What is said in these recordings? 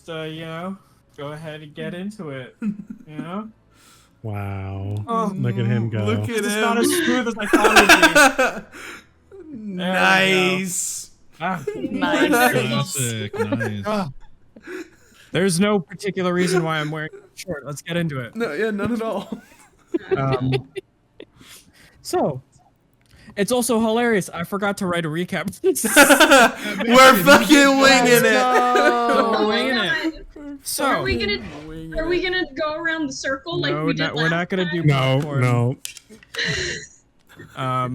just, go ahead and get into it. Wow. Oh, Look at him go. Look at This is him. not as smooth as I thought it would be. Nice. Classic. Nice. There's no particular reason why I'm wearing a short. Let's get into it. No, yeah, none at all. So, it's also hilarious. I forgot to write a recap. We're fucking winging it. We're winging it. So, Are we gonna go around the circle like we did last we're not gonna do No, popcorn. no. I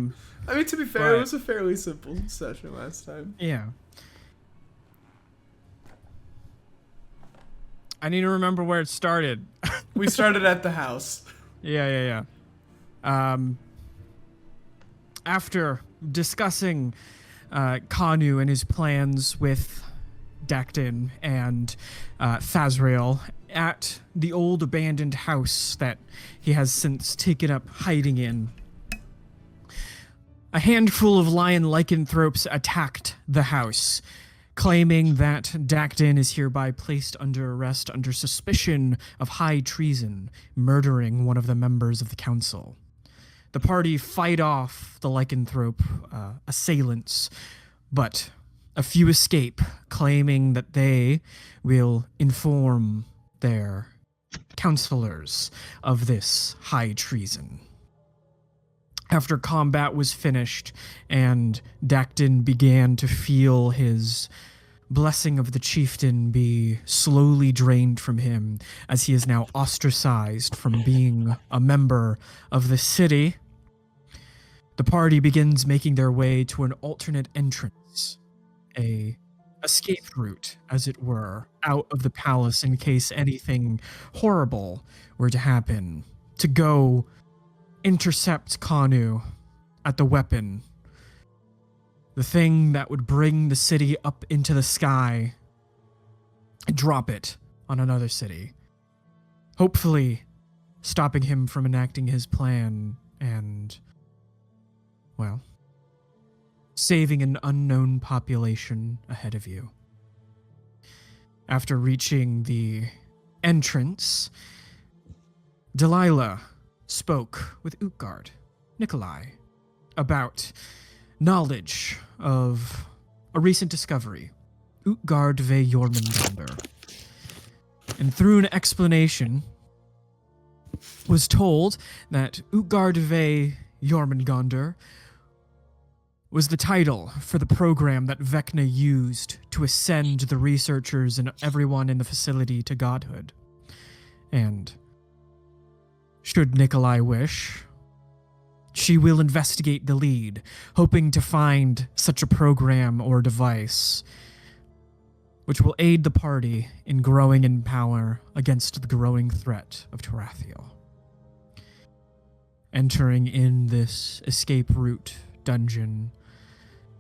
mean, to be fair, it was a fairly simple session last time. Yeah. I need to remember where it started. We started at the house. Yeah. After discussing Kanu and his plans with Daktin and Thazrael at the old abandoned house that he has since taken up hiding in, a handful of lion lycanthropes attacked the house, claiming that Daktin is hereby placed under arrest under suspicion of high treason, murdering one of the members of the council. The party fight off the lycanthrope assailants, but a few escape, claiming that they will inform their counselors of this high treason. After combat was finished and Daktin began to feel his blessing of the chieftain be slowly drained from him as he is now ostracized from being a member of the city, the party begins making their way to an alternate entrance, a escape route, as it were, out of the palace in case anything horrible were to happen, to go intercept Kanu at the weapon, the thing that would bring the city up into the sky and drop it on another city, hopefully stopping him from enacting his plan and, well, saving an unknown population ahead of you. After reaching the entrance, Delilah spoke with Utgard, Nikolai, about knowledge of a recent discovery, Utgard ve Jormungandr. And through an explanation, was told that Utgard ve Jormungandr was the title for the program that Vecna used to ascend the researchers and everyone in the facility to godhood. And should Nikolai wish, she will investigate the lead, hoping to find such a program or device which will aid the party in growing in power against the growing threat of Tarathiel. Entering in this escape route dungeon,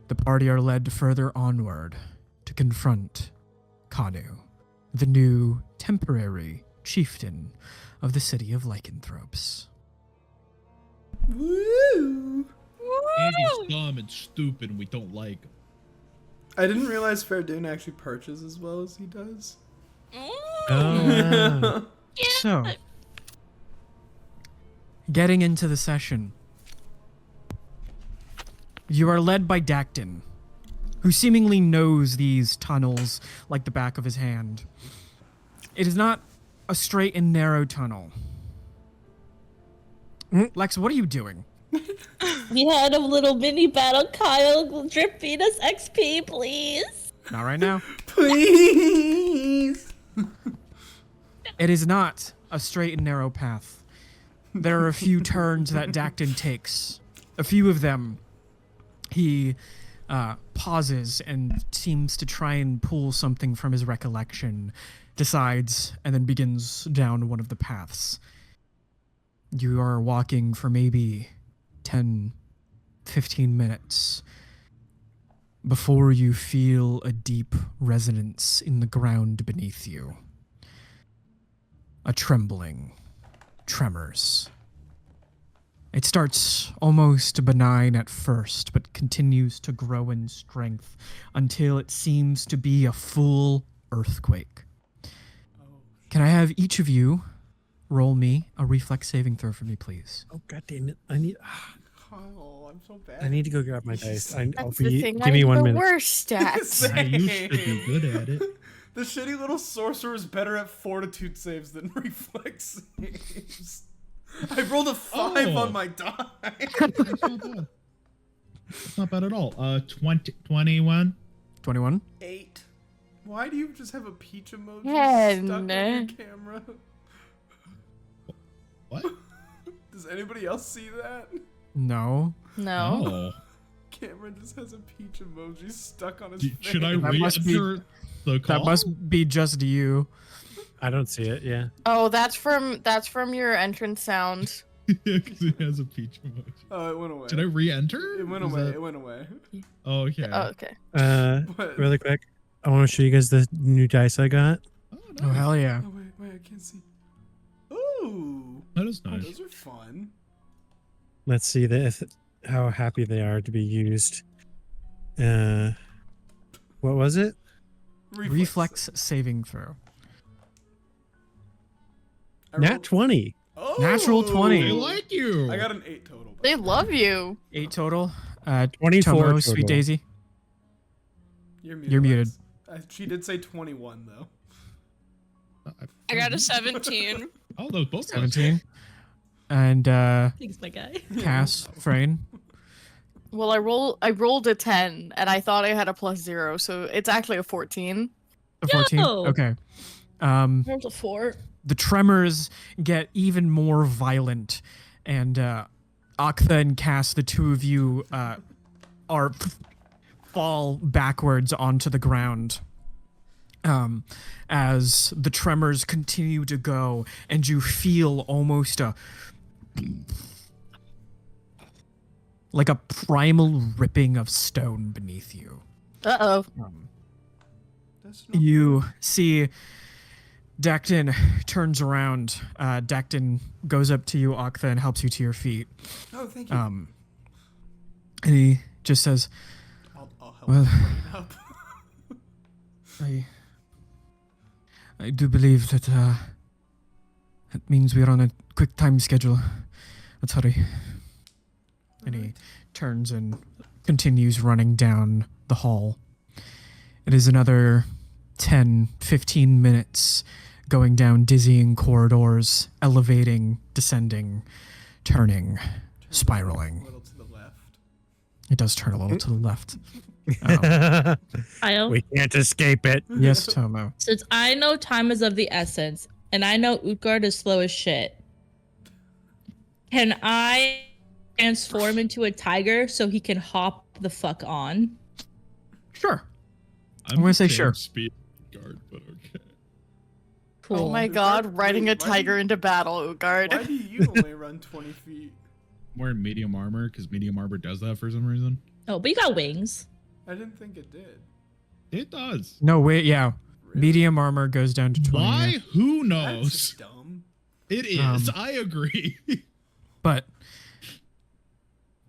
the party are led further onward to confront Kanu, the new temporary chieftain of the city of lycanthropes. Woo! Andy's dumb and stupid and we don't like him. I didn't realize Ferdun actually perches as well as he does. Oh. So, getting into the session, you are led by Daktin, who seemingly knows these tunnels like the back of his hand. It is not a straight and narrow tunnel. Lex, what are you doing? We had a little mini battle. Kyle, drip feed us XP, please. Not right now. Please! It is not a straight and narrow path. There are a few turns that Daktin takes. A few of them, he pauses and seems to try and pull something from his recollection, decides, and then begins down one of the paths. You are walking for maybe 10, 15 minutes before you feel a deep resonance in the ground beneath you. A trembling, tremors. It starts almost benign at first, but continues to grow in strength until it seems to be a full earthquake. Can I have each of you roll me a reflex saving throw for me, please? Oh god damn it! I need I'm so bad. to go grab my dice. I'll That's be. the thing. Give me I'm 1 the minute. worst at. I used to be good at it. The shitty little sorcerer is better at fortitude saves than reflex saves. I rolled a 5 on my die. It's not bad. It's not bad at all. 21. 21. 8. Why do you just have a peach emoji stuck on 10. your camera? What? Does anybody else see that? No. No. Oh. Cameron just has a peach emoji stuck on his face. Should I That must be- re-enter the call? That must be just you. I don't see it. Yeah. Oh, that's from your entrance sound. Yeah, because it has a peach emoji. Oh, it went away. Did I re-enter? It went Is away. that- It went away. Oh, okay. Oh, okay. But... Really quick, I want to show you guys the new dice I got. Oh, Oh, nice. hell yeah. Oh, wait, I can't see. Ooh. That is nice. Those are fun. Let's see how happy they are to be used. What was it? Reflex saving throw. I Nat rolled- 20. Oh! Natural 20. They like you. I got an 8 total. They love you. 8 total. 24 Tomo, total. Sweet Daisy. You're muted. Lex. She did say 21 though. I got a 17. Oh, those both 17. And Thanks, my guy. Cass, Frayne. Well, I rolled a 10 and I thought I had a +0, so it's actually a 14. The 14. Yo! Okay. There's a 4. The tremors get even more violent, and Aktha and Cass, the two of you, fall backwards onto the ground. As the tremors continue to go, and you feel almost like a primal ripping of stone beneath you. Uh-oh. That's not You see Daktin turns around. Daktin goes up to you, Aktha, and helps you to your feet. Oh, thank you. And he just says, I'll help well, you bring it up. I do believe that that means we're on a quick time schedule. Let's hurry. And he turns and continues running down the hall. It is another 10, 15 minutes going down dizzying corridors, elevating, descending, turning, spiraling. A little to the left. It does turn a little to the left. Kyle, We can't escape it. Yes, Tomo. since I know time is of the essence, and I know Utgard is slow as shit, can I transform into a tiger so he can hop the fuck on? Sure. I'm gonna say the same sure. Speed guard, but okay. Cool. Oh my Utgard, god, riding wait, a why do tiger you- into battle, Why Utgard. do you only run 20 feet? I'm wearing medium armor because medium armor does that for some reason. Oh, but you got wings. I didn't think it did. It does. No, wait, yeah. Really? Medium armor goes down to 20. Why? Who That's knows? just dumb. It is. Um, I agree. But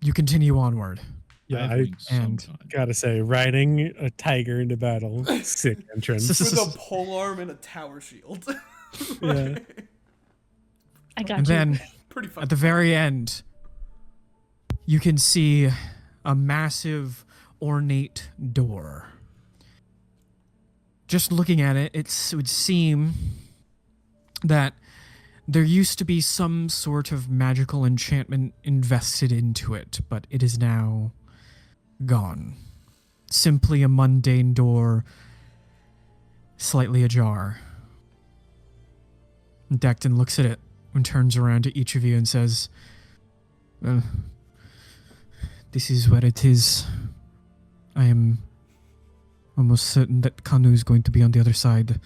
you continue onward. Yeah, have I wings and- sometimes. gotta say, riding a tiger into battle, sick entrance. With a polearm and a tower shield. Yeah. I got And you. then Pretty fun. at the very end, you can see a massive, ornate door. Just looking at it, it would seem that there used to be some sort of magical enchantment invested into it, but it is now gone. Simply a mundane door, slightly ajar. Decton looks at it and turns around to each of you and says, well, this is where it is. I am almost certain that Kanu is going to be on the other side.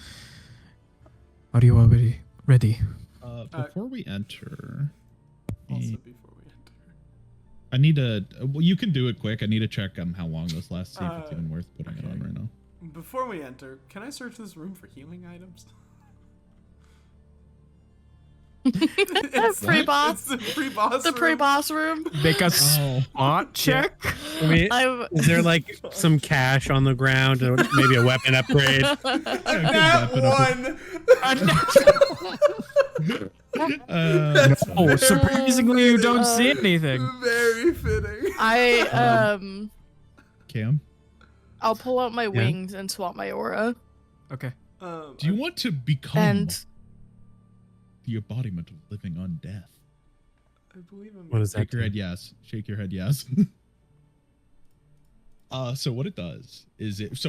Are you already ready? Before we enter, Also before we enter. I need to. Well, you can do it quick. I need to check how long this lasts. See if it's even worth putting it on okay. right now. Before we enter, can I search this room for healing items? Pre-boss. It's the pre-boss. The room. pre-boss room. Make a Oh. spot check. I mean, I've is there like some cash on the ground or maybe a weapon upgrade? Nat one. Oh, surprisingly, you don't see anything. Very fitting. Cam, I'll pull out my wings and swap my aura. Okay. do you want to become And the embodiment of living undeath? I believe I'm. What is that? Shake your head yes. Shake your head yes. So what it does is it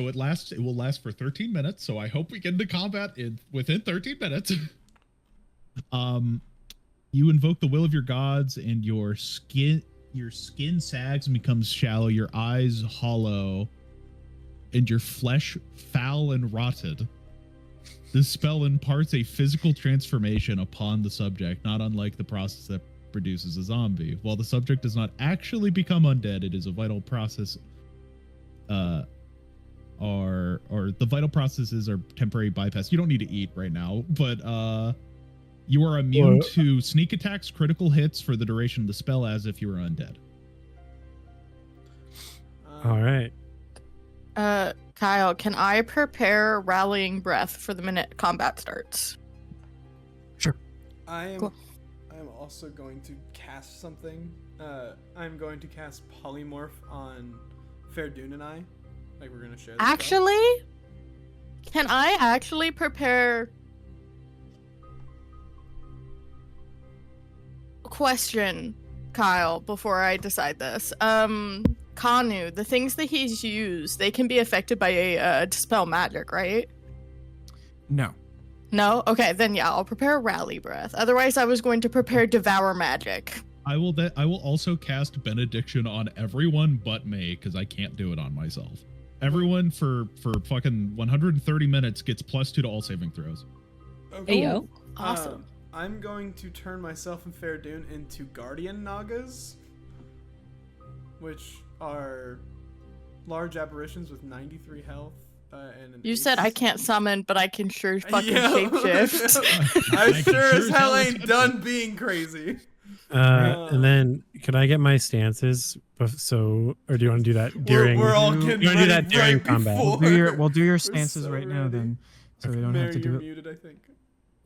will last for 13 minutes, so I hope we get into combat within 13 minutes. You invoke the will of your gods and your skin sags and becomes shallow, your eyes hollow, and your flesh foul and rotted. This spell imparts a physical transformation upon the subject, not unlike the process that produces a zombie. While the subject does not actually become undead, it is a vital process. The vital processes are temporary bypass. You don't need to eat right now, but you are immune to sneak attacks, critical hits for the duration of the spell, as if you were undead. All right. Kyle, can I prepare rallying breath for the minute combat starts? I am. Cool. I am also going to cast something. I'm going to cast polymorph on Fairdoon and I. Like we're gonna share. This Actually, can I actually prepare? Question, Kyle, before I decide this. Kanu, the things that he's used, they can be affected by a dispel magic, right? No. No? Okay, then yeah, I'll prepare rally breath. Otherwise, I was going to prepare devour magic. I will also cast benediction on everyone but me, because I can't do it on myself. Everyone for fucking 130 minutes gets +2 to all saving throws. Okay. Ayo. Awesome. I'm going to turn myself and Fairdoon into Guardian Nagas, which are large apparitions with 93 health. And You said I can't summon, but I can sure fucking Yeah. shapeshift. I I can sure as sure hell tell ain't it's done being crazy. And then could I get my stances? Or do you want to do that during? We're all You getting wanna do ready that during right combat? before. We'll do your We're stances so right now ready. then, so we don't have to Mary, do you're it muted, I think.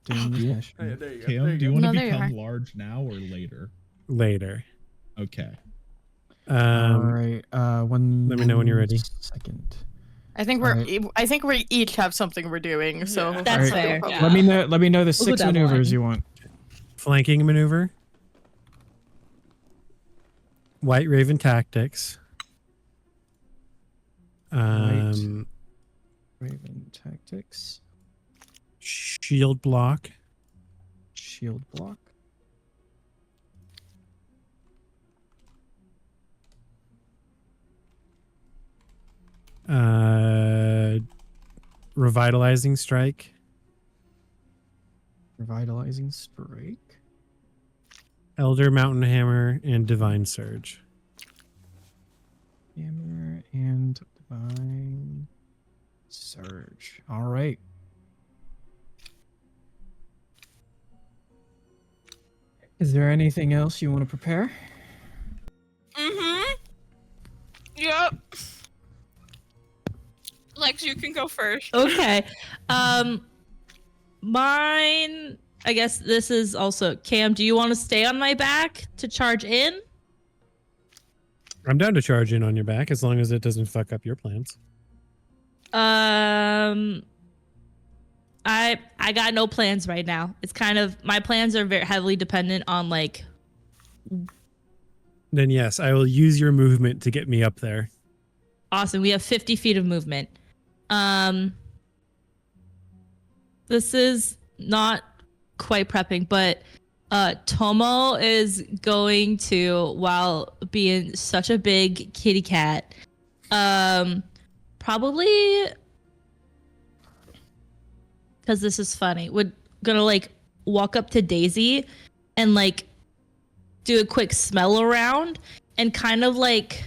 during the Oh, yeah, session. there you go. Cam, there do you go. want to No, there you become are. large now or later? Later. Okay. All right. let me know when you're ready. Second. I think we each have something we're doing, so Yeah. That's Alright. fair. Yeah. Let me know the We'll go 6 down the maneuvers line. you want. Flanking maneuver. White Raven tactics. Raven tactics. Shield block. Shield block. Revitalizing strike. Revitalizing strike. Elder Mountain Hammer and Divine Surge. Hammer and divine surge. All right. Is there anything else you want to prepare? Mm-hmm. Yep. Lex, you can go first. Okay. Mine. I guess this is also Cam. Do you want to stay on my back to charge in? I'm down to charge in on your back as long as it doesn't fuck up your plans. I got no plans right now. It's kind of my plans are very heavily dependent on like. Then yes, I will use your movement to get me up there. Awesome. We have 50 feet of movement. This is not quite prepping, but Tomo is going to, while being such a big kitty cat, probably because this is funny, gonna like walk up to Daisy and like do a quick smell around and kind of like,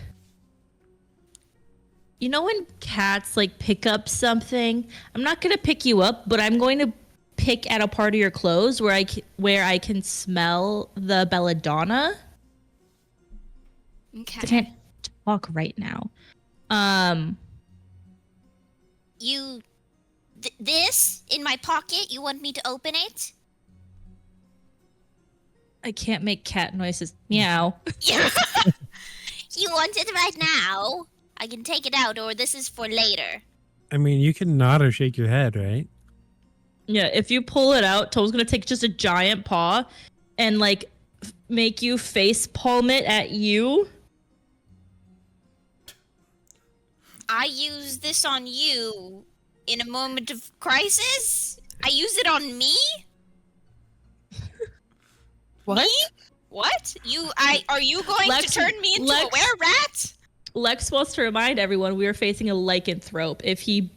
you know when cats like pick up something? I'm not gonna pick you up, but I'm going to pick at a part of your clothes where I can smell the belladonna. I Okay. can't talk right now. This in my pocket, you want me to open it? I can't make cat noises. Meow. You want it right now? I can take it out, or this is for later. I mean, you can nod or shake your head, right? Yeah, if you pull it out, Tome's gonna take just a giant paw and like make you face palm it at you. I use this on you in a moment of crisis? I use it on me? What? Me? What? Are you going Lex- to turn me into Lex- a were-rat? Lex wants to remind everyone we are facing a lycanthrope. If he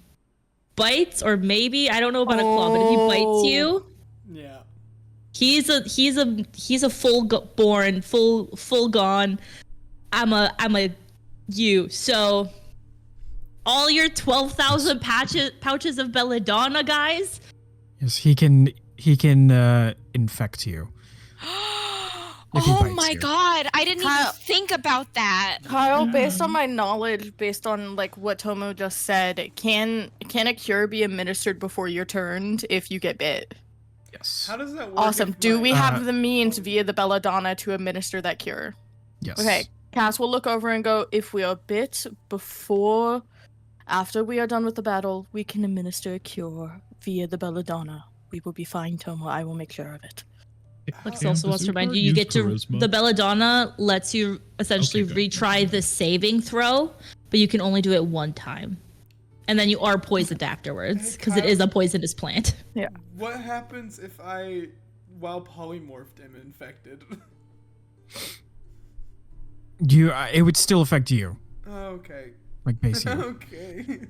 bites, or maybe I don't know about a claw, but if he bites you, Yeah. he's a full gone. I'm a you. So all your 12,000 pouches of belladonna, guys. Yes, he can infect you. If he Oh bites my you. god, I didn't even Kyle- think about that. Kyle, based on my knowledge, based on like what Tomo just said, can a cure be administered before you're turned if you get bit? Yes. How does that work? Awesome. if Do my- we have the means via the belladonna to administer that cure? Yes. Okay. Cass will look over and go, if we are bit after we are done with the battle, we can administer a cure via the belladonna. We will be fine, Tomo. I will make sure of it. Lex also wants to remind you, you get to the belladonna lets you essentially Okay, good. retry the saving throw, but you can only do it one time, and then you are poisoned afterwards because it is a poisonous plant. What happens if I, while polymorphed, am infected? It would still affect you, Okay. like basically. Okay.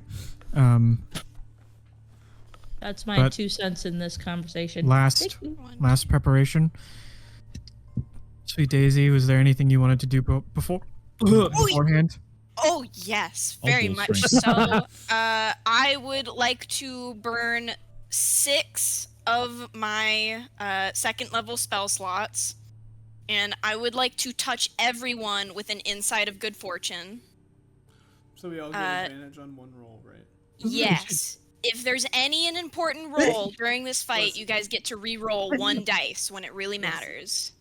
That's my But 2 cents in this conversation. last preparation. Sweet Daisy, was there anything you wanted to do beforehand? Oh yes, I'll very pull much strength. so. I would like to burn 6 of my 2nd level spell slots, and I would like to touch everyone with an Insight of Good Fortune. So we all get advantage on one roll, right? Yes. If there's an important roll during this fight, you guys get to re-roll 1 dice when it really matters.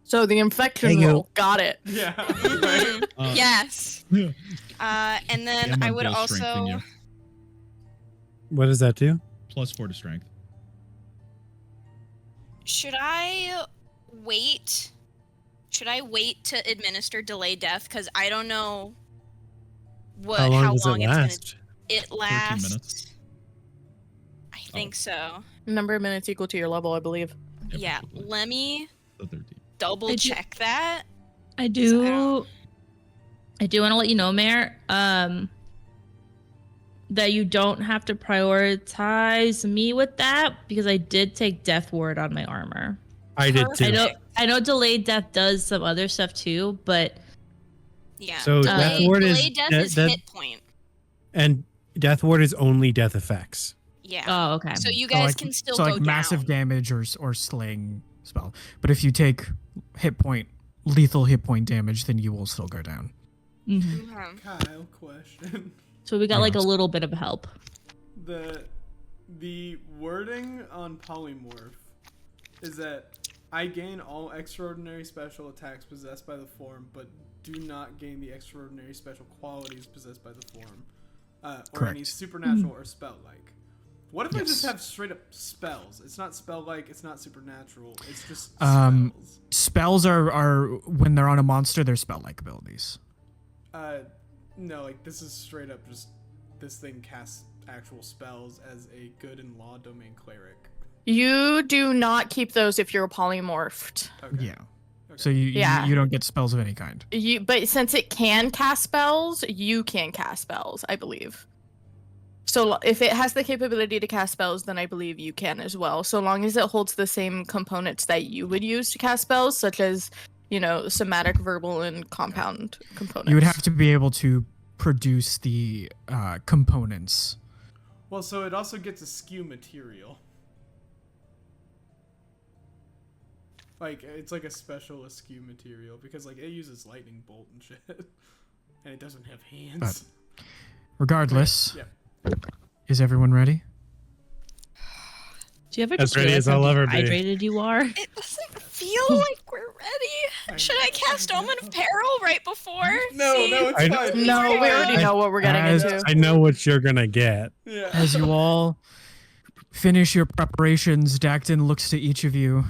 So the infection Hey, you. roll. Got it. Yeah. Mhm. Yes. And then Yeah, I'm I on would better strength than also. you. What does that do? +4 to strength. Should I wait? Should I wait to administer delay death? Because I don't know How long does it it's last? gonna. It lasts. minutes. I think so. Number of minutes equal to your level, I believe. Yeah. probably. Let me The 13. double do- check that. I I do don't- want to let you know, Mayor, that you don't have to prioritize me with that because I did take Death Ward on my armor. I did too. I know delayed death does some other stuff too, but Yeah. So Death Ward is delay death de- is de- hit point. and Death Ward is only death effects. Yeah. oh, okay. So you So guys like- can still so go like massive down. damage or slaying spell. But if you take lethal hit point damage, then you will still go down. Mhm. Mhm. Kyle, question. So we got like a little bit of help. The wording on polymorph is that I gain all extraordinary special attacks possessed by the form, but do not gain the extraordinary special qualities possessed by the form, or any Correct. supernatural or spell-like. What if I just Yes. have straight up spells? It's not spell-like, it's not supernatural, it's just Um, spells. Spells are when they're on a monster, they're spell-like abilities. No, like this is straight up just this thing casts actual spells as a good and law domain cleric. You do not keep those if you're polymorphed. Okay. Yeah. So you don't get spells of any kind. But since it can cast spells, you can cast spells, I believe. So if it has the capability to cast spells, then I believe you can as well. So long as it holds the same components that you would use to cast spells, such as, somatic, verbal, and compound components. You would have to be able to produce the components. Well, so it also gets a skew material. Like it's like a special askew material because like it uses lightning bolt and shit, and it doesn't have hands. Regardless, Yeah. is everyone ready? Do you ever As just ready realize as I'll how ever be. dehydrated you are? It doesn't feel like we're ready. Should I cast Omen of Peril right before? No, See? no, it's I- fine. No, It's we fine. already know what we're getting As- into. I know what you're gonna get. Yeah. As you all finish your preparations, Dacton looks to each of you,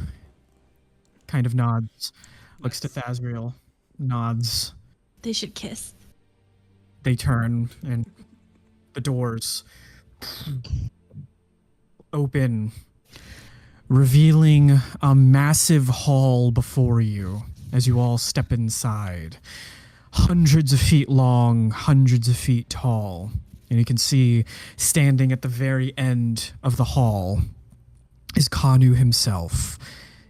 kind of nods, looks to Thasriel, nods. They should kiss. They turn, and the doors open, revealing a massive hall before you as you all step inside. Hundreds of feet long, hundreds of feet tall. And you can see standing at the very end of the hall is Kanu himself,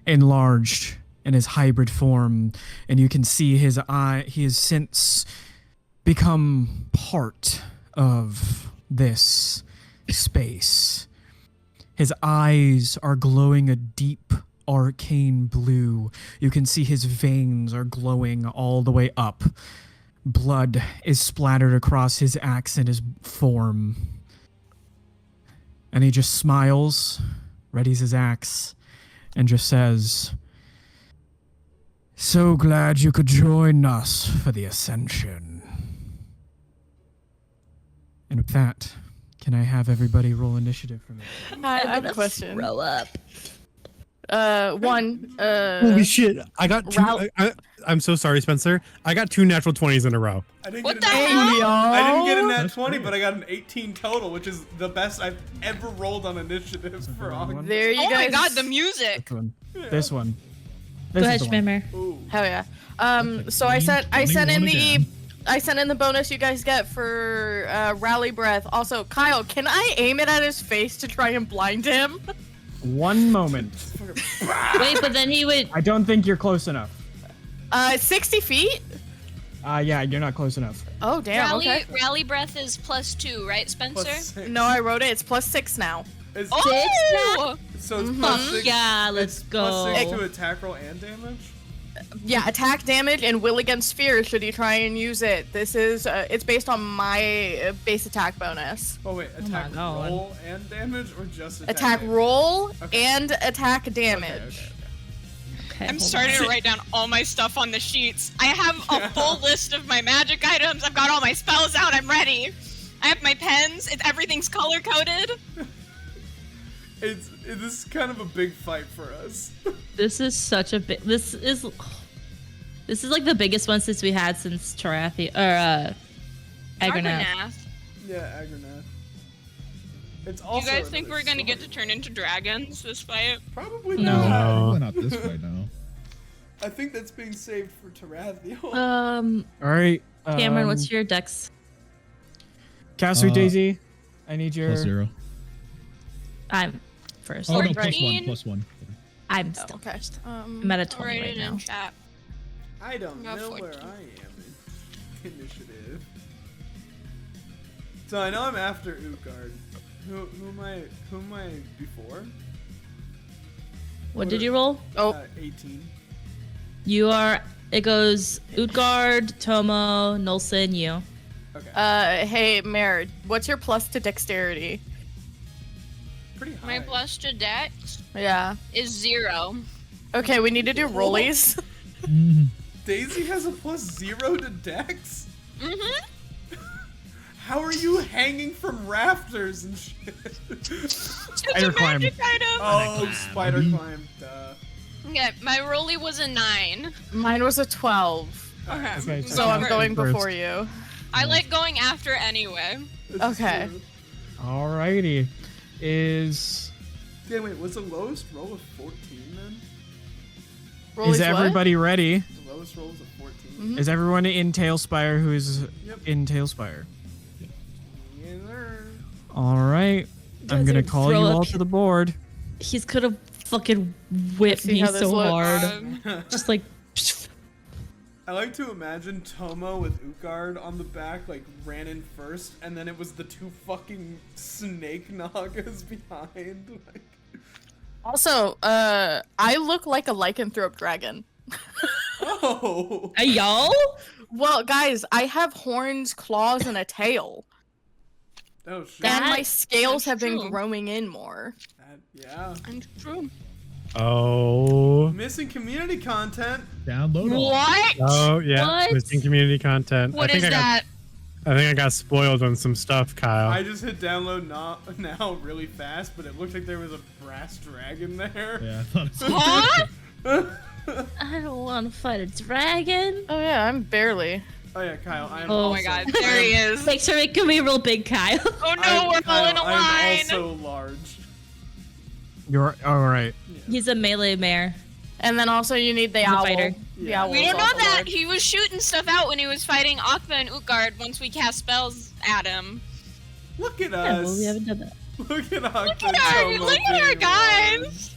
enlarged in his hybrid form. And you can see his eye, he has since become part of this space. His eyes are glowing a deep arcane blue. You can see his veins are glowing all the way up. Blood is splattered across his axe and his form. And he just smiles, readies his axe, and just says, "So glad you could join us for the Ascension." And with that, can I have everybody roll initiative for me? I have a question. Throw up. One. Holy shit! I got two. Ralph- I'm so sorry, Spencer. I got 2 natural 20s in a row. I didn't What get the a nat- hell? I didn't get a nat That's 20, great. but I got an 18 total, which is the best I've ever rolled on initiative for wrong August. one. There you Oh guys. my god, the music. This one. This one. Go This ahead, is the one. Schmimmer. Ooh. Hell yeah. So I sent in 21 the again. I sent in the bonus you guys get for rally breath. Also, Kyle, can I aim it at his face to try and blind him? One moment. Wait, but then he would. I don't think you're close enough. 60 feet? Yeah, you're not close enough. Oh damn. Rally, Okay. rally breath is +2, right, Spencer? Plus 6. No, I wrote it. It's +6 now. It's, Oh! so it's Mhm. plus Fuck 6. yeah, let's it's go. Plus 6 to attack roll and damage. Yeah, attack damage and will against fear should you try and use it. This is it's based on my base attack bonus. Oh wait, attack God. roll and damage, or just attack? Attack damage? roll Okay. and attack Okay, damage. okay. Okay, I'm hold starting on. to write down all my stuff on the sheets. I have a full list of my magic items. I've got all my spells out. I'm ready. I have my pens. Everything's color coded. This is kind of a big fight for us. This is such a big. This is like the biggest one since we had since Tarathi or Agronath. Yeah, Agronath. It's You also. guys think another we're gonna get to sword. turn into dragons this fight? Probably No. not. Probably not this way, no. I think that's being saved for Tarathiel. All right. Cameron, what's your dex? Castle Uh, Daisy? I need your. +0. I'm first. Oh, no, 14. +1. I'm still Okay. first. I'm at a I'll 20 write right it now. in chat. I don't About know where 14. I am in initiative. So I know I'm after Utgard. Who am I before? What did you roll? Oh, 18. You are. It goes Utgard, Tomo, Nolson, you. Okay. hey Mare, what's your plus to dexterity? Pretty high. My plus to dex Yeah. is 0. Okay, we need to do rollies. Daisy has a +0 to Dex. Mm-hmm. How are you hanging from rafters and shit? It's a climb. magic item. Oh, spider climb. Duh. Okay, my rolly was a 9. Mine was a 12. Okay. Okay, So I'm going First. before you. I like going after anyway. This is Okay. true. Alrighty. Is Damn, wait, was the lowest roll a 14 then? Rollies is what? everybody ready? The lowest roll was a 14. Mhm. Is everyone in Tailspire who is Yep. in Tailspire? Yeah, there. All right. I'm guys gonna are call you throw all up. to the board. He's gonna fucking whip See me how this so looks. hard. Just like. I like to imagine Tomo with Utgard on the back, like, ran in first, and then it was the 2 fucking snake nagas behind. Like, Also, I look like a lycanthrope dragon. Oh. Yo? Well, guys, I have horns, claws, and a tail. Oh shit. And my That- scales have been true. growing in more. Yeah. And true. Oh. Missing community content. Download all. What? Oh yeah. What? Missing community content. What I think is that? I think I got spoiled on some stuff, Kyle. I just hit download now really fast, but it looked like there was a brass dragon there. Yeah, I thought so. Huh? I don't want to fight a dragon. Oh yeah, I'm barely. Oh yeah, Kyle. I am Oh Oh also, my god, there he is. Make sure it can be real big, Kyle. Oh no, we're all in a line. I'm also large. You're all right. He's a melee mare. And then also you need the The owl. fighter. The Yeah. owl We is don't know also that. large. He was shooting stuff out when he was fighting Akba and Utgard once we cast spells at him. Look at Yeah, us. well, we haven't done that. Look at our Look at our guys.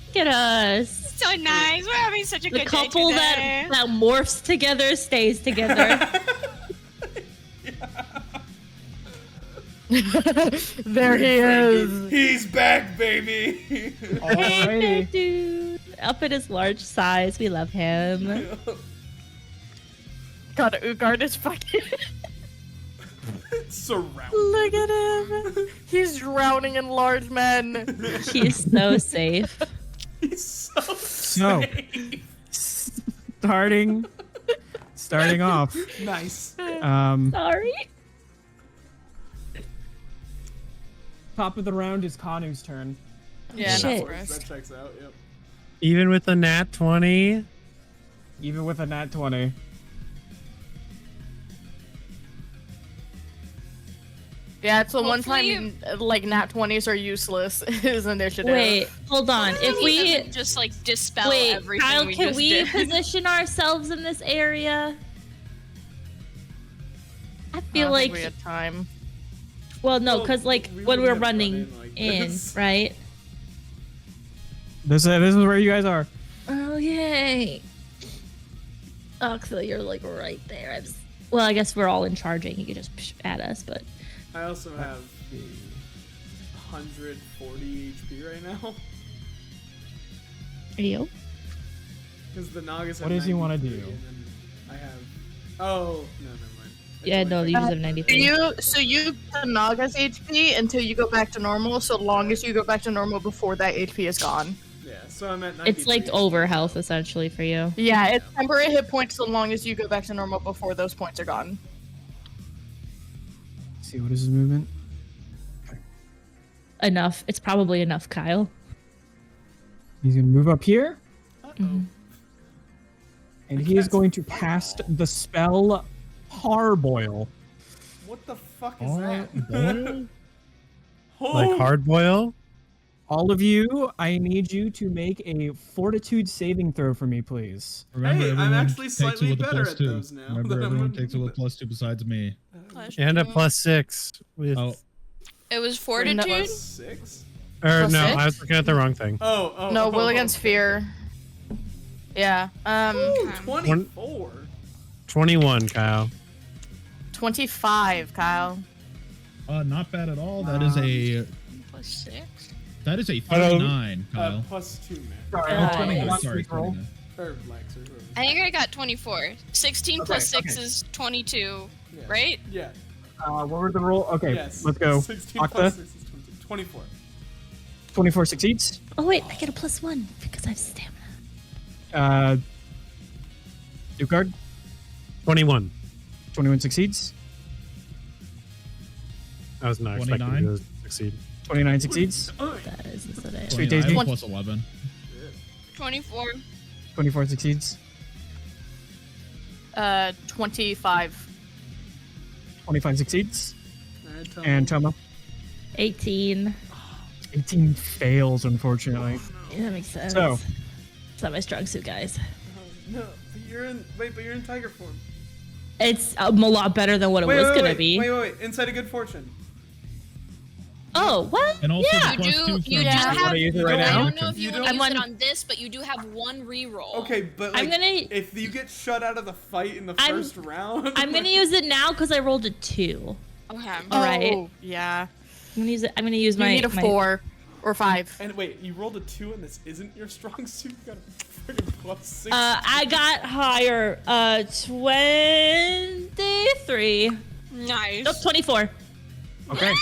Look at us. So nice. We're having such a The good couple day that, today. that morphs together stays together. There he is. He's back, baby. Hey, Alrighty. dude. Up in his large size, we love him. God, Utgard is fucking. Surrounded. Look at him. He's drowning in large men. He's so safe. He's so So, safe. starting off. Nice. Sorry. Top of the round is Kanu's turn. Yeah, Shit. not for us. That checks out. Yep. Even with the nat 20. Even with a nat 20. Yeah, it's the one Hopefully- time like nat 20s are useless. His initiative. Wait, hold on. If He we doesn't just like dispel wait, everything Kyle, we can just we did. position ourselves in this area? I I feel don't like think we had time. well, no, Well, because like we when wouldn't we're have run running in like in, this. right? This is where you guys are. Oh yay! Oh, so you're like right there. Well, I guess we're all in charging. You can just at us, but I also have 140 HP right now. yo. Because the Nagas have What does he wanna 93, do? and then I have. Oh, no, never mind. Yeah, no, you just have 93. So you the Naga's HP until you go back to normal, so long as you go back to normal before that HP is gone. Yeah, so I'm at 93. It's like over health essentially for you. Yeah, it's temporary hit points so long as you go back to normal before those points are gone. See, what is his movement? Enough. It's probably enough, Kyle. He's gonna move up here, Mhm. and he is going to cast the spell Parboil. What the fuck is Oh, that? boy. Like hard boil? All of you, I need you to make a Fortitude saving throw for me, please. Remember, Hey, I'm everyone actually takes slightly it with a better plus at 2. those now Remember, that I'm everyone on- takes it with +2 besides me. And a +6 with. Oh, It was fortitude. Plus 6? Or plus no, 6? I was looking at the wrong thing. No, will against fear. Yeah. Ooh, 24. 21, Kyle. 25, Kyle. not bad at all. That is a +6. that is a 39, Kyle. Plus 2, man. Sorry, Nice. 29. Sorry, Roll. 29. Or Lex, or whoever. I think I got 24. 16 plus Okay, 6 is 22, Yeah. right? Yeah. What were the roll? Okay, Yes. let's go. 16 Akta, plus 6 is 24. 24 succeeds. Oh wait, I get a +1 because I have stamina. Dukard, 21. 21 succeeds. I was not expecting 29? you to succeed. 29 succeeds. That is the day. Sweet 29 Daisy. plus 11. 24. 24 succeeds. 25. 25 succeeds. Alright, tell And me. Tomo, 18. 18 fails, unfortunately. Yeah, that makes sense. So. It's not my strong suit, guys. No, but you're in tiger form. It's a lot better than what it was gonna be. Wait. Inside a good fortune. Oh, what? And also Yeah. the You +2 do from have. wanna use it right I now? don't know if you, You want to don't- use I'm it on this, but you do have one reroll. Okay, but I'm like, gonna- if you get shut out of the fight in the I'm- first round, I'm gonna use it now because I rolled a 2. Okay. All right. Oh, yeah. I'm gonna use it. I'm gonna use You my. need a my- 4 Or 5. And wait, you rolled a 2 and this isn't your strong suit? You got a freaking +6. I got higher. 23. Nice. Nope, 24. Okay.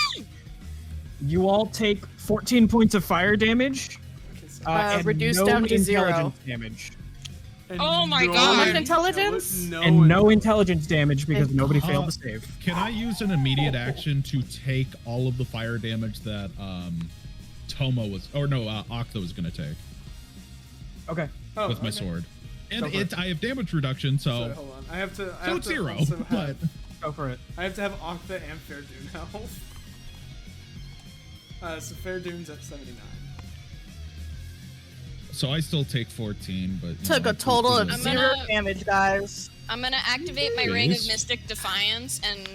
You all take 14 points of fire damage. Okay, so And reduced no down to 0. intelligence damage. and Oh my no God. How much intelligence? And no intelligence damage because Thank nobody God. failed to save. Can I use an immediate action to take all of the fire damage that Tomo was, or no, Octa was gonna take Okay. Oh, with my okay. sword? And Go for it. I have damage reduction, So so hold on. I have to. I so have it's to 0. also But have, Go for it. I have to have Octa and Fair Dune now. So Fair Dune's at 79. so I still take 14, but you Took know, a total of I'm 0 gonna- damage, guys. I'm gonna activate my Ring of Please. Mystic Defiance and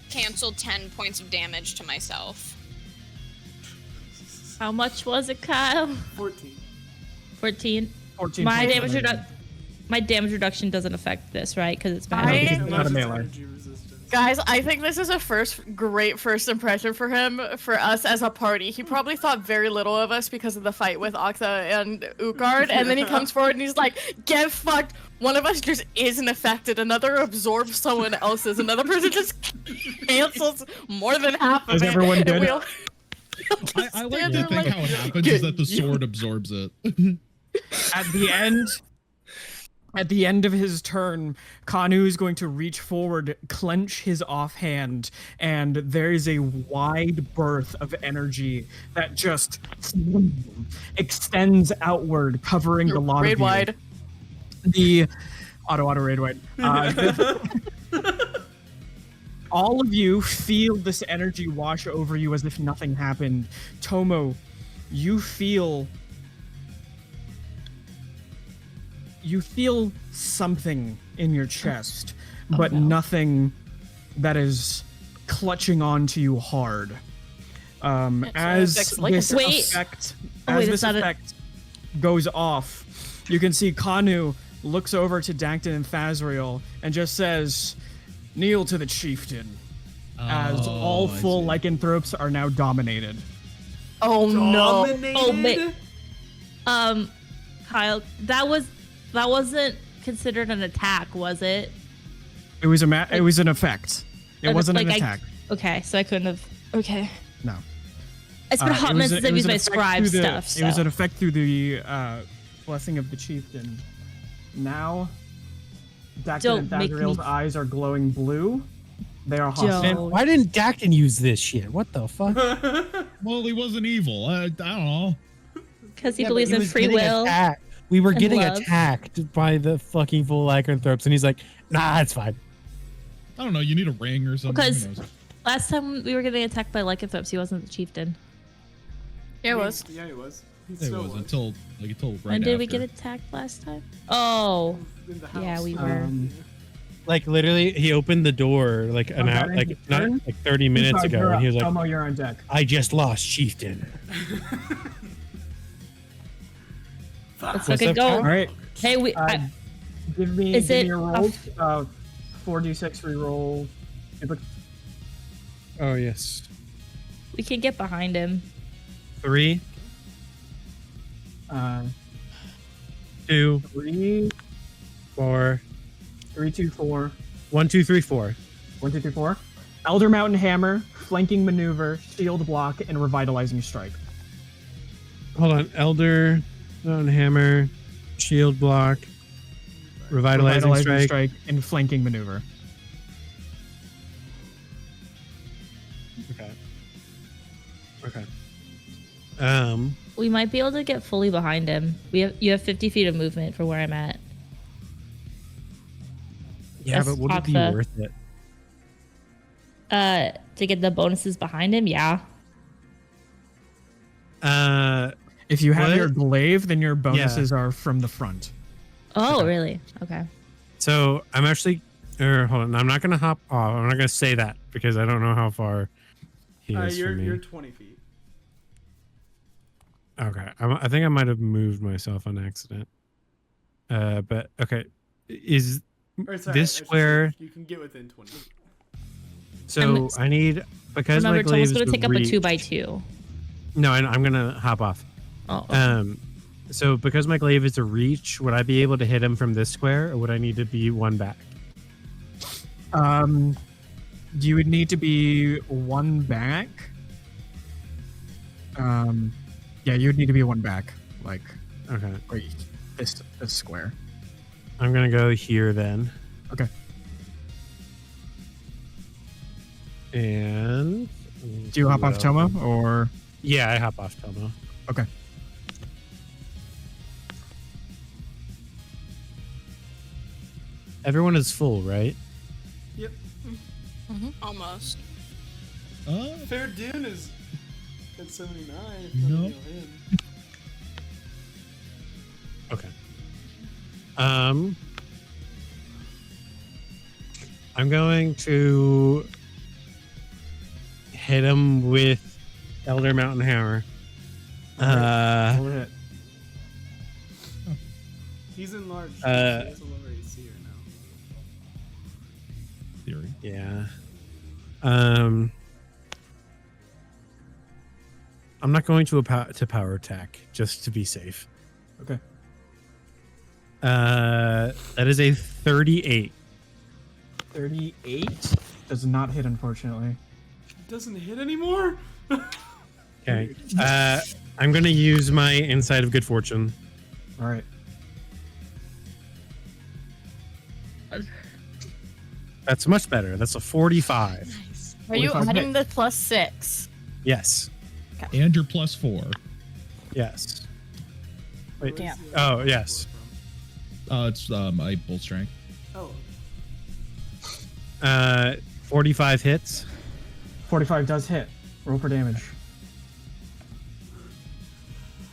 cancel 10 points of damage to myself. How much was it, Kyle? 14. 14. 14 My points damage of damage. my damage reduction doesn't affect this, right? Because it's I- magic. It's not a Unless it's melee. energy resistance. Guys, I think this is a great first impression for him, for us as a party. He probably thought very little of us because of the fight with Octa and Ukard, and then he comes forward and he's like, get fucked. One of us just isn't affected, another absorbs someone else's, another person just cancels more than half of Is it. everyone and good? we'll- I like stand to there think like, how it happens is that the sword absorbs it. At the end of his turn, Kanu is going to reach forward, clench his offhand, and there is a wide berth of energy that just extends outward, covering the lot raid of you. wide. The auto raid wide. All of you feel this energy wash over you as if nothing happened. Tomo, you feel something in your chest, but no. nothing that is clutching onto you hard. As affects like a this Wait. effect, Oh, wait, as it's this not a- effect goes off, you can see Kanu looks over to Dankton and Thazriel and just says, "Kneel to the chieftain." As all I full see. lycanthropes are now dominated. Oh no. Oh, wait. Kyle, that wasn't considered an attack, was it? It was it was an effect. It wasn't an like, attack. Okay, so I couldn't have. Okay. No. It's been a hot it was minute since a- I've it was used an my effect scribe through the- stuff. It was so. an effect through the blessing of the chieftain. Now, Dakin Don't and make Thazriel's me- eyes are glowing blue. They are hostile. Don't. Man, why didn't Dakton use this shit? What the fuck? Well, he wasn't evil. I don't know. Because he Yeah, but believes he in was free getting will. attacked. We were and getting love. attacked by the fucking full lycanthropes, and he's like, "Nah, it's fine." I don't know. You need a ring or something. Because- Who knows? Last time we were getting attacked by lycanthropes, he wasn't the chieftain. Yeah, it was. Yeah, it was. He It still was was. until right When did we after. get attacked last time? Oh, In the house. yeah, we were. Like literally, he opened the door like an Okay, hour, like his not turn? like 30 minutes Sorry, ago, you're and he was up. like, Tomo, you're on deck. "I just lost chieftain." Let's What's look at up, go. Kyle? All right. Hey, we. Give me, Is give it me your a rolls. 4d6 reroll. Oh yes, we can get behind him. 3, Uh, 2, 3, 4, 3, 2, 4. 1, 2, 3, 4. 1, 2, 3, 4. Elder Mountain Hammer, flanking maneuver, shield block, and revitalizing strike. Hold on, Elder, Mountain Hammer, Shield Block, Revitalizing Strike. and flanking maneuver. Okay. Okay. We might be able to get fully behind him. You have 50 feet of movement for where I'm at. Yeah, Yes, but would it be Octa. worth it? To get the bonuses behind him, yeah. If you have What? your glaive, then your bonuses are from the front. Oh, Okay. really? Okay. So I'm actually, hold on, I'm not gonna hop off. I'm not gonna say that because I don't know how far he is You're from me. you're 20 feet. Okay, I think I might have moved myself on accident. But okay, is Or, sorry, this I should say square? you can get within 20 feet. So I need because Remember, my glaive Tomo's is going to take up a reach, 2x2. No, I'm gonna hop off. Oh, okay. So because my glaive is a reach, would I be able to hit him from this square, or would I need to be one back? You would need to be one back. Yeah, you would need to be one back, like Okay. right this square. I'm gonna go here then. Okay. And Do you hop off Tomo or? Yeah, I hop off Tomo. Okay. Everyone is full, right? Yep. Almost. Fair Dune is at 79. No. Him. Okay. I'm going to hit him with Elder Mountain Hammer. Roll it. He's enlarged. Uh, so he has a lower AC right now. Theory. Yeah. I'm not going to power attack just to be safe. Okay. That is a 38. 38 does not hit, unfortunately. It doesn't hit anymore. Okay. I'm gonna use my Inside of Good Fortune. All right. That's much better. That's a 45. Are you 45 adding the +6? Yes. And you're +4. Yes. Wait. Damn. Oh, yes. It's my bull strength. Oh, 45 hits. 45 does hit. Roll for damage.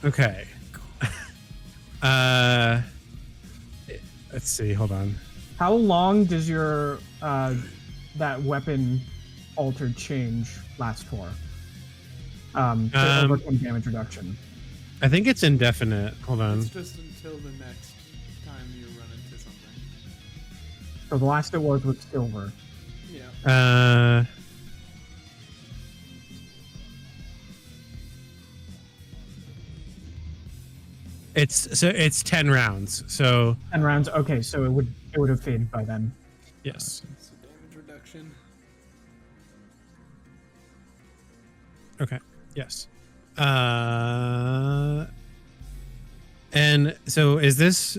Okay. Let's see. Hold on. How long does your that weapon altered change last for? To overcome damage reduction. I think it's indefinite. Hold on. it's just until the next time you run into something. So the last it was with silver. Yeah. It's 10 rounds. So 10 rounds. Okay, so it would have faded by then. yes. So damage reduction. Okay. Yes. And so is this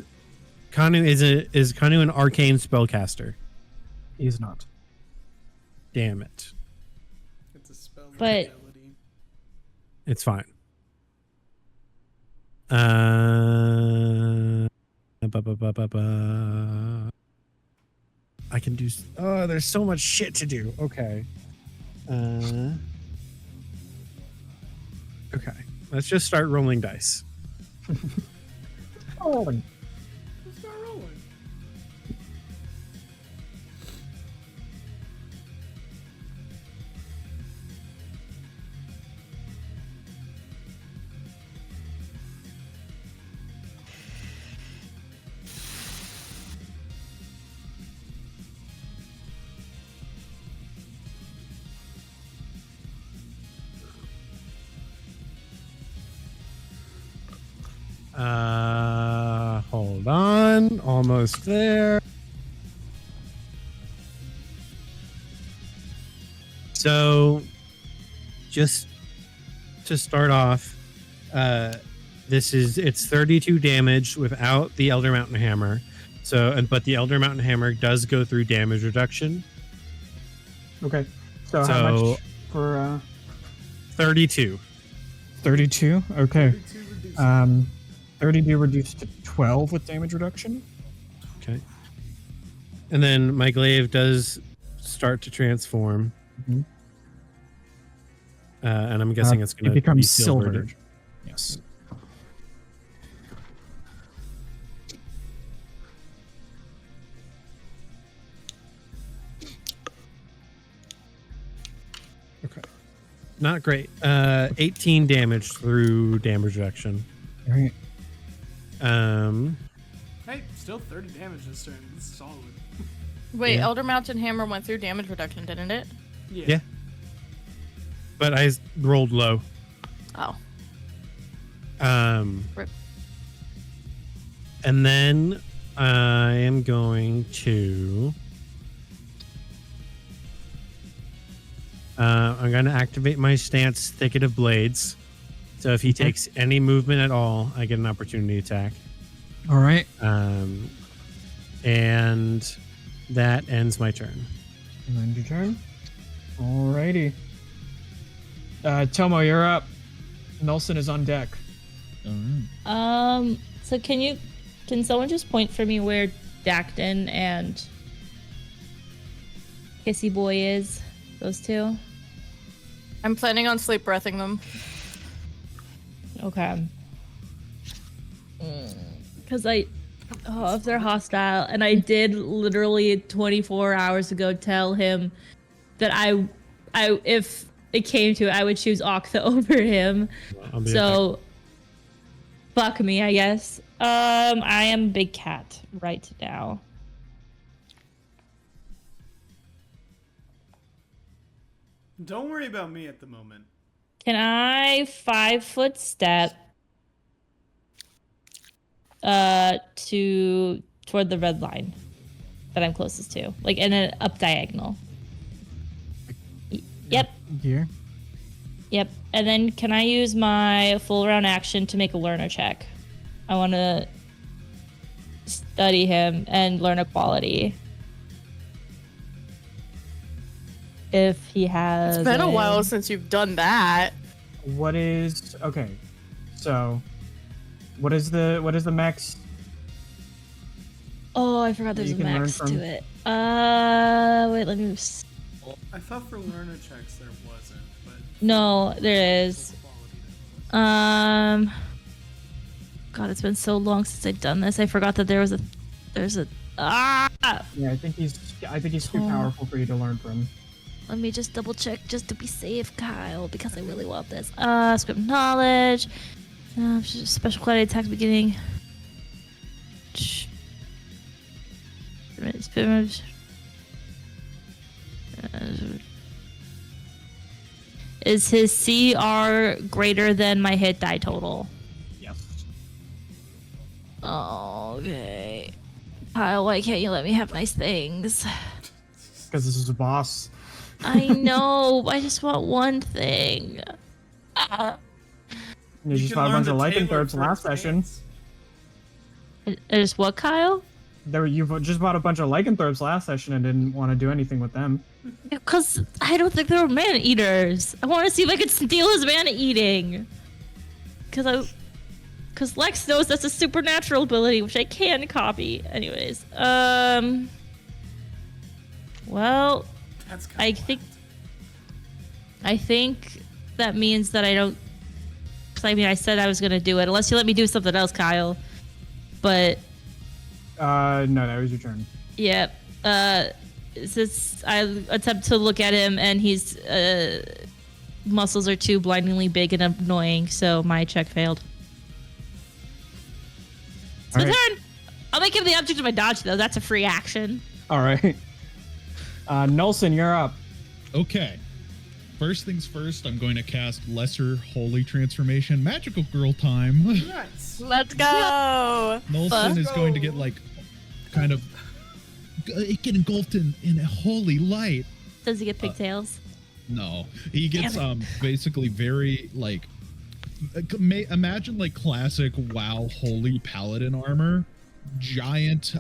Kanu is Kanu an arcane spellcaster? He is not. Damn it. It's a spell But- ability. It's fine. I can do. Oh, there's so much shit to do. Okay. Okay. Let's just start rolling dice. Rolling. Let's start rolling. Hold on. Almost there. So, just to start off, it's 32 damage without the Elder Mountain Hammer. So, but the Elder Mountain Hammer does go through damage reduction. Okay. So how So- much for 32. 32? Okay. 32 reduced. 32 reduced to 12 with damage reduction. Okay. And then my glaive does start to transform. Mhm. And I'm guessing it's going to It becomes be silvered. Yes. Okay. Not great. 18 damage through damage reduction. All right. Hey, still 30 damage this turn. This is solid. Wait, Yeah. Elder Mountain Hammer went through damage reduction, didn't it? Yeah. Yeah. But I rolled low. Oh. Rip. And then I am going to. I'm going to activate my stance, Thicket of Blades. So if he takes any movement at all, I get an opportunity attack. All right. And that ends my turn. End your turn. Alrighty. Tomo, you're up. Nelson is on deck. All right. So can someone just point for me where Dacton and Kissy Boy is? Those two? I'm planning on sleep breathing them. Okay. Because if they're hostile, and I did literally 24 hours ago tell him that I if it came to it, I would choose Octha over him. So, fuck me, I guess. I am Big Cat right now. Don't worry about me at the moment. Can I 5-foot step toward the red line that I'm closest to, like in an up diagonal? Yep. Here. Yep. And then can I use my full round action to make a learner check? I want to study him and learn a quality. If he has. It's been a while since you've done that. What is okay? So, what is the max? Oh, I forgot there's You a can learn max from- to it. Wait, let me. I thought for learner checks there wasn't, but No, there is. quality God, it's been so long since I've done this. I forgot that there's a. Yeah, I think he's too Oh. powerful for you to learn from. Let me just double check just to be safe, Kyle, because I really want this. Script knowledge. Special quality attack beginning. Is his CR greater than my hit die total? Yes. Okay. Kyle, why can't you let me have nice things? Because this is a boss. I know. I just want one thing. You just fought a bunch of lycanthropes last session. Is what, Kyle? You just bought a bunch of lycanthropes last session and didn't want to do anything with them. Because I don't think they were mana eaters. I want to see if I could steal his mana eating. Because Lex knows that's a supernatural ability, which I can copy. Anyways, well, That's kind I think that means that I don't. Because I mean, I said I was gonna do it, unless you let me do something else, Kyle. But No, that was your turn. yeah, since I attempt to look at him and his muscles are too blindingly big and annoying, so my check failed. It's my All right. turn. I'll make him the object of my dodge, though. That's a free action. All right. Nelson, you're up. Okay. First things first, I'm going to cast Lesser Holy Transformation. Magical Girl time. Nice. Let's go. Nelson is going to get like, kind of, get engulfed in a holy light. Does he get pigtails? No, he gets Damn basically very like, imagine like classic WoW holy paladin armor, giant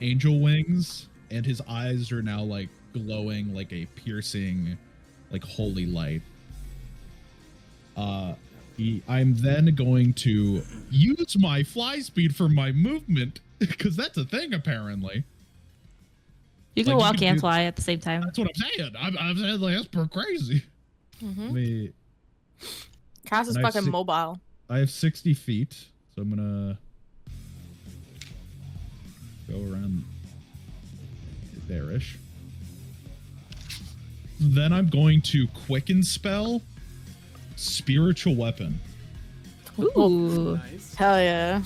angel wings, and his eyes are now like glowing like a piercing, like holy light. I'm then going to use my fly speed for my movement because that's a thing apparently. You can Like, you walk can and do- fly at the same time. That's what I'm saying. I'm saying like that's pretty crazy. Mm-hmm. Let me. Cass is And I've fucking se- mobile. I have 60 feet, so I'm gonna go around there-ish. Then I'm going to quicken spell spiritual weapon. Ooh. Nice. Hell yeah.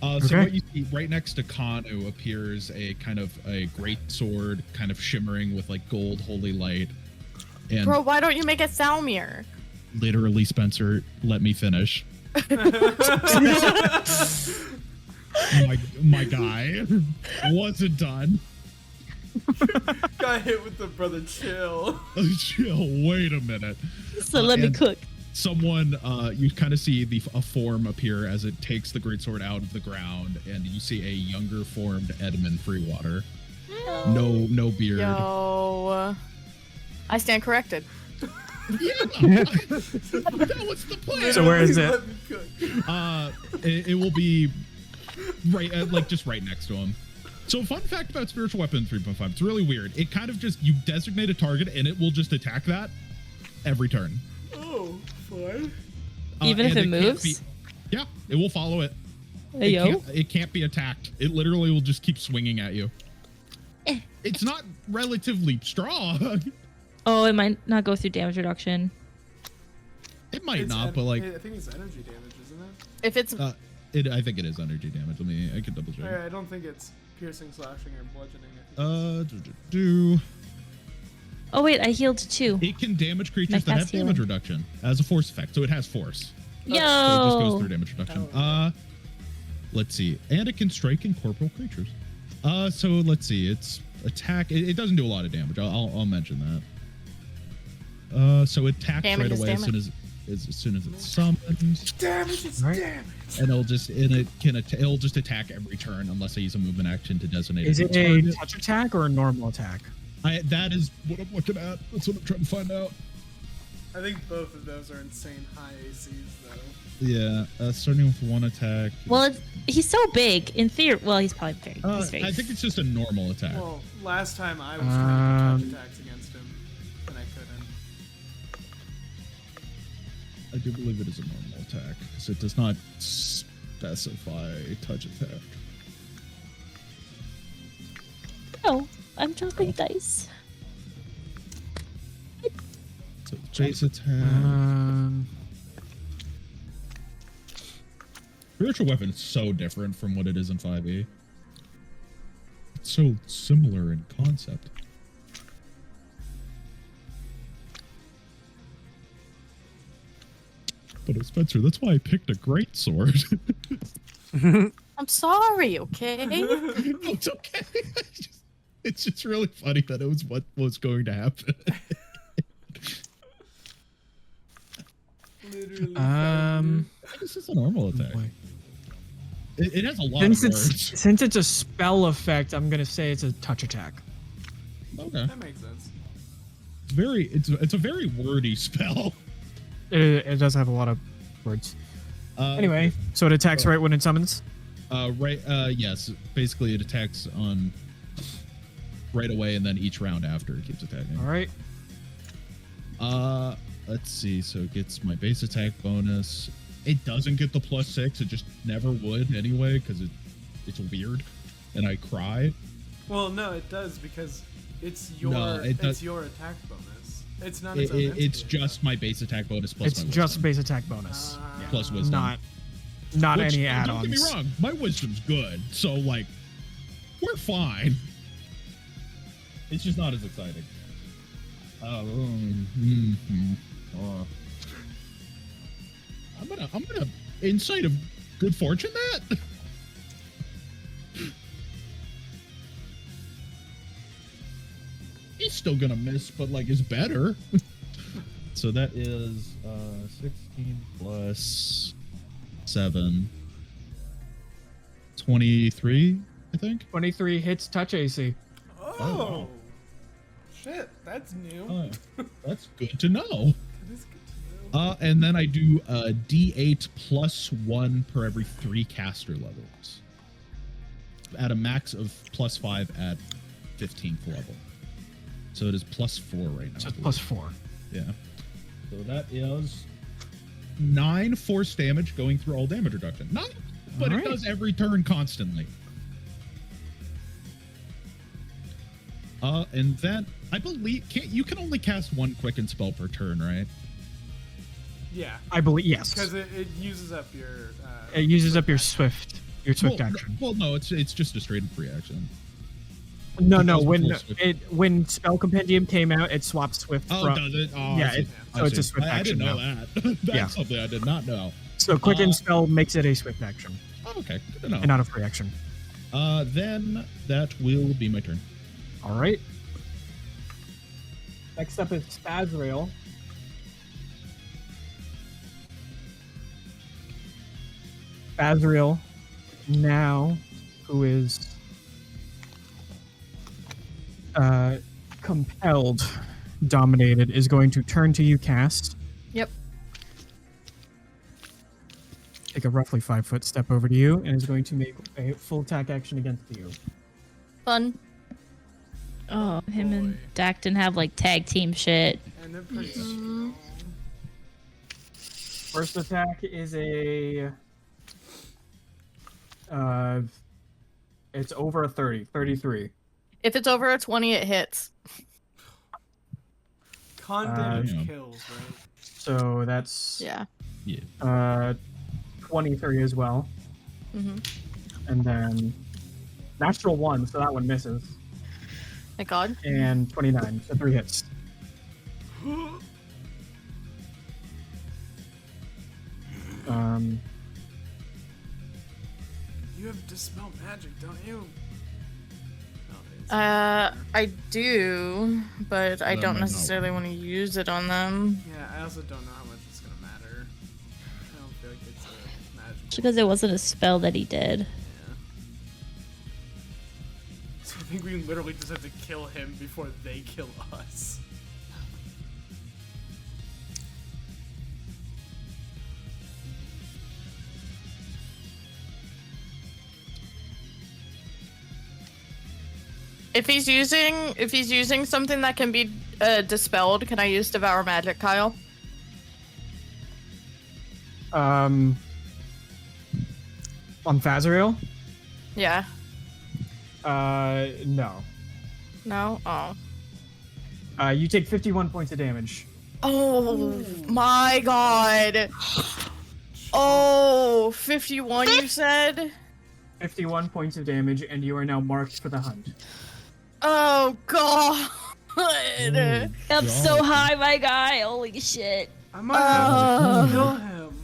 So Okay. what you see right next to Kanu appears a kind of a great sword, kind of shimmering with like gold holy light. And Bro, why don't you make it Thalmir? Literally, Spencer, let me finish. my guy wasn't done. Got hit with the brother chill. Chill, wait a minute. So let me and cook. Someone, you kind of see a form appear as it takes the greatsword out of the ground, and you see a younger formed Edmund Freewater. No beard. Yo, I stand corrected. Yeah, that was the plan. So where is it? Let me cook. It will be right, like just right next to him. So fun fact about spiritual weapon 3.5, it's really weird. It kind of just, you designate a target and it will just attack that every turn. Oh, fun. Even if and it can't moves? be- yeah, it will follow it. Hey, yo. It can't be attacked. It literally will just keep swinging at you. It's not relatively strong. Oh, it might not go through damage reduction. It might It's not, but like, I think it's energy damage, isn't it? If it's I think it is energy damage. I can double check. I don't think it's piercing, slashing, or bludgeoning. I think Oh wait, I healed 2. It can damage creatures My that have fast damage healing. reduction as a force effect, so it has force. Yo. So it just goes through damage reduction. Oh. Let's see, and it can strike incorporeal creatures. So let's see, its attack. It doesn't do a lot of damage. I'll mention that. So it attacks Damage right is away as damage. soon as it's summoned, damage is Right. damage. and it'll just attack every turn unless I use a movement action to designate. Is a it a target. touch attack or a normal attack? That is what I'm looking at. That's what I'm trying to find out. I think both of those are insane high ACs, though. Yeah, starting with 1 attack. Well, he's so big. In theory, well, he's probably very. He's very. I think it's just a normal attack. Well, last time I was trying to do touch attacks against him, and I couldn't. I do believe it is a normal attack, so it does not specify touch attack. Oh, I'm dropping dice. So base attack. Spiritual weapon is so different from what it is in 5e. It's so similar in concept. But Spencer, that's why I picked a great sword. I'm sorry, okay? It's okay. It's just really funny that it was what was going to happen. Literally. This is a normal attack. boy. It has a lot Since of it's words. since it's a spell effect, I'm gonna say it's a touch attack. Okay. That makes sense. It's a very wordy spell. It does have a lot of words. Anyway, so it attacks right when it summons. Yes. Basically, it attacks on right away, and then each round after it keeps attacking. All right. Let's see. So it gets my base attack bonus. It doesn't get the +6. It just never would anyway because it's weird, and I cry. Well, no, it does because it's your No, it does- it's your attack bonus. It's not. It's just my base attack bonus plus It's my just wisdom. base attack bonus. Plus wisdom. Not Which, any Don't add-ons. get me wrong, my wisdom's good, so like, we're fine. It's just not as exciting. I'm gonna insight of good fortune that. He's still gonna miss, but like is better. So that is 16 plus 7. 23, I think. 23 hits touch AC. Oh, wow. Shit, that's new. That's good to know. That is good to know. And then I do a D8 plus 1 per every 3 caster levels. At a max of plus 5 at 15th level. So it is plus 4 right now. So it's plus 4. Yeah. So that is 9 force damage going through all damage reduction. Not, but Alright. it does every turn constantly. And then I believe you can only cast 1 quicken spell per turn, right? Yeah, I believe yes. because it uses up your. It uses up your swift Well, action. well, no, it's just a straight up reaction. No, It no. does When before Swift. when Spell Compendium came out, it swapped Swift. Oh, from, does it? Oh, yeah, I see. so it's a see. Swift I action didn't know now. that. That's Yeah. something I did not know. So Quicken Spell makes it a Swift action Oh, okay, good to know. and not a free action. Then that will be my turn. All right. Next up is Spazrail. Spazrail, now, who is compelled, dominated, is going to turn to you, Cast. Yep. Take a roughly 5-foot step over to you, and is going to make a full attack action against you. Fun. Oh, him and Dacton have like tag team shit. And they're pretty strong. First attack is a it's over a 30, 33. If it's over a 20, it hits. Con damage Yeah. kills, right? So that's Yeah. 23 as well. Mm-hmm. And then natural 1, so that one misses. Thank God. And 29, so 3 hits. You have Dispel Magic, don't you? No, it's I do, but I That don't might not necessarily want to use it on them. Yeah, I also don't know how much it's gonna matter. I don't feel like it's a magic. Just because it wasn't a spell that he did. Yeah. So I think we literally just have to kill him before they kill us. If he's using something that can be dispelled, can I use Devour Magic, Kyle? On Fazrael? Yeah. No. No? Oh. You take 51 points of damage. Oh my God. Oh, 51 you said? 51 points of damage, and you are now marked for the hunt. Oh God. Up so high, my guy. Holy shit. I might have to kill him.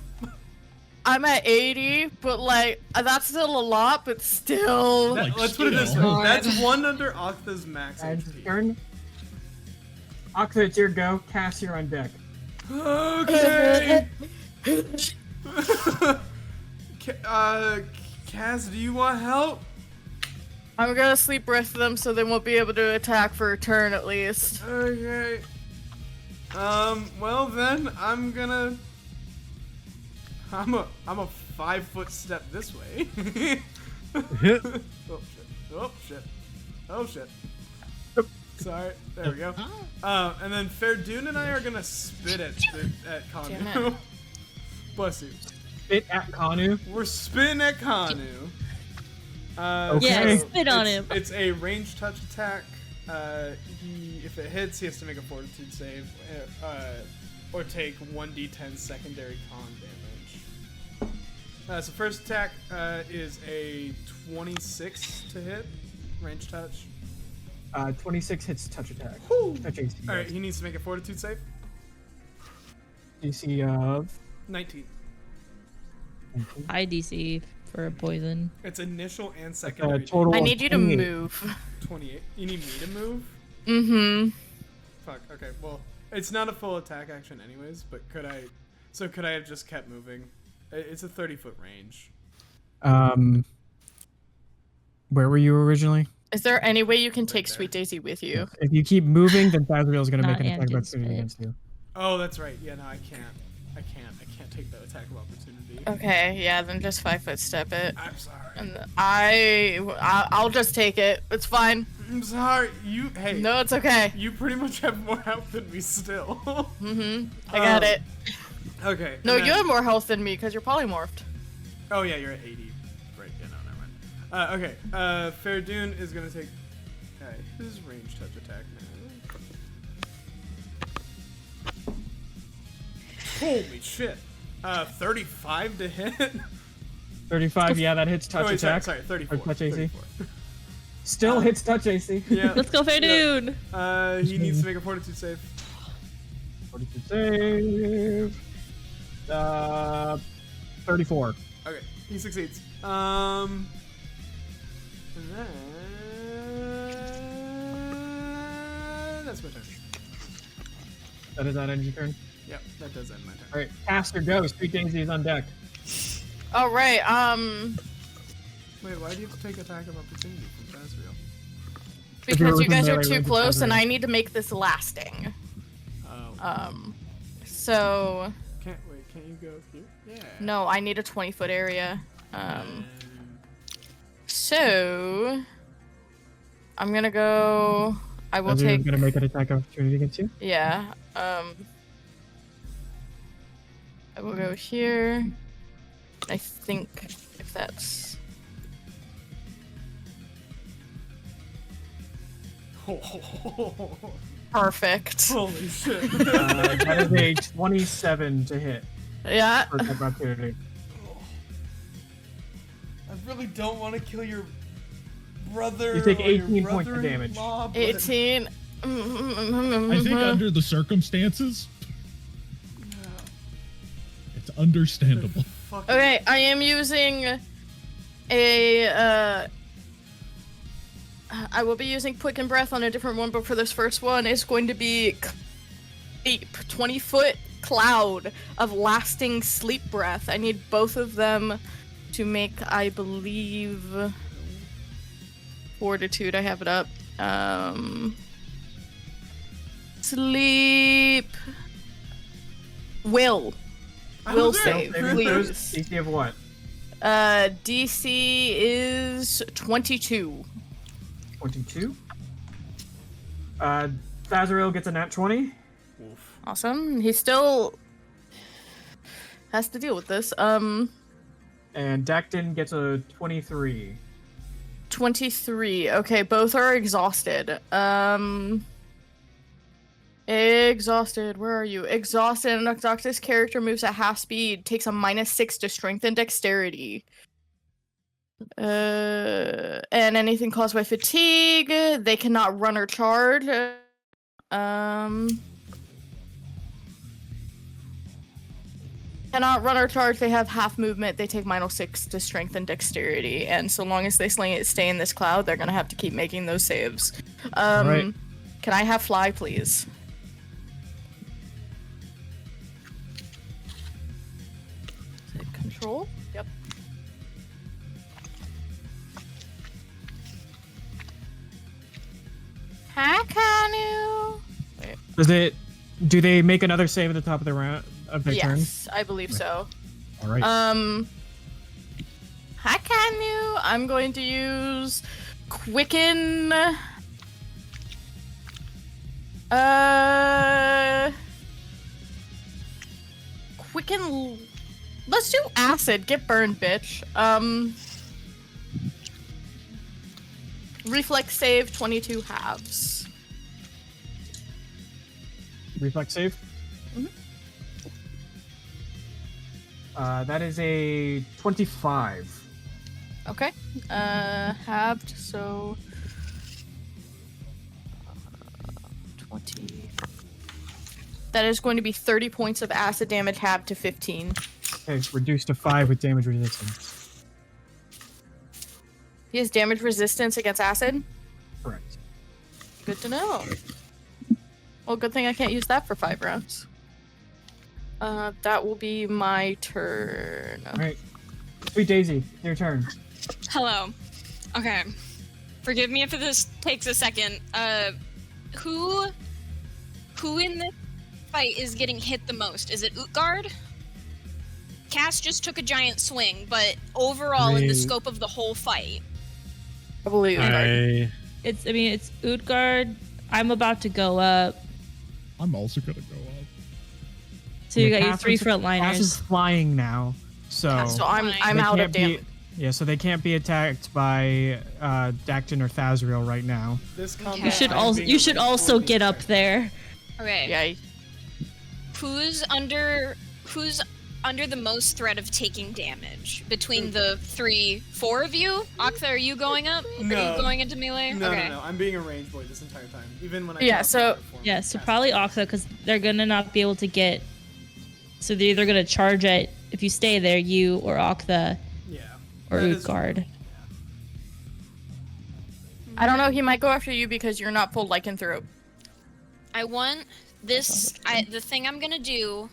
I'm at 80, but like, that's still a lot, but still. Like, Let's put it this way. still. That's 1 under Octa's max And HP. turn. Octa, it's your go. Cass, you're on deck. Okay. Kaz, do you want help? I'm gonna sleep breath them so they won't be able to attack for a turn at least. Okay. Well then, I'm a 5-foot step this way. Oh shit. Oh shit. Oh shit. Sorry. There we go. And then Fairdoon and I are gonna spit at Damn Kanu. it. Bless you. Spit at Kanu. We're spitting at Kanu. Okay. Yeah, spit on him. It's a ranged touch attack. If it hits, he has to make a fortitude save, or take 1d10 secondary con damage. So first attack is a 26 to hit, ranged touch. 26 hits touch attack. Touch AC. All right, he needs to make a fortitude save. DC of 19. High DC for a poison. It's initial and secondary. total. I of need you to 28. move. 28. You need me to move? Mm-hmm. Fuck. Okay. Well, it's not a full attack action, anyways. But could I? So could I have just kept moving? It's a 30-foot range. Where were you originally? Is there any way you can take there. Sweet Daisy with you? If you keep moving, then Fazrael is going to make Not an attack of Anton's opportunity spit. against you. Oh, that's right. Yeah, no, I can't take that attack of opportunity. Okay, yeah, then just 5-foot step it. I'm sorry. And I'll just take it. It's fine. I'm sorry. Hey. No, it's okay. You pretty much have more health than me still. Mm-hmm. I got it. Okay. No, and you then- have more health than me because you're polymorphed. Oh yeah, you're at 80. Right. Yeah. No, never mind. Okay. Fairdoon is gonna take his range touch attack now. Holy shit. 35 to hit. 35, yeah, that hits touch Oh, wait, attack. sorry, 34. Or touch AC. 34. Still hits touch AC. Yeah. Let's go, Faydun. He needs to make a fortitude save. Fortitude save. 34. Okay, he succeeds. And then that's my turn. That is that end your turn. Yep, that does end my turn. All right, Caster goes. Sweet Daisy is on deck. All right. Wait, why do you have to take attack of opportunity from Azrael? Because you guys are melee too range of close, and Azrael. I need to make this lasting. Oh. So Can't you go here? Yeah. no, I need a 20-foot area. Um, So I'm gonna go. I will Azrael's take. gonna make an attack of opportunity against you. Yeah. I will go here. I think if that's. Perfect. Holy shit. That is a 27 to hit Yeah. for attack of opportunity. I really don't want to kill your brother. You take or your 18 points of damage. brother-in-law, but- 18. I think under the circumstances, it's understandable. Fucking- Okay, I am using a. I will be using Quicken Breath on a different one, but for this first one, it's going to be deep 20-foot cloud of lasting sleep breath. I need both of them to make, I believe, fortitude. I have it up. Sleep. Will save, please. DC of what? DC is 22. 22. Azrael gets a nat 20. Awesome. He still has to deal with this. And Dactin gets a 23. 23. Okay, both are exhausted. Exhausted. Where are you? Exhausted. An Noctis character moves at half speed, takes a -6 to strength and dexterity. And anything caused by fatigue, they cannot run or charge. Cannot run or charge. They have half movement. They take -6 to strength and dexterity. And so long as they stay in this cloud, they're gonna have to keep making those saves. Right. Can I have fly, please? Is it control? Yep. Hi, Kanu. Wait. Do they make another save at the top of the round of their turn? Yes, I believe so. All right. Hi, Kanu. I'm going to use Quicken. Quicken. Let's do acid. Get burned, bitch. Reflex save 22 halves. Reflex save. Mhm. That is a 25. Okay. Halved, so 20. That is going to be 30 points of acid damage halved to 15. Okay, reduced to 5 with damage resistance. He has damage resistance against acid? Correct. Good to know. Well, good thing I can't use that for 5 rounds. That will be my turn. All right. Sweet Daisy, your turn. Hello. Okay. Forgive me if this takes a second. Who in this fight is getting hit the most? Is it Utgard? Cass just took a giant swing, but overall, in the scope of the whole fight, I believe. It's Utgard. I'm about to go up. I'm also gonna go up. So you got your Cass 3 is- frontliners. Cass is flying now, so So I'm They out can't of damage. Yeah, so they can't be attacked by Dactin or Thazrael right now. This Okay. combat, You should I'm also being you should able to also fully get up attack. there. okay. Yeah. Who's under the most threat of taking damage between the 4 of you? Octha, are you going up? No. Are you going into melee? No, okay. no. I'm being a range boy this entire time. Even when I Yeah, cast so- Fire Form, Yeah, so cast probably it. Oxa, because they're gonna not be able to get. So they're either gonna charge at if you stay there, you or Oktha Yeah. or That is Utgard. true. I don't know. He might go after you because you're not full lycanthrope. I want this. The thing I'm gonna do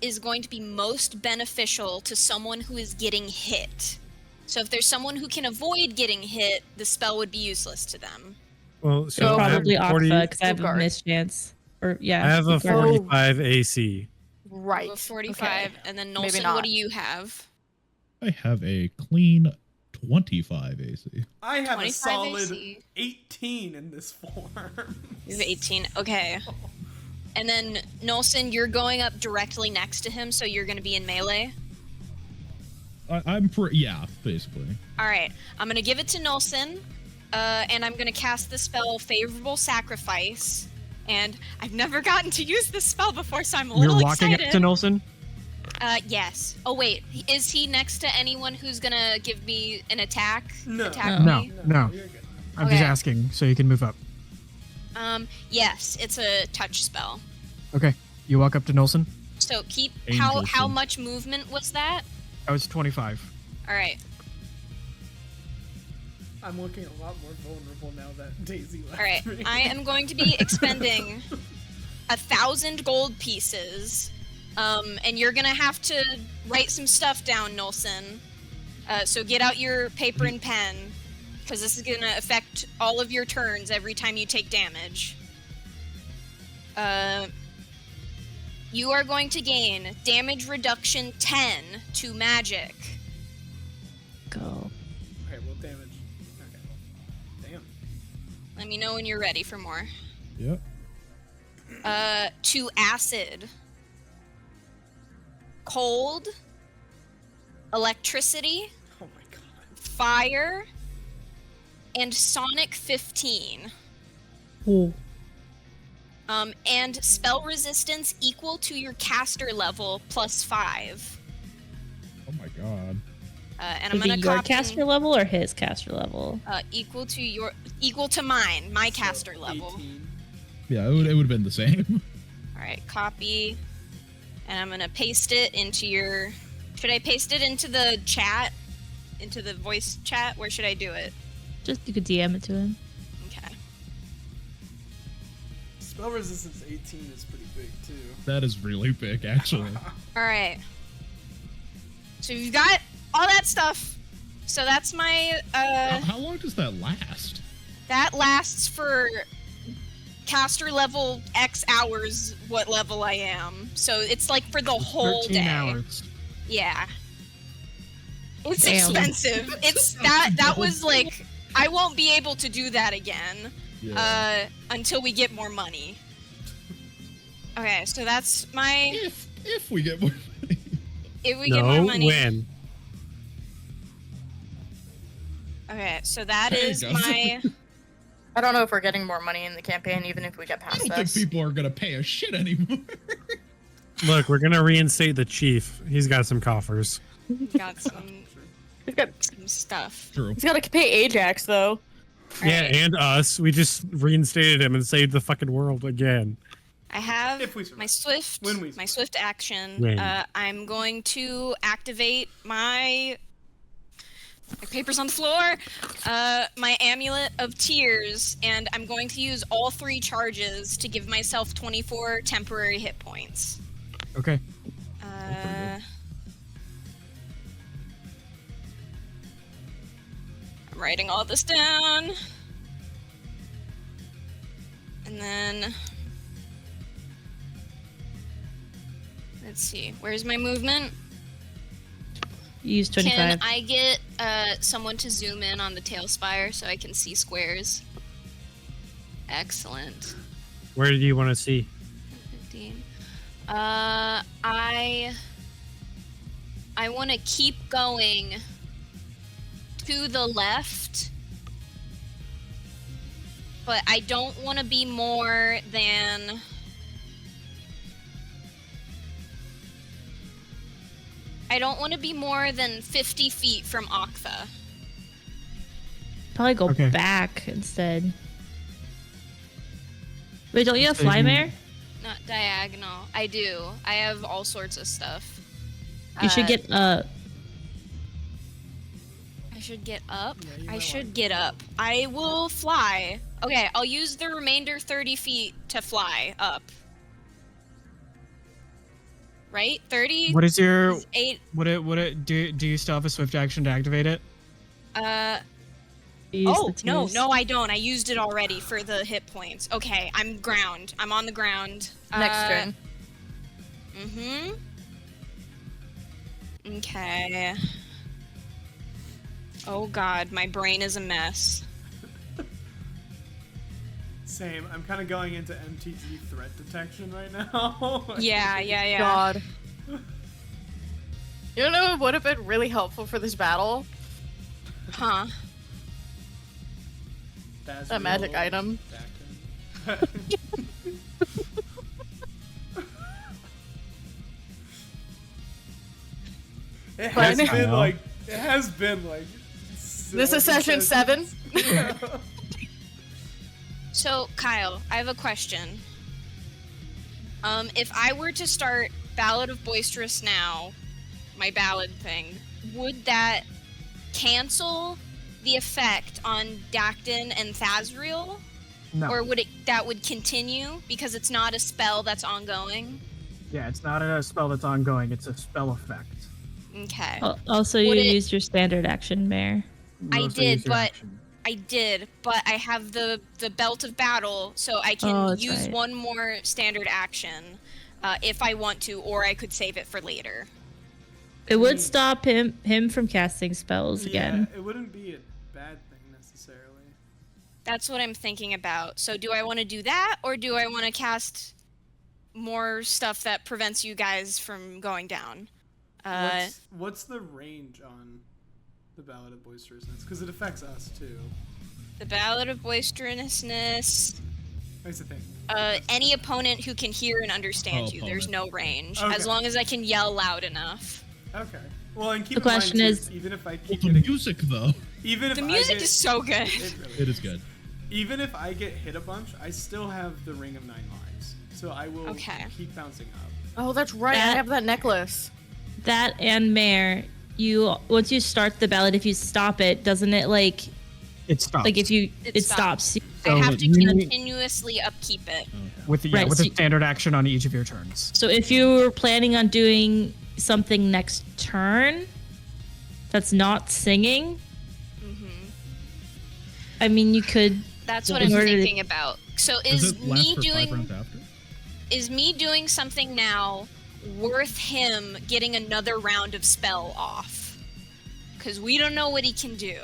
is going to be most beneficial to someone who is getting hit. So if there's someone who can avoid getting hit, the spell would be useless to them. Well, So so I have probably 40 Oktha, because I have a Utgard. mischance. Or yeah, I have a Utgard. 45 AC. Right. Well, 45, Okay. and then Maybe Nolson, not. what do you have? I have a clean 25 AC. I have a 25 solid AC. 18 in this form. You have 18. Okay. And then Nolson, you're going up directly next to him, so you're going to be in melee. Yeah, basically. All right. I'm going to give it to Nolson, and I'm going to cast the spell Favorable Sacrifice. And I've never gotten to use this spell before, so I'm a You're little walking excited. up to Nolson? Yes. Oh wait, is he next to anyone who's gonna give me an attack? No. Attack No, me? no. You're good. I'm just Okay. asking so you can move up. Yes, it's a touch spell. Okay, you walk up to Nolson. So keep Angel how sense. much movement was that? I was 25. All right. I'm looking a lot more vulnerable now that Daisy left All right. me. I am going to be expending 1,000 gold pieces. And you're gonna have to write some stuff down, Nolson. So get out your paper and pen, because this is gonna affect all of your turns every time you take damage. You are going to gain damage reduction 10 to magic. Go. Okay, well, damage. Okay. Damn. Let me know when you're ready for more. Yep. To acid. Cold. Electricity. Oh my god. Fire. And Sonic 15. Oh. And spell resistance equal to your caster level plus 5. Oh my god. And I'm Would gonna be your copy caster level or his caster level? equal to mine, my caster level. 18. Yeah, it would have been the same. All right, copy, and I'm gonna paste it into your. Should I paste it into the chat, into the voice chat? Where should I do it? Just you could DM it to him. Okay. Spell resistance 18 is pretty big too. That is really big, actually. All right. So you've got all that stuff. So that's my. How long does that last? That lasts for caster level X hours, what level I am. So it's like for the whole 13 day. hours. Yeah. It's Damn. expensive. It's that was like I won't be able to do that again until we get more money. Okay, so that's my If we get more money. if we get more money. when? Okay, so that There you is go. my I don't know if we're getting more money in the campaign, even if we get I past don't think this. people are gonna pay a shit anymore. Look, we're gonna reinstate the chief. He's got some coffers. got some We've got, stuff. True. he's got to pay Ajax though. Yeah, Alright. and us. We just reinstated him and saved the fucking world again. I have If we survive. my swift When we my swift action. When. I'm going to activate my paper's on the floor. My amulet of tears, and I'm going to use all 3 charges to give myself 24 temporary hit points. Okay. I'm writing all this down. And then let's see, where's my movement? You use 25. Can I get someone to zoom in on the tail spire so I can see squares? Excellent. Where do you want to see? 15. I want to keep going to the left, but I don't want to be more than I don't want to be more than 50 feet from Octha. Probably go Okay. back instead. Wait, don't you have Instead fly you- mare? Not diagonal. I do. I have all sorts of stuff. You should get I should get up. Yeah, you I might should want get up. I will fly. Okay, I'll use the remainder 30 feet to fly up. Right? 30? What is your is 8. do you still have a swift action to activate it? use Oh, the no, twos. no, I don't. I used it already for the hit points. Okay, I'm ground. I'm on the ground. Next turn. Mm-hmm. Okay. Oh god, my brain is a mess. Same. I'm kind of going into MTG threat detection right now. Yeah. God. You know what would have been really helpful for this battle? Huh. That's A magic real item. Dactin. It has Fine. been like. It has been like. This is session 7. So, Kyle, I have a question. If I were to start Ballad of Boisterous now, my ballad thing, would that cancel the effect on Dactin and Thazriel? No. Or would that would continue because it's not a spell that's ongoing? Yeah, it's not a spell that's ongoing. It's a spell effect. Okay. Also, you Would it- used your standard action mare. You I also did, use your but- action. I did, but I have the belt of battle, so I Oh, can that's use right. one more standard action if I want to, or I could save it for later. It would stop him from casting spells again. Yeah, it wouldn't be a bad thing necessarily. That's what I'm thinking about. So do I want to do that, or do I want to cast more stuff that prevents you guys from going down? What's the range on the Ballad of Boisterousness? Because it affects us too. The Ballad of Boisterousness. That's the thing. Any opponent who can hear and understand Oh, you. There's no range. Okay. As long as I can yell loud enough. Okay. Well, and keep The in mind, question too, is- even if I Well, keep the getting, music though, even if The I music get, is so good. it really it is good. Even if I get hit a bunch, I still have the Ring of 9 Lives, so I will Okay. keep bouncing up. Oh, that's right. I That- have that necklace. That and mare, once you start the ballad, if you stop it, doesn't it It stops. if you It it stops. I So have to you- continuously upkeep it. with Right, with so a you- standard action on each of your turns. So if you were planning on doing something next turn, that's not singing. I mean, you could. That's what In I'm order to- thinking about. So Does is it last me for 5 doing rounds after? is me doing something now worth him getting another round of spell off? Because we don't know what he can do.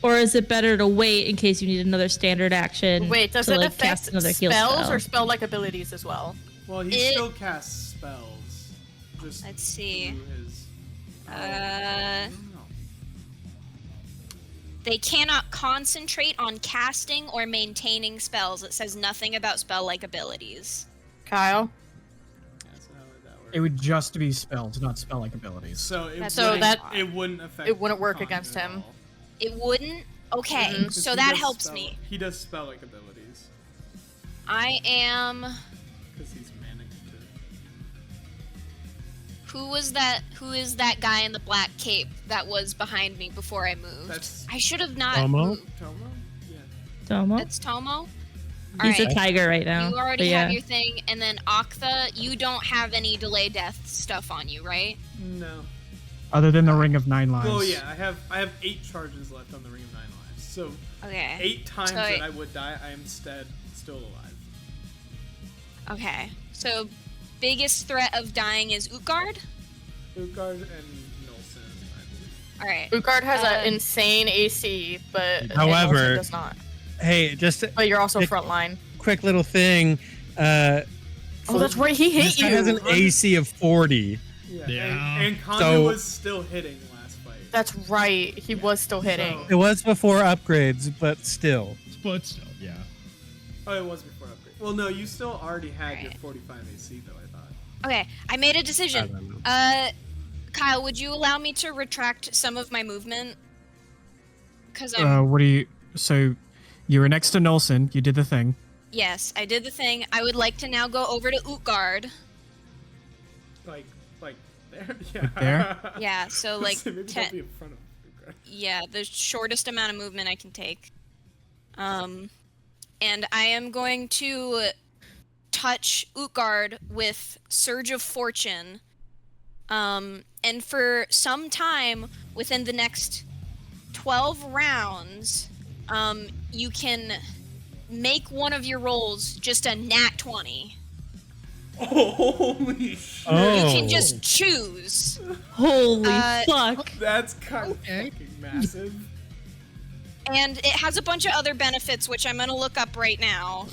Or is it better to wait in case you need another standard action? Wait, does to, it cast affect another heal spells spell? or spell-like abilities as well? Well, he It- still casts spells. Just Let's see. through his. Uh, I don't know. They cannot concentrate on casting or maintaining spells. It says nothing about spell-like abilities. Kyle? That's not how that works. It would just be spells, not spell-like abilities. So it That's So wouldn't, that- it wouldn't affect. it wouldn't work Connor against at him. all. It wouldn't? Okay, Mhm. 'Cause so he that does helps spell- me. He does spell like abilities I am... because he's manic too. Who is that guy in the black cape that was behind me before I moved? That's I should have not Tomo? moved. Tomo. Yeah. Tomo? That's Tomo? He's Alright. a tiger right now. You already but yeah. have your thing, and then Octha, you don't have any delay death stuff on you, right? No. Other than the Ring of 9 Lives. Well, yeah. I have 8 charges left on the Ring of 9 Lives. So Okay. 8 times So that I would die, I am still alive. Okay. So, biggest threat of dying is Utgard? Utgard and Nolson, I believe. Alright. Utgard has Uh, an insane AC, but However- Nelson does not. Hey, just a But you're also Nick- frontline. quick little thing. Oh, that's right. He hit This guy has you. an AC of 40. Yeah. Yeah. And Condu So- was still hitting last fight. That's right. He was still hitting. It was before upgrades, but still. But still, yeah. Oh, it was before upgrade. Well, no, you still already had your Alright. 45 AC though. I thought. Okay, I made a I decision. don't know. Kyle, would you allow me to retract some of my movement? Because So, you were next to Nolson. You did the thing. yes, I did the thing. I would like to now go over to Utgard. Like there. Yeah. Like there? Yeah, so like So maybe don't be in front of Utgard. yeah, the shortest amount of movement I can take. And I am going to touch Utgard with Surge of Fortune. And for some time within the next 12 rounds, you can make one of your rolls just a nat 20. Oh, holy shit. Oh. You can just choose. Holy Uh, fuck. That's kind of fucking massive. And it has a bunch of other benefits, which I'm gonna look up right now.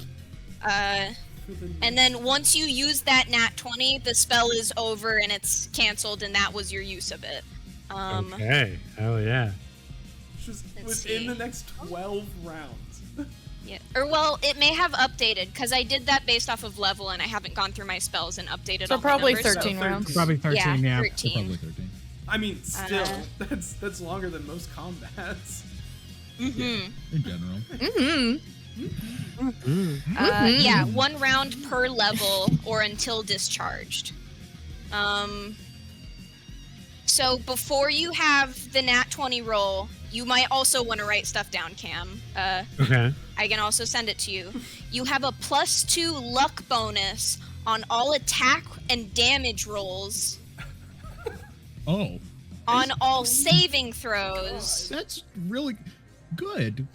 And then once you use that nat 20, the spell is over and it's canceled, and that was your use of it. Okay. Oh yeah. Just Let's within see. the next 12 rounds. Yeah. Or well, it may have updated because I did that based off of level, and I haven't gone through my spells and updated. So all my probably numbers, 13 rounds. Probably 13, yeah. 13. Probably 13. I mean, still, Uh, that's longer than most combats. Mm-hmm. In general. Yeah, 1 round per level or until discharged. So before you have the nat 20 roll, you might also want to write stuff down, Cam. Okay. I can also send it to you. You have a +2 luck bonus on all attack and damage rolls, Oh, on all saving throws. that's really good.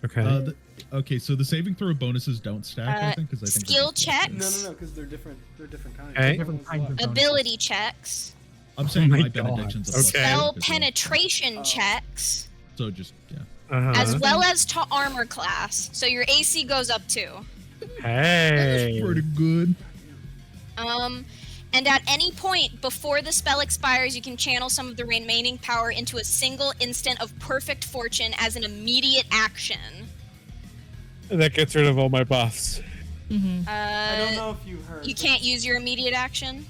Okay. Okay, so the saving throw bonuses don't stack, I think, because I think skill they're just- checks. No, because they're different kinds. Okay. Different kinds of bonuses. Ability checks, I'm saying Oh my my God. benedictions. Okay. spell Because penetration Oh. checks, So just yeah. as Uh-huh. well as to armor class. So your AC goes up too. Hey. That's pretty good. And at any point before the spell expires, you can channel some of the remaining power into a single instant of perfect fortune as an immediate action. That gets rid of all my buffs. I don't know if you heard. You but- can't use your immediate action.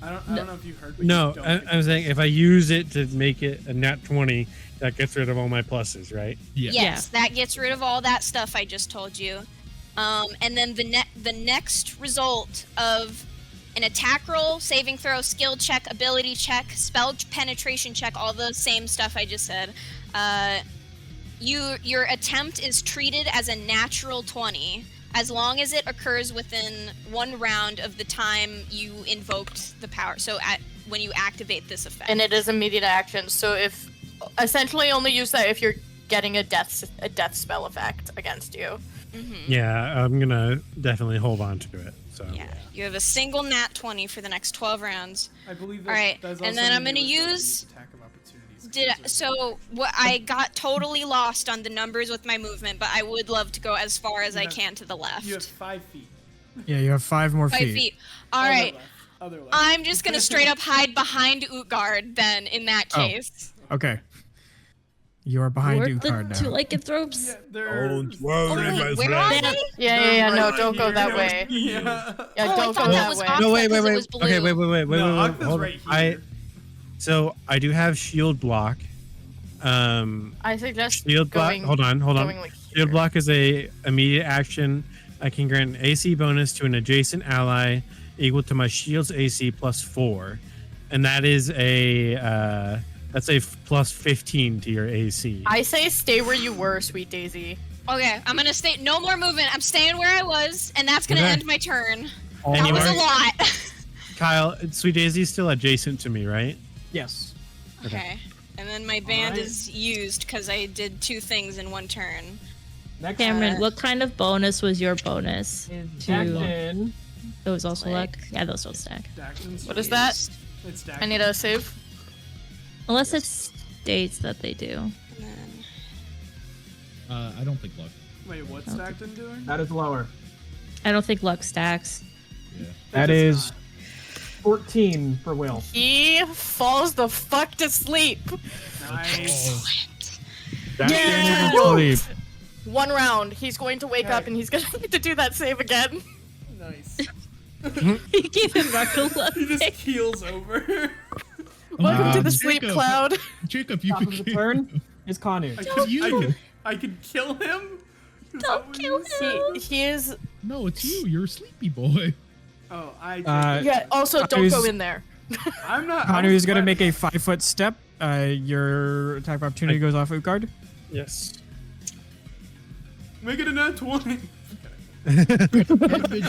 I don't know if you heard. But No, you don't I'm saying if I use it to make it a nat 20, that gets rid of all my pluses, right? Yeah. Yes, that gets rid of all that stuff I just told you. And then the next result of an attack roll, saving throw, skill check, ability check, spell penetration check, all the same stuff I just said. Your attempt is treated as a natural 20 as long as it occurs within 1 round of the time you invoked the power. So when you activate this effect. And it is immediate action. So if essentially only use that if you're getting a death spell effect against you. Yeah, I'm gonna definitely hold on to it. So. Yeah, you have a single nat 20 for the next 12 rounds. I believe that. All right, that's and also then I'm when gonna you would use- attack of opportunities. I got totally lost on the numbers with my movement, but I would love to go as far as I Yeah. can to the left. You have 5 feet. Yeah, you have 5 more 5 feet. feet. All right, Other left. I'm just gonna straight up hide behind Utgard then. In that Oh. case, Okay. You are behind Worth the Utgard two now. lycanthropes. Yeah, they're. where are they? Yeah, no, right don't go here. that way. Yeah. Yeah, Oh, I don't thought go that that was way. off. No, wait, because wait, it wait. was blue. Okay, wait. No, Hold Octa's on. right here. So I do have shield block. I suggest Shield block. going, Hold on. going like here. Shield block is a immediate action. I can grant an AC bonus to an adjacent ally equal to my shield's AC plus 4, and that is a that's a plus 15 to your AC. I say stay where you were, Sweet Daisy. Okay, I'm gonna stay. No more movement. I'm staying where I was, and that's gonna Okay. end my turn. And That you was are- a lot. Kyle, Sweet Daisy's still adjacent to me, right? Yes. Okay. And then my band Alright. is used because I did 2 things in 1 turn. Next Cameron, what kind of bonus was your bonus? is to- Dacton. It was also Like- luck. Yeah, those don't stack. Dacton's What is that? It's Dacton. I need a save. Unless it states that they do. And then I don't think luck. Wait, what's Dacton doing? That is lower. I don't think luck stacks. Yeah. That It is does 14 for Will. He falls the fuck to sleep. not. Nice. Dacton Yeah! is asleep. 1 round. He's going to wake up and he's going to need to do that save again. Nice. He gave him Buckle He just keels over. Welcome to the sleep Jacob. cloud. Jacob, you Top of the became. turn is Kanu. I could kill him. Is that Don't what kill you said? He is. No, it's you. You're a sleepy boy. Oh, I. Yeah. Also, don't go in there. I'm not. Kanu is going to make a 5-foot step. Your attack of opportunity goes off Utgard. Yes. Make it a nat 20. Immediately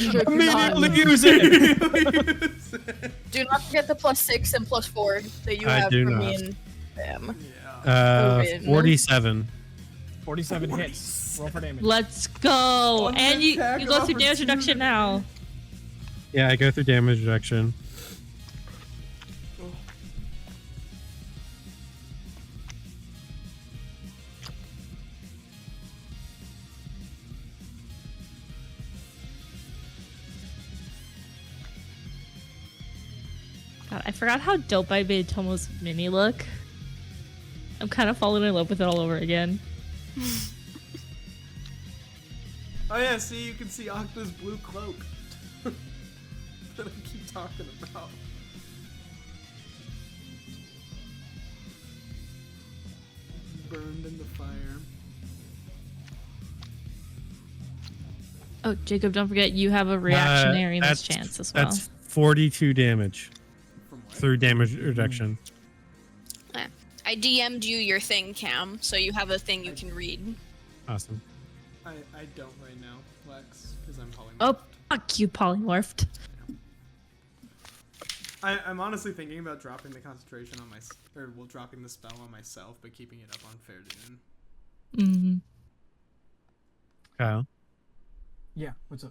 use it. Do not forget the +6 and +4 that you I have do for not. me and them. Yeah. Owen. 47. 47 hits. Roll for damage. Let's go. One And you attack go of through damage reduction now. Yeah, I go through damage reduction. God, I forgot how dope I made Tomo's mini look. I'm kind of falling in love with it all over again. Oh yeah, see, you can see Octa's blue cloak that I keep talking about. Burned in the fire. Oh, Jacob, don't forget you have a reactionary That's- chance as well. That's 42 damage From what? through damage reduction. I DM'd you your thing, Cam, so you have a thing you can read. Awesome. I don't right now, Lex, because I'm polymorphed. Oh, fuck you, polymorphed. I'm honestly thinking about dropping the concentration on dropping the spell on myself, but keeping it up on Fair Dune. Kyle. Yeah, what's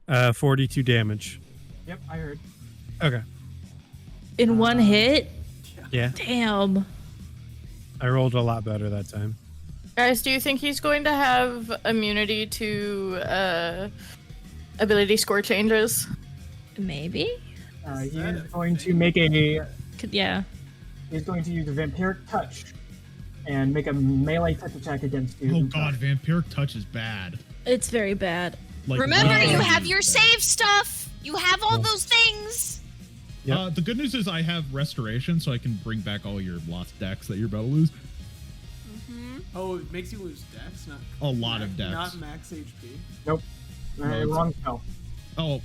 up? 42 damage. Yep, I heard. Okay. In one hit? Yeah. Damn. I rolled a lot better that time. Guys, do you think he's going to have immunity to ability score changes? Maybe? He's going to make a. Yeah. He's going to use a vampiric touch and make a melee touch attack against you. Oh god, vampiric touch is bad. It's very bad. Like, Remember, really you have your bad. save stuff. You have all those things. Yep. The good news is I have restoration, so I can bring back all your lost decks that you're about to lose. Oh, it makes you lose dex, not A lot of decks. not max HP. Nope. Wrong spell. Oh,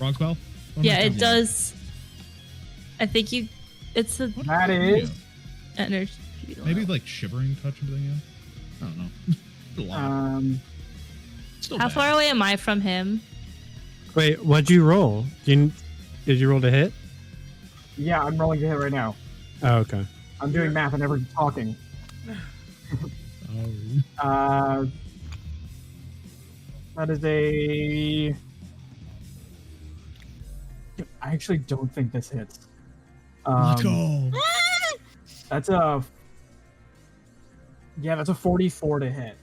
wrong spell? What am Yeah, I it telling you? does. I think you. It's a What That am I telling is- you? energy. Maybe like shivering touch or something. Yeah. I don't know. It's a lot. Still How bad. far away am I from him? Wait, what'd you roll? Did you roll to hit? Yeah, I'm rolling to hit right now. Oh, okay. I'm doing math and never talking. Oh. That is a. I actually don't think this hits. Let's go. That's a. Yeah, that's a 44 to hit.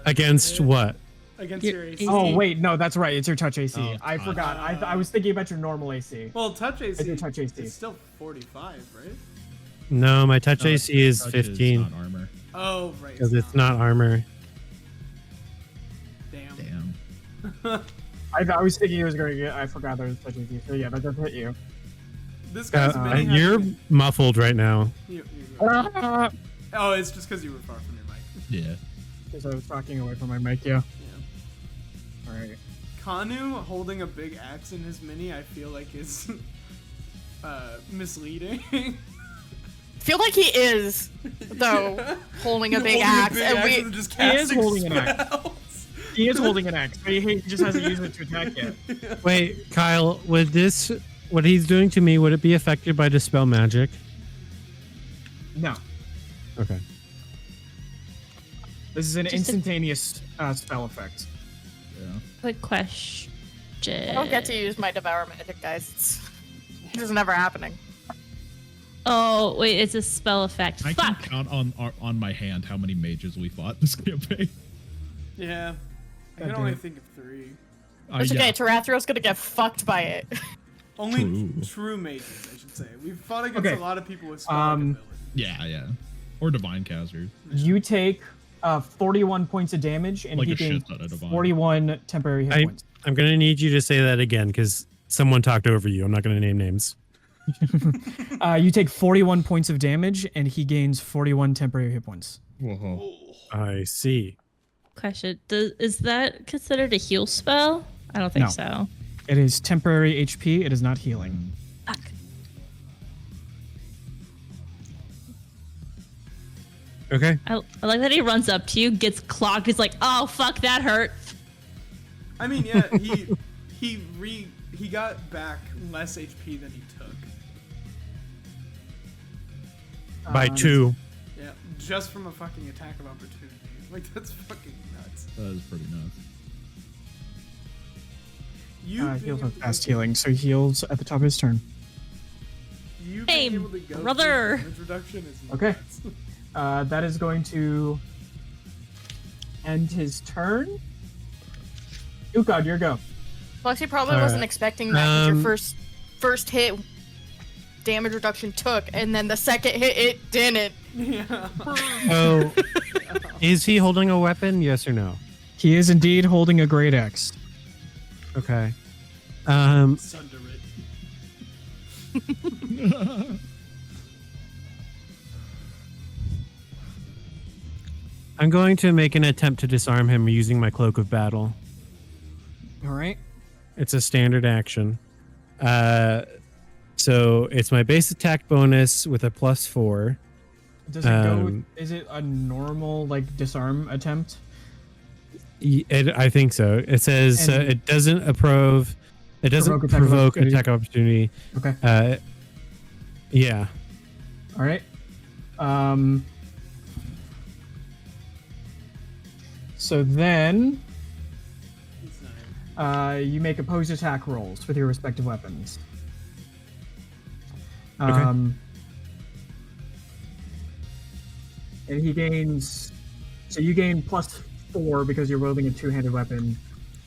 Against what? Against Your your AC. Oh wait, no, that's right. It's your touch AC. Oh, I God. forgot. I was thinking about your normal AC. Well, touch AC. It's your touch AC. It's still 45, right? No, my touch No, AC is touch 15 not armor. Oh, right. because it's not armor. Damn. Damn. I was thinking it was going to get. I forgot there was touch AC. So yeah, that does hit you. This guy's mini You're has- muffled right now. you- Because Oh, it's just because you were far from your mic. Yeah. I was talking away from my mic. Yeah. Yeah. All right. Kanu holding a big axe in his mini, I feel like is misleading. Feel like he is, though, holding a big axe, and we. just He is casting holding an axe. spells. He is holding an axe, but he just hasn't used it to attack yet. Wait, Kyle, what he's doing to me, would it be affected by Dispel Magic? No. Okay. This is an Just a- instantaneous spell effect. Yeah. Quick question. I don't get to use my Devour Magic, guys. This is never happening. Oh wait, it's a spell effect. I can Fuck. count on my hand how many mages we fought this campaign. Yeah. I God can only damn. think of 3. It's yeah. okay, Tarathrio's gonna get fucked by it. Only True. true mages, I should say. We've fought against Okay. a lot of people with spell Um, ability. Yeah, yeah. Or divine caster. You take 41 points of damage, and Like he a shit gains ton of divine. 41 temporary hit points. I'm gonna need you to say that again because someone talked over you. I'm not gonna name names. You take 41 points of damage, and he gains 41 temporary hit points. Whoa. I see. Question: is that considered a heal spell? I don't think No. so. It is temporary HP. It is not healing. Fuck. Okay. I like that he runs up to you, gets clocked. He's like, "Oh fuck, that hurt." I mean, yeah, he got back less HP than he took. By 2. Yeah, just from a fucking attack of opportunity. Like, that's fucking nuts. That is pretty nuts. You He being also able has to fast go healing, so he heals at the top of his turn. You Hey, being able to go brother. through damage reduction is Okay. nuts. That is going to end his turn. Ukad, your go. Plus, he probably All wasn't right. expecting that 'cause your Um, first hit damage reduction took, and then the second hit it didn't. Yeah. Oh, is he holding a weapon? Yes or no? He is indeed holding a great axe. Okay. Sunder it. I'm going to make an attempt to disarm him using my cloak of battle. All right. It's a standard action. So it's my base attack bonus with a +4. Does it go? Is it a normal like disarm attempt? I think so. It says And- it doesn't approve. It doesn't Provoke attack of provoke opportunity. attack of opportunity. Okay. Yeah. All right. So then, you make opposed attack rolls with your respective weapons. And he gains. So you gain +4 because you're wielding a two-handed weapon,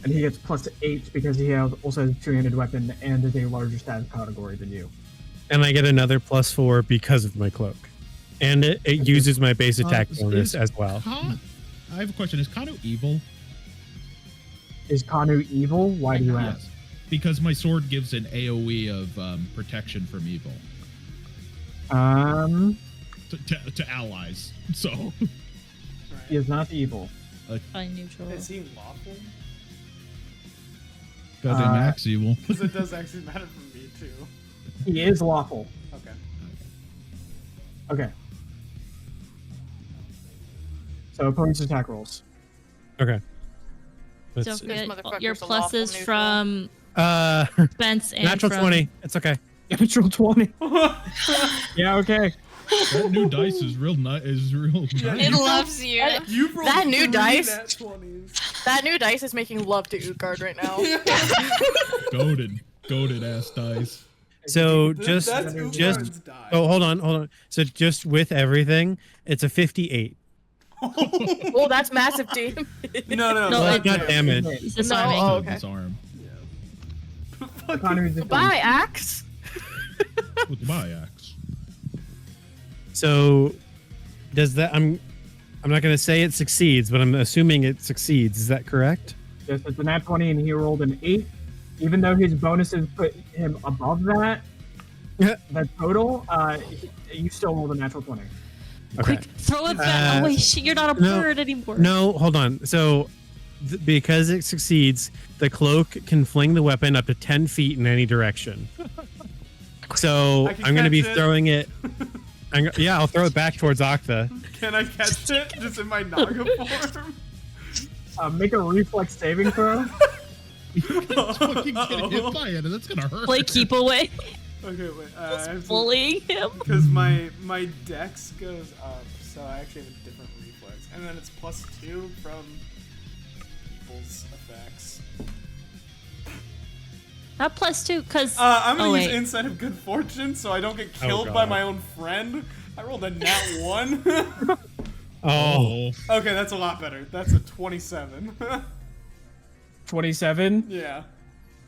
and he gets +8 because he also has a two-handed weapon and is a larger status category than you. And I get another +4 because of my cloak. And it uses my base attack bonus as well. I have a question. Is Kano evil? Is Kanu evil? Why do you ask? Yes. Because my sword gives an AoE of protection from evil to allies. So He is not evil. Fine, neutral. Is he lawful? goddamn axe evil. Because it does actually matter for me too. He is lawful. Okay. Okay. So opposed attack rolls. Okay. Don't Let's- forget motherfucker's your a lawful pluses neutral. from Spence and natural from 20. It's okay. Natural 20. Yeah, okay. That new dice is real nice. Is real nice. It loves you. You've rolled That new 3 dice? nat 20s. That new dice is making love to Utgard right now. Goated ass dice. So That's just Utgard's die. oh, hold on. So just with everything, it's a 58. Oh, that's massive, team. No, No, Well, it's not damage. He's No, disarming. oh, okay. Disarm. Kanu is defending. Bye, axe. With my axe. So does that? I'm not going to say it succeeds, but I'm assuming it succeeds. Is that correct? Yes, it's a nat 20 and he rolled an 8. Even though his bonuses put him above that, the total, you still rolled a natural 20. Okay. Quick, throw it back. Oh wait, shit, you're not a bird anymore. No, hold on. So because it succeeds, the cloak can fling the weapon up to 10 feet in any direction. So I can I'm going to be catch it. throwing it. I'll throw it back towards Octa. Can I catch it just in my Naga form? Make a reflex saving throw. Fucking get hit by it, and that's gonna hurt. Play keep away. Okay, wait. I have to- Bullying him. Because my dex goes up, so I actually have a different reflex. And then it's +2 from people's effects. Not +2, because I'm gonna oh, use wait. Insight of Good Fortune so I don't get killed God. by my own friend. I rolled a nat 1. Oh, Okay, that's a lot better. That's a 27. 27. Yeah.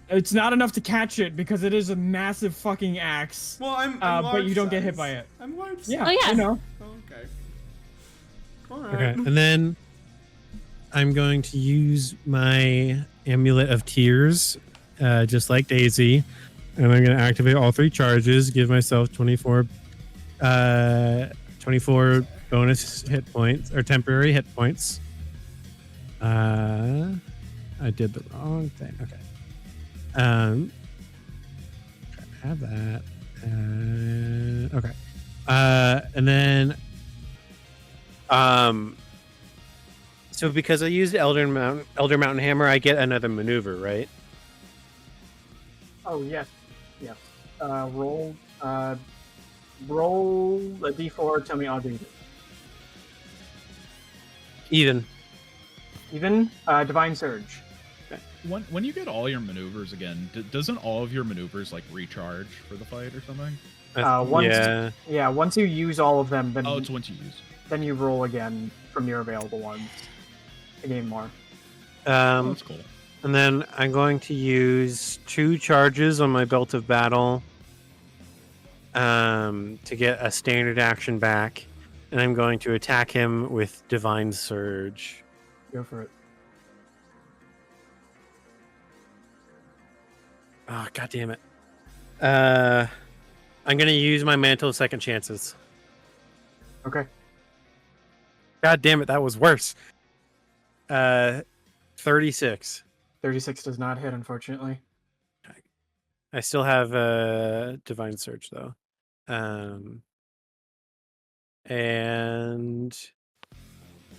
It's not enough to catch it because it is a massive fucking axe. Well, I'm But you large don't get hit size. by it. I'm large Yeah, Oh, yeah. I know. size. Okay. All Okay, right. and then I'm going to use my Amulet of Tears, just like Daisy, and I'm going to activate all 3 charges, give myself 24 bonus hit points or temporary hit points. I did the wrong thing. Okay. I have that. Okay. And then so because I used Elder Mountain Hammer, I get another maneuver, right? Oh yes, yes. Roll a d4. Tell me odd or Even. even. Divine Surge. When you get all your maneuvers again, doesn't all of your maneuvers like recharge for the fight or something? Once you use all of them, then Oh, it's once you use. then you roll again from your available ones to gain more. That's cool. And then I'm going to use 2 charges on my Belt of Battle to get a standard action back. And I'm going to attack him with Divine Surge. Go for it. Oh, God damn it. I'm going to use my Mantle of Second Chances. Okay. God damn it, that was worse. 36. 36 does not hit, unfortunately. I still have Divine Surge, though. And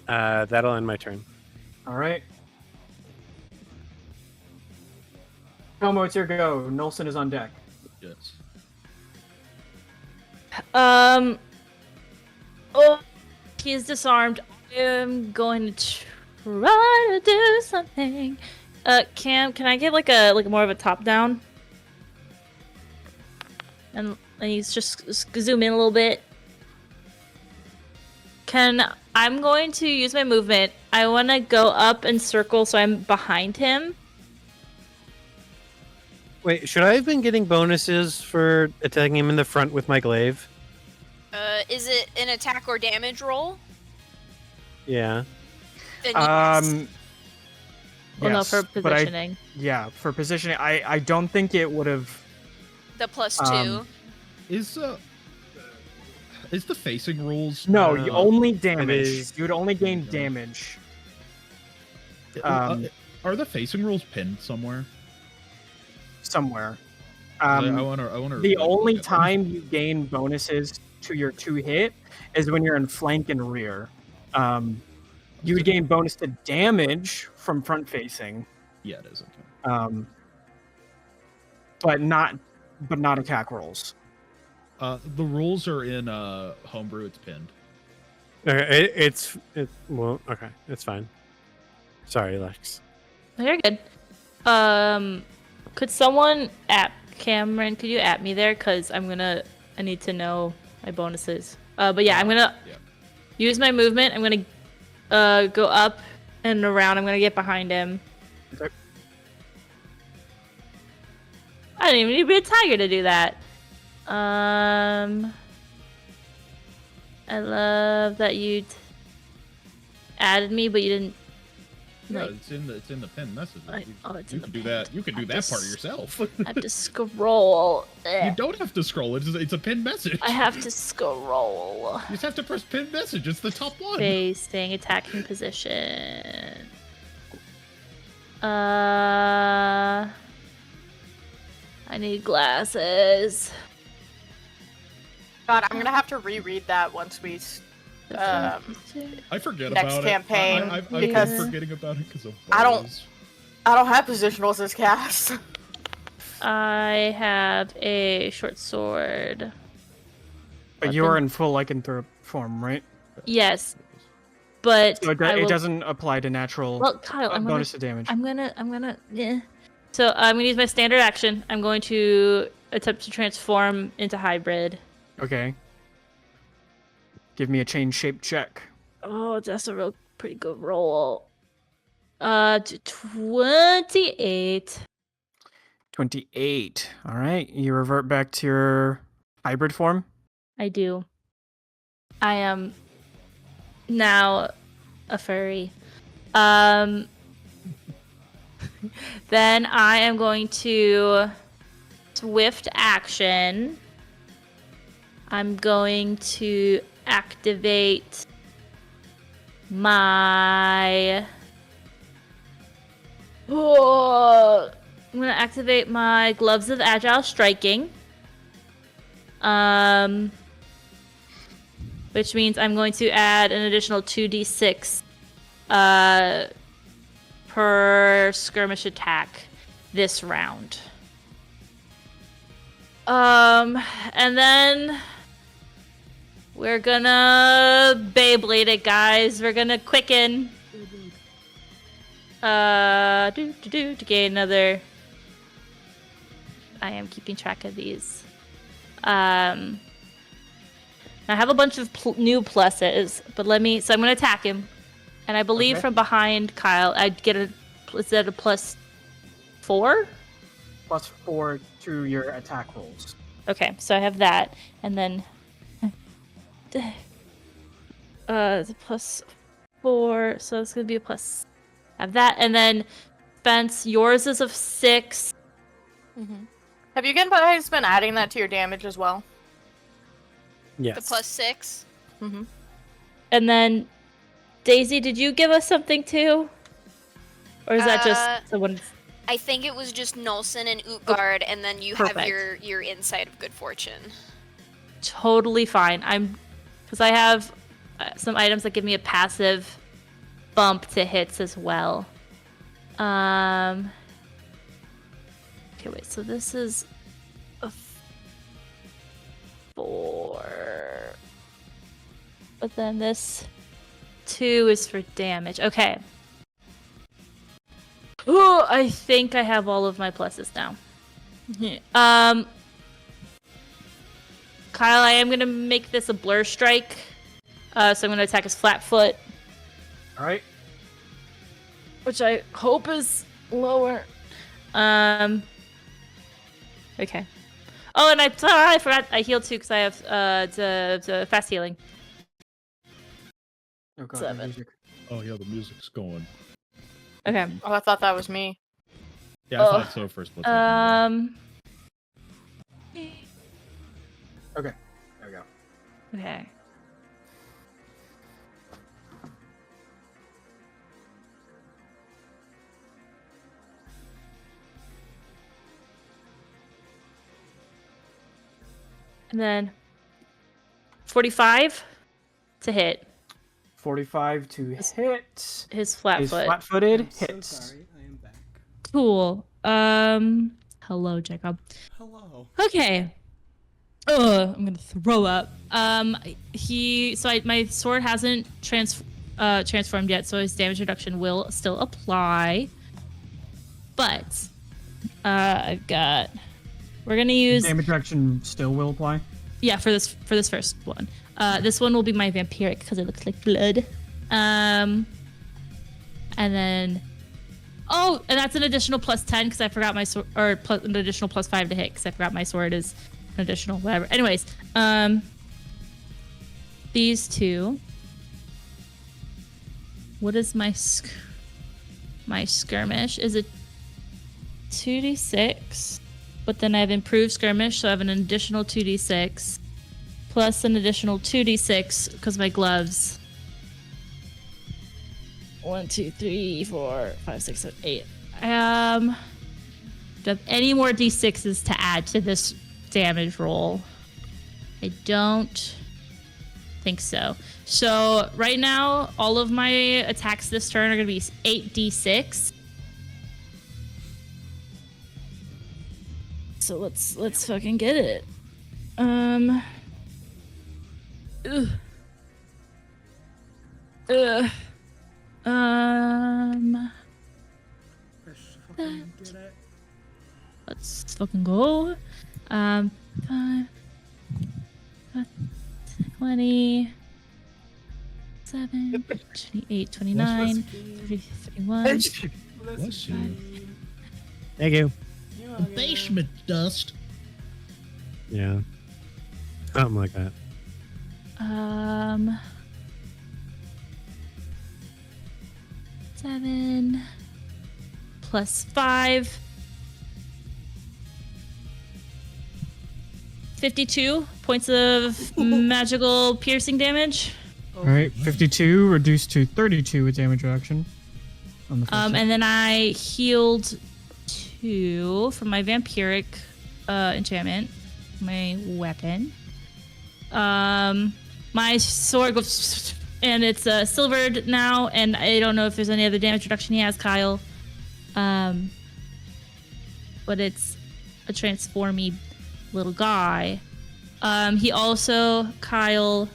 that'll end my turn. All right. Tomo, it's your go. Nolson is on deck. Yes. Oh, he's disarmed. I'm going to try to do something. Cam, can I get like more of a top down? And he's just zoom in a little bit. I'm going to use my movement. I want to go up and circle so I'm behind him. Wait, should I have been getting bonuses for attacking him in the front with my glaive? Is it an attack or damage roll? Yeah. Then yes. Well, Yes, no, for but positioning. for positioning, I don't think it would have. The +2. Is the facing rules? No, you only damage. is- You would only gain damage. Are the facing rules pinned somewhere? Somewhere. I want to. The only time you gain bonuses to your 2 hit is when you're in flank and rear. You would gain bonus to damage from front facing, Yeah, it is. Okay. but not attack rolls. The rules are in homebrew. It's pinned. Okay, well, okay, it's fine. Sorry, Lex. No, you're good. Could someone Cameron, could you at me there? Because I need to know my bonuses. But yeah, I'm gonna use my movement. I'm gonna go up and around. I'm gonna get behind him. Okay. I didn't even need to be a tiger to do that. I love that you added me, but you didn't. Yeah, Like, it's in the pinned message. it's You in can the do that. You can do that part just- yourself. I have to scroll. You don't have to scroll. It's a pinned message. I have to scroll. You just have to press pinned message. It's the top one. Facing attacking position. I need glasses. God, I'm gonna have to reread that once we. I forget Next about campaign, it. I've because been forgetting about it because of. I don't- bows. I don't have positionals as cast. I have a short sword. But you are in full lycanthrope form, right? Yes, but So it I will- doesn't apply to natural Well, Kyle, I'm bonus to damage. yeah. So I'm gonna use my standard action. I'm going to attempt to transform into hybrid. Okay. Give me a change shape check. Oh, that's a real pretty good roll. 28. 28. All right. You revert back to your hybrid form. I do. I am now a furry. Then I am going to swift action. I'm going to activate my... Oh, I'm going to activate my Gloves of Agile Striking. Which means I'm going to add an additional 2d6 per skirmish attack this round. And then we're gonna Beyblade it, guys. We're gonna quicken. To gain another. I am keeping track of these. I have a bunch of new pluses, but so I'm gonna attack him, and I believe from behind Kyle, I'd get is that a +4? +4 to your attack rolls. Okay, so I have that, and then it's a +4, so it's gonna be a plus. I have that, and then Spence, yours is of 6. Mm-hmm. Have you guys been adding that to your damage as well? Yes. The +6. Mm-hmm. And then Daisy, did you give us something too, or is that just someone? I think it was just Nolson and Utgard, and then you have your Insight of Good Fortune. Totally fine. Because I have some items that give me a passive bump to hits as well. Okay, wait. So this is a 4, but then this 2 is for damage. Okay. Oh, I think I have all of my pluses now. Kyle, I am going to make this a blur strike. So I'm going to attack his flat foot. All right. Which I hope is lower. Okay. Oh, and I forgot I healed too because I have the fast healing. Oh, God, 7. music. Oh yeah, the music's going. Okay. Oh, I thought that was me. Yeah, I thought so first. Okay, there we go. Okay. And then 45 to hit. 45 to hit. His flat foot. Flat-footed I'm so hits. sorry, I am back. Cool. Hello, Jacob. Hello. Okay. Ugh, I'm gonna throw up. My sword hasn't transformed yet, so his damage reduction will still apply. But we're gonna use Damage reduction still will apply. Yeah, for this first one. This one will be my vampiric because it looks like blood. And then, and that's an additional +10 because I forgot my sword, or an additional +5 to hit because I forgot my sword is an additional whatever. Anyways, these two. What is my skirmish? Is it 2d6? But then I have improved skirmish, so I have an additional 2d6 plus an additional 2d6 because my gloves. 1, 2, 3, 4, 5, 6, 7, 8. Do I have any more d6s to add to this damage roll? I don't think so. So right now, all of my attacks this turn are going to be 8d6. So let's fucking get it. Ugh. Let's fucking go. 5, 20, 7, 28, 29, 30, 31. Bless you. Thank you. The basement dust. Yeah. Something like that. 7 plus 5. 52 points of magical piercing damage. All right, 52 reduced to 32 with damage reduction. On the first hit. And then I healed 2 from my vampiric enchantment, my weapon. My sword goes, and it's silvered now, and I don't know if there's any other damage reduction he has, Kyle. But it's a transformy little guy. He also, Kyle,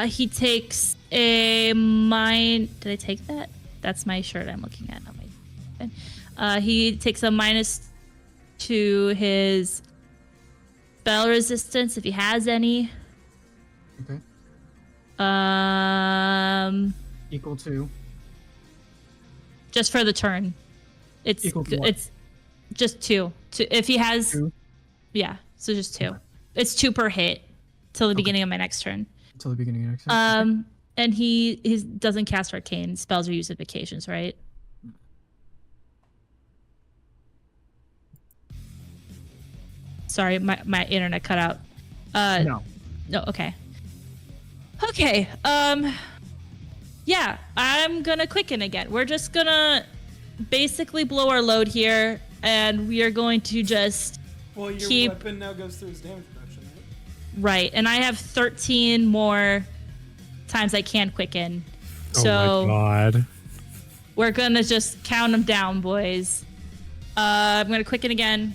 he takes a did I take that? That's my shirt I'm looking at, not my he takes a minus to his spell resistance if he has any. Okay. Equal to. Just for the turn. It's Equal to what? It's just 2. If he has 2? Yeah, so just 2. Okay. It's 2 per hit till the beginning of my next turn. Until the beginning of next turn. Okay. And he doesn't cast arcane spells or use invocations, right? Sorry, my internet cut out. No, okay. Okay. Yeah, I'm gonna quicken again. We're just gonna basically blow our load here, and we are going to just Well, your weapon now goes through its damage reduction, right? Right, and I have 13 more times I can quicken. So oh my god. We're gonna just count them down, boys. I'm gonna quicken again.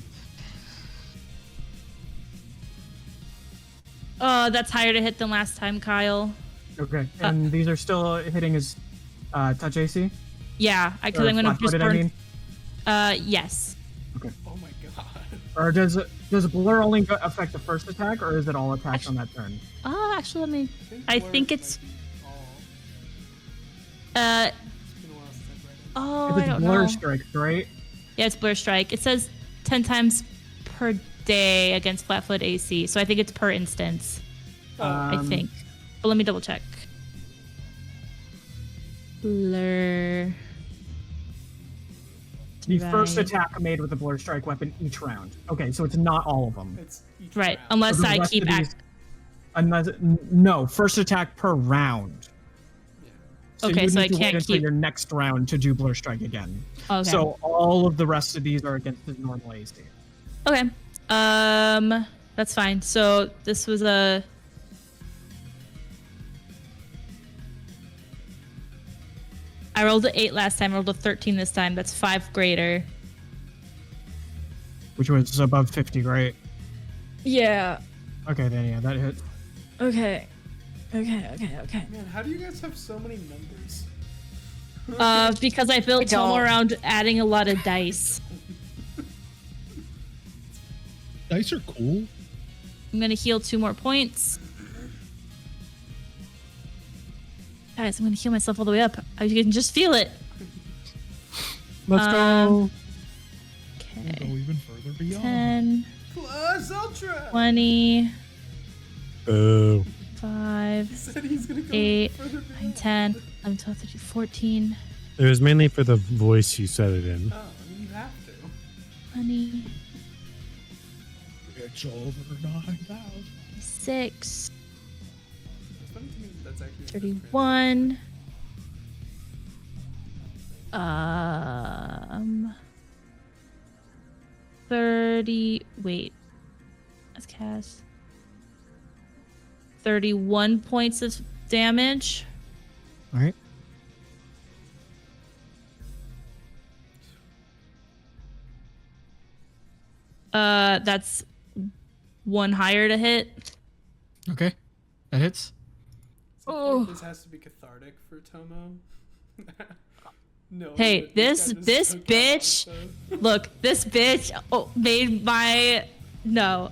Oh, that's higher to hit than last time, Kyle. Okay, and these are still hitting his touch AC? Yeah, because I'm gonna just burn. Yes. Okay. Oh my god. Or does blur only affect the first attack, or is it all attacks on that turn? Actually, let me. I think it's. It's Oh, it's I don't blur know. strike, right? Yeah, it's blur strike. It says 10 times per day against flat-foot AC, so I think it's per instance. I think. But let me double check. Blur. The first attack made with the blur strike weapon each round. Okay, so it's not all of them. It's each Right, round. unless So the I rest keep of these- no, first attack per round. So Okay, you would so need I to wait can't until keep. your next round to do blur strike again. Okay. So all of the rest of these are against the normal AC. Okay. That's fine. So this was a. I rolled an 8 last time. I rolled a 13 this time. That's 5 greater. Which was above 50, right? Yeah. Okay, then yeah, that hit. Okay. Man, how do you guys have so many numbers? Because I built don't. Tomo around adding a lot of dice. Dice are cool. I'm gonna heal 2 more points. Guys, I'm gonna heal myself all the way up. You can just feel it. Let's go. We'll go Okay. even further beyond. 10, Plus Ultra! 20, Oh. 5, He said he's gonna go 8, further 9, beyond. 10, 11, 12, 13, 14, It was mainly for the voice you said it in. Oh, I mean, you have to. 20, It's over 9,000. 6, It's funny to me that that's actually 31. 30. Wait. Let's cast. 31 points of damage. All right. That's 1 higher to hit. Okay, that hits. Oh. This has to be cathartic for Tomo. No. Hey, this bitch. Look, this bitch made my. No.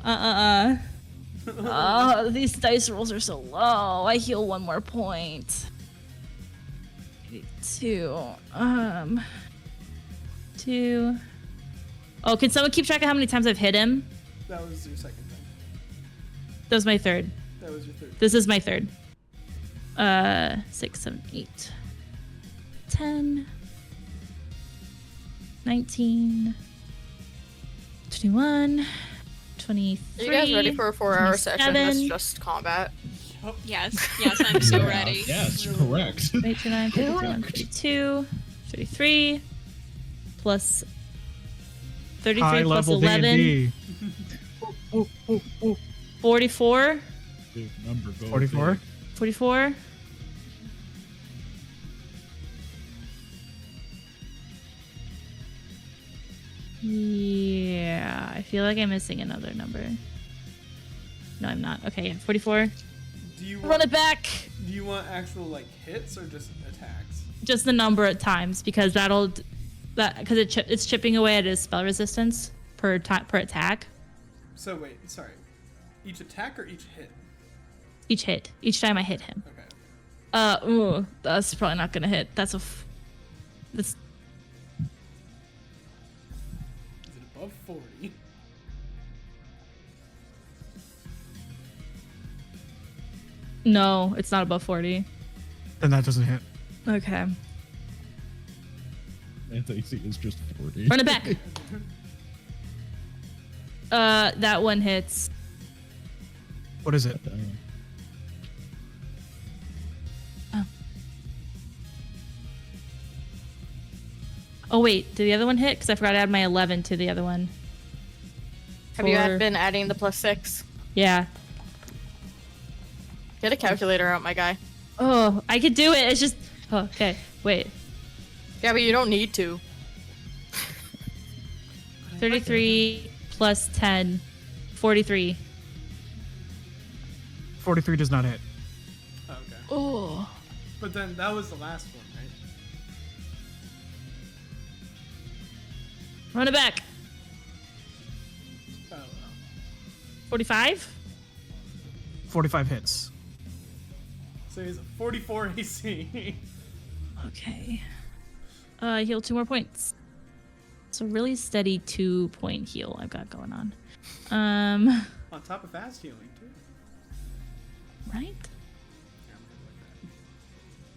Oh, these dice rolls are so low. I heal 1 more point. 2. 2. Oh, can someone keep track of how many times I've hit him? That was your second time. That was my third. That was your third. This is my third. 6, 7, 8, 10, 19, 21, 23. Are you guys ready for a 4-hour session? That's 27. just combat. Yes, yes, I'm so ready. Yes, correct. 29, 31, 32, 33, plus 33 High plus level 11, D&D. 44, Big number, go 44. big. 44. Yeah, I feel like I'm missing another number. No, I'm not. Okay, yeah, 44. Do you Run want, it back. do you want actual like hits or just attacks? Just the number at times because because it's chipping away at his spell resistance per attack. So wait, sorry. Each attack or each hit? Each hit. Each time I hit him. Okay. Ooh, that's probably not gonna hit. That's that's Is it above 40? no, it's not above 40. Then that doesn't hit. Okay. Anti-AC is just 40. Run it back. That one hits. What is it? Oh wait, did the other one hit? Because I forgot to add my 11 to the other one. Have you For- been adding the +6? Yeah. Get a calculator out, my guy. Oh, I could do it. It's just. Oh, okay, wait. Yeah, but you don't need to. 33 plus 10, 43. 43 does not hit. Okay. Oh. But then that was the last one, right? Run it back. Oh, well. 45? 45 hits. So he's a 44 AC. Okay. Heal 2 more points. It's a really steady 2-point heal I've got going on. On top of fast healing, too. Right? Yeah, I'm good like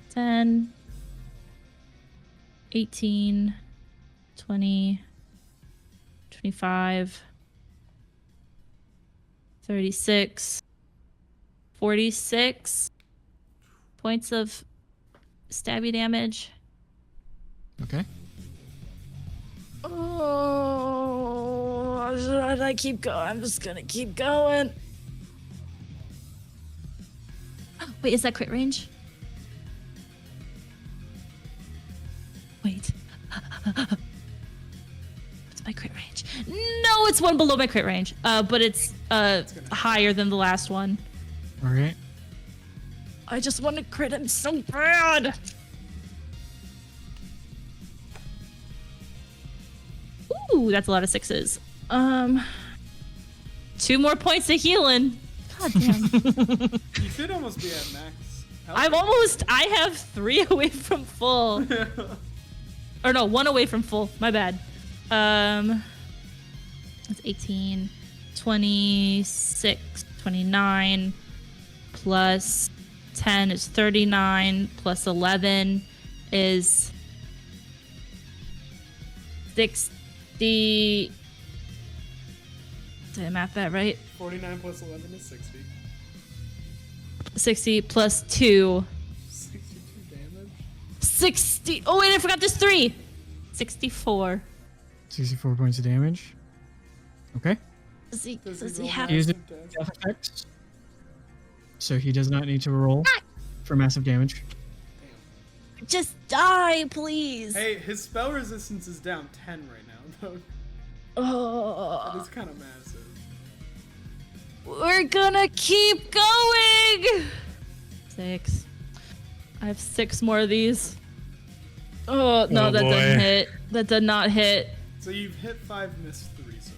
10, 18, 20, 25, 36, 46 points of stabby damage. Okay. Oh, should I keep going? I'm just gonna keep going. Wait, is that crit range? Wait. What's my crit range? No, it's one below my crit range. But it's higher than the last one. All right. I just want to crit him so bad. Ooh, that's a lot of 6s. 2 more points of healing. God damn. You should almost be at max health. I have 3 away from full. Or no, 1 away from full. My bad. That's 18, 26, 29, plus 10 is 39, plus 11 is 60. Did I math that right? 49 plus 11 is 60. 60 plus 2. 62 damage. 60. Oh, wait, I forgot there's 3. 64. 64 points of damage. Okay. Does he roll have... Use massive it. damage? Death effects. So he does not need to roll for massive damage. Just die, please. Hey, his spell resistance is down 10 right now, though. Oh, It's kind of massive. we're gonna keep going. 6. I have 6 more of these. Oh, no, Oh, that boy. doesn't hit. That did not hit. So you've hit 5, missed 3 so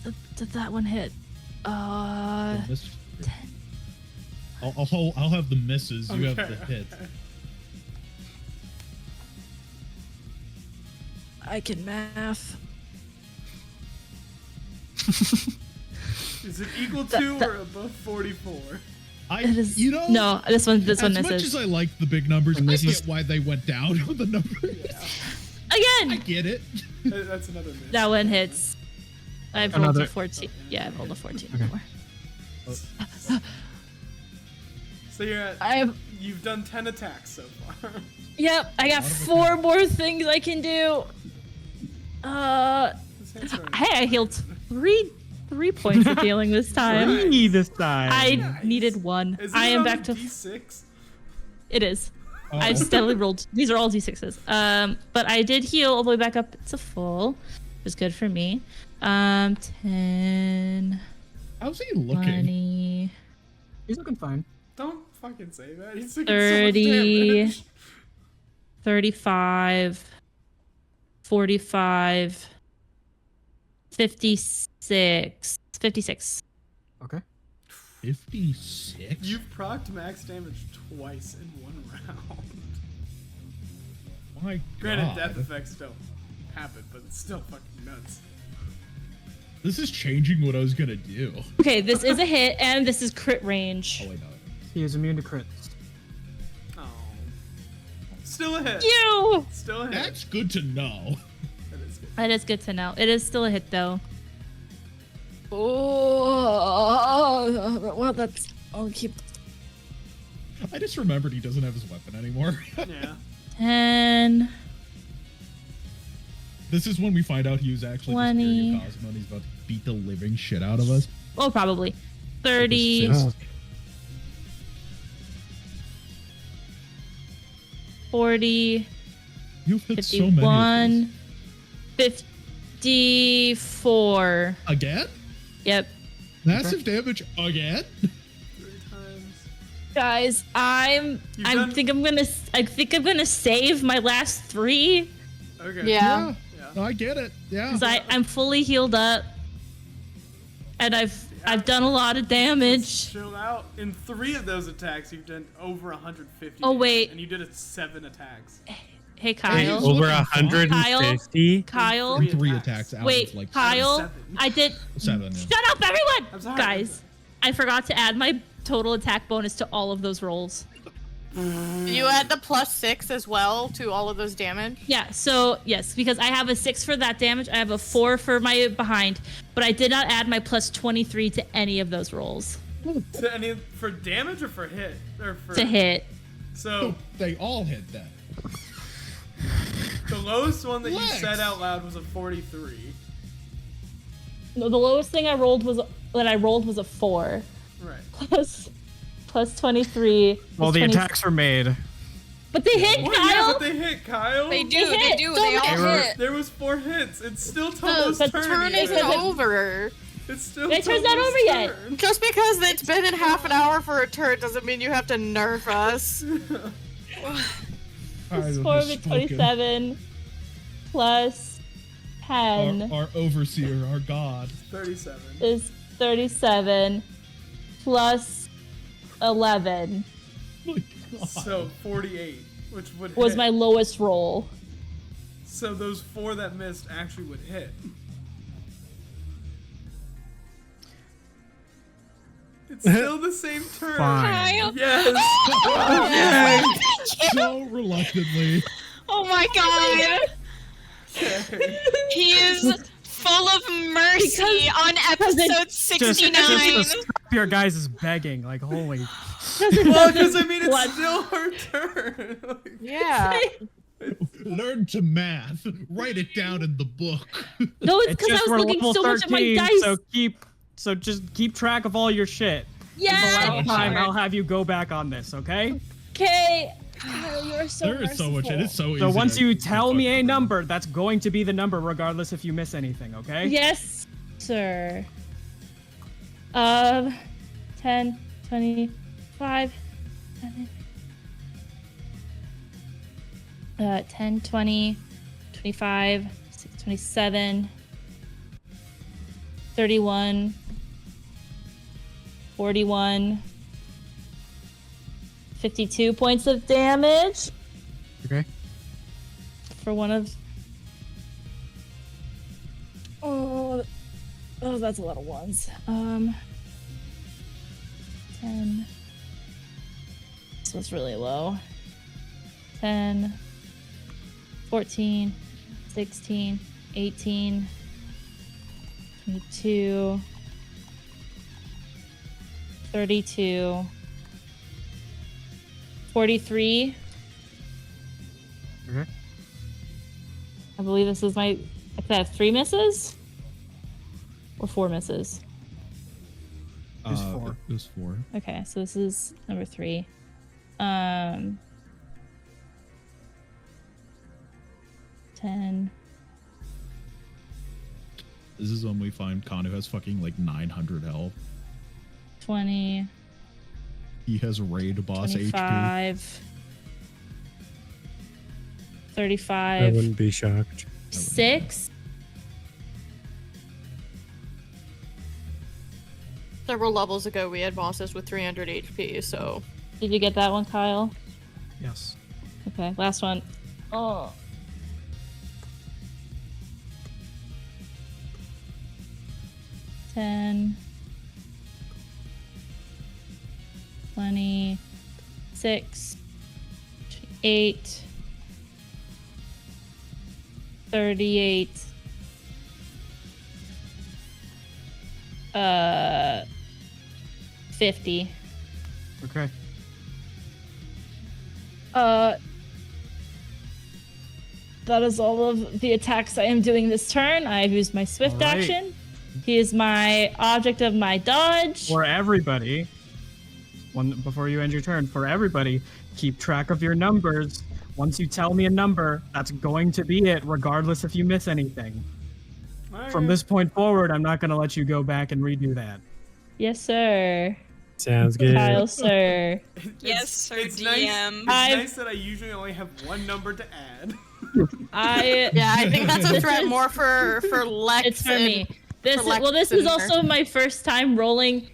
far. Did that one hit? I'll have the misses. You have the hit. I can math. Is it equal to or above 44? It is, you know, no, this one as much as I like the big numbers, I get why they went down on the numbers. Again, I get it. That's another miss. that one hits. I've rolled Another- a 14. Yeah, I've rolled a 14 before. So you're at. You've done 10 attacks so far. Yep, I got 4 more things I can do. Hey, I healed 3 points of healing this time. This time. I needed 1. Is it I am on back to. D6? It is. Oh. I've steadily rolled. These are all d6s. But I did heal all the way back up to full. It was good for me. 10. How's he looking? 20. He's looking fine. Don't fucking say that. He's taking 30. so much damage. 35. 45. 56. 56. Okay. 56. You've procced max damage twice in 1 round. My Granted, God. death effects don't happen, but it's still fucking nuts. This is changing what I was gonna do. Okay, this is a hit, and this is crit range. Oh wait, no. He is immune to crits. Oh. Still a hit. You! Still a hit. That's good to know. That is good. That is good to know. It is still a hit, though. Oh, well, that's. I'll keep. I just remembered he doesn't have his weapon anymore. Yeah. 10. This is when we find out he was actually 20. just Cosmo and he's about to beat the living shit out of us. Oh, probably. 30. Assist. 40. You've hit so many. 51. 54. Again? Yep. Massive damage again? 3 times. Guys, I done- think I'm gonna save my last 3 Okay. Yeah. No, I get it. Yeah. because I'm fully healed up, and I've done a lot of damage. Chill out. In 3 of those attacks, you've done over 150. Oh, damage, wait. And you did it 7 attacks. Hey Hey, Kyle, looking Over fine. 150. Kyle, Three 3 attacks. attacks out wait, of like Kyle, 7. I did. 7. Yeah. Shut up, everyone! I'm sorry. Guys, I forgot to add my total attack bonus to all of those rolls. You add the +6 as well to all of those damage. Yeah, so yes, because I have a 6 for that damage, I have a 4 for my behind, but I did not add my +23 to any of those rolls For damage or for hit? Or for to hit. So They all hit that. the lowest one that you Lex. said out loud was a 43. No, the lowest thing I rolled was a 4 Right. plus 23. Well, plus the 20 attacks were made. But they hit, Well, yeah, Kyle. but they hit, Kyle. They do. They hit. They all hit. There was 4 hits. It's still Tomo's the turn. Turn yet. isn't over. It's still My turn's not Tomo's over yet. turn. Just because it's been in half an hour for a turn doesn't mean you have to nerf us. It's 4 of it, 27 plus 10 Our overseer, our god. 37. is 37 plus 11 My God. So 48, which would was hit. my lowest roll. So those 4 that missed actually would hit. It's still the same turn. Fine. Yes. So reluctantly. Oh my god! Okay. He is full of mercy on episode Just 69. the Scorpio guys is begging, like, holy. Well, because I mean, What? it's still her turn. Like, Yeah. Learn to math. Write it down in the book. No, it's It's because I just was we're looking level so much at my 13, dice. so just keep track of all your shit. The Yeah. last time sure. I'll have you go back on this, okay? Okay. Oh, you're so There is so much. It is so easy. So once to- you to tell fuck me a up. number, that's going to be the number regardless if you miss anything, okay? Yes, sir. 10, 25, 10, 20, 25, 27, 31, 41, 52 points of damage Okay. for one of. Oh, Oh, that's a lot of ones. 10. This was really low. 10, 14, 16, 18, 22, 32, 43. Okay. I believe this is my. I could have 3 misses or 4 misses. It was 4. It was 4. Okay, so this is number 3. 10. This is when we find Khan, who has fucking like 900 health. 20. He has raid boss 25. 35. I wouldn't be shocked. 6. Several levels ago, we had bosses with 300 HP, so... Did you get that one, Kyle? Yes. Okay, last one. Oh. $10. 26. 8. 38. 50. Okay. That is all of the attacks I am doing this turn. I've used my swift All right. action. He is my object of my dodge. For everybody, before you end your turn, for everybody, keep track of your numbers. Once you tell me a number, that's going to be it, regardless if you miss anything. From this point forward, I'm not going to let you go back and redo that. Yes, sir. Sounds good. Kyle, sir. Yes, sir, It's DM. nice that I usually only have one number to add. Yeah, I think that's a threat more for Lex. It's for me. This is, Lex well, this is and also her. my first time rolling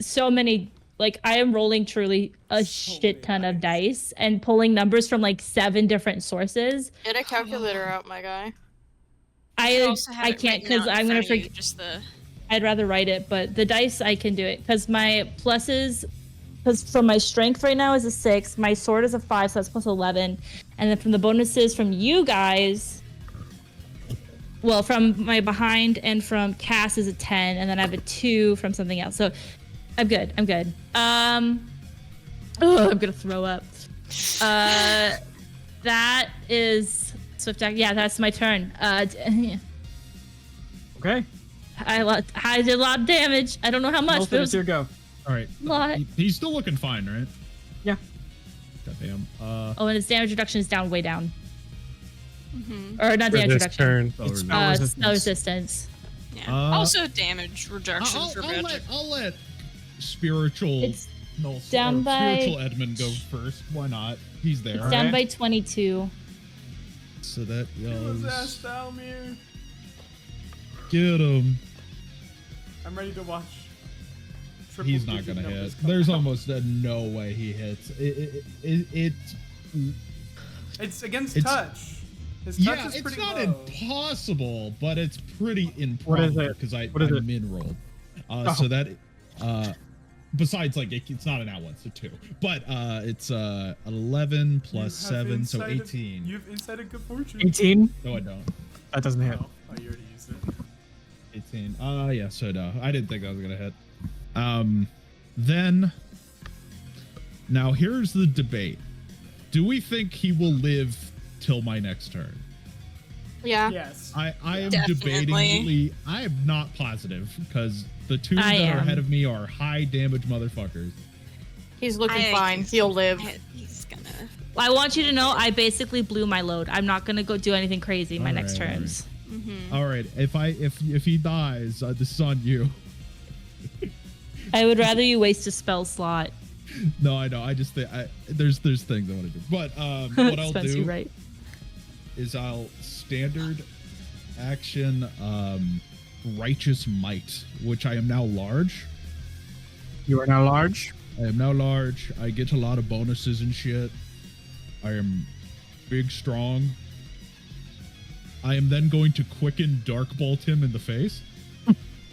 so many. Like, I am rolling truly a shit ton of dice and pulling numbers from like 7 different sources. Get a calculator out, my guy. You also have I it can't written because out in I'm gonna front of you, forget. just the I'd rather write it, but the dice I can do it because my pluses, because from my strength right now is a 6, my sword is a 5, so that's plus 11, and then from the bonuses from you guys, well, from my behind and from Cass is a 10, and then I have a 2 from something else. So I'm good. I'm good. I'm gonna throw up. That is swift act. Yeah, that's my turn. Okay. I did a lot of damage. I don't know how much, but it Milton, was it's your go. All right. a lot. He's still looking fine, right? Yeah. Goddamn. Oh, and his damage reduction is down way down. Mhm. Or not For damage this reduction. turn. It's Spell spell Spell resistance. resistance. Yeah. Uh, Also damage reduction for magic. I'll let spiritual It's no, down by- spiritual Edmund go first. Why not? He's there. It's down by 22. So that Get his ass goes. down here. Get him. I'm ready to watch. triple He's not digit gonna numbers hit. come There's out. almost no way he hits. It's against it's- touch. His touch Yeah, is it's pretty not low. impossible, but it's pretty What is improbable it? because I What is it? min rolled. Oh. So that besides like it's not an at once, so 2. But it's 11 plus You have 7, so insight of- 18. You have insight of good fortune. 18? No, I don't. That doesn't hit. Oh, you already used it. 18. Yeah, so no. I didn't think I was gonna hit. Then now here's the debate. Do we think he will live till my next turn? Yeah. Yes. I am Definitely. debatingly. I am not positive because the 2 I that are am. ahead of me are high damage motherfuckers. He's looking I- fine. He'll live. He's gonna. I want you to know I basically blew my load. I'm not gonna go do anything crazy my next Alright, turns. All right, if he dies, this is on you. I would rather you waste a spell slot. No, I know. I just think there's things I want to do. But what I'll Spence, do you're right. is I'll standard action righteous might, which I am now large. You are now large. I am now large. I get a lot of bonuses and shit. I am big, strong. I am then going to quicken Dark Bolt him in the face.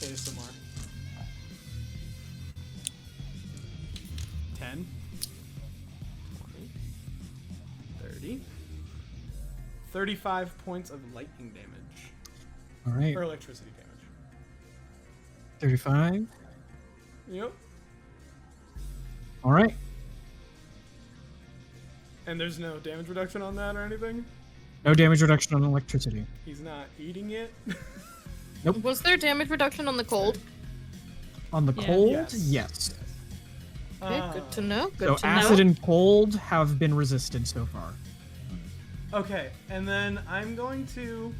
ASMR. 10, 20, 30, 35 points of lightning damage. All right. Or electricity damage. 35. Yep. All right. And there's no damage reduction on that or anything? No damage reduction on electricity. He's not eating it? Was there damage reduction on the cold? On the Yeah. cold, Yes. yes. Okay, good to know. Good So to acid know. and cold have been resisted so far. Okay, and then I'm going to...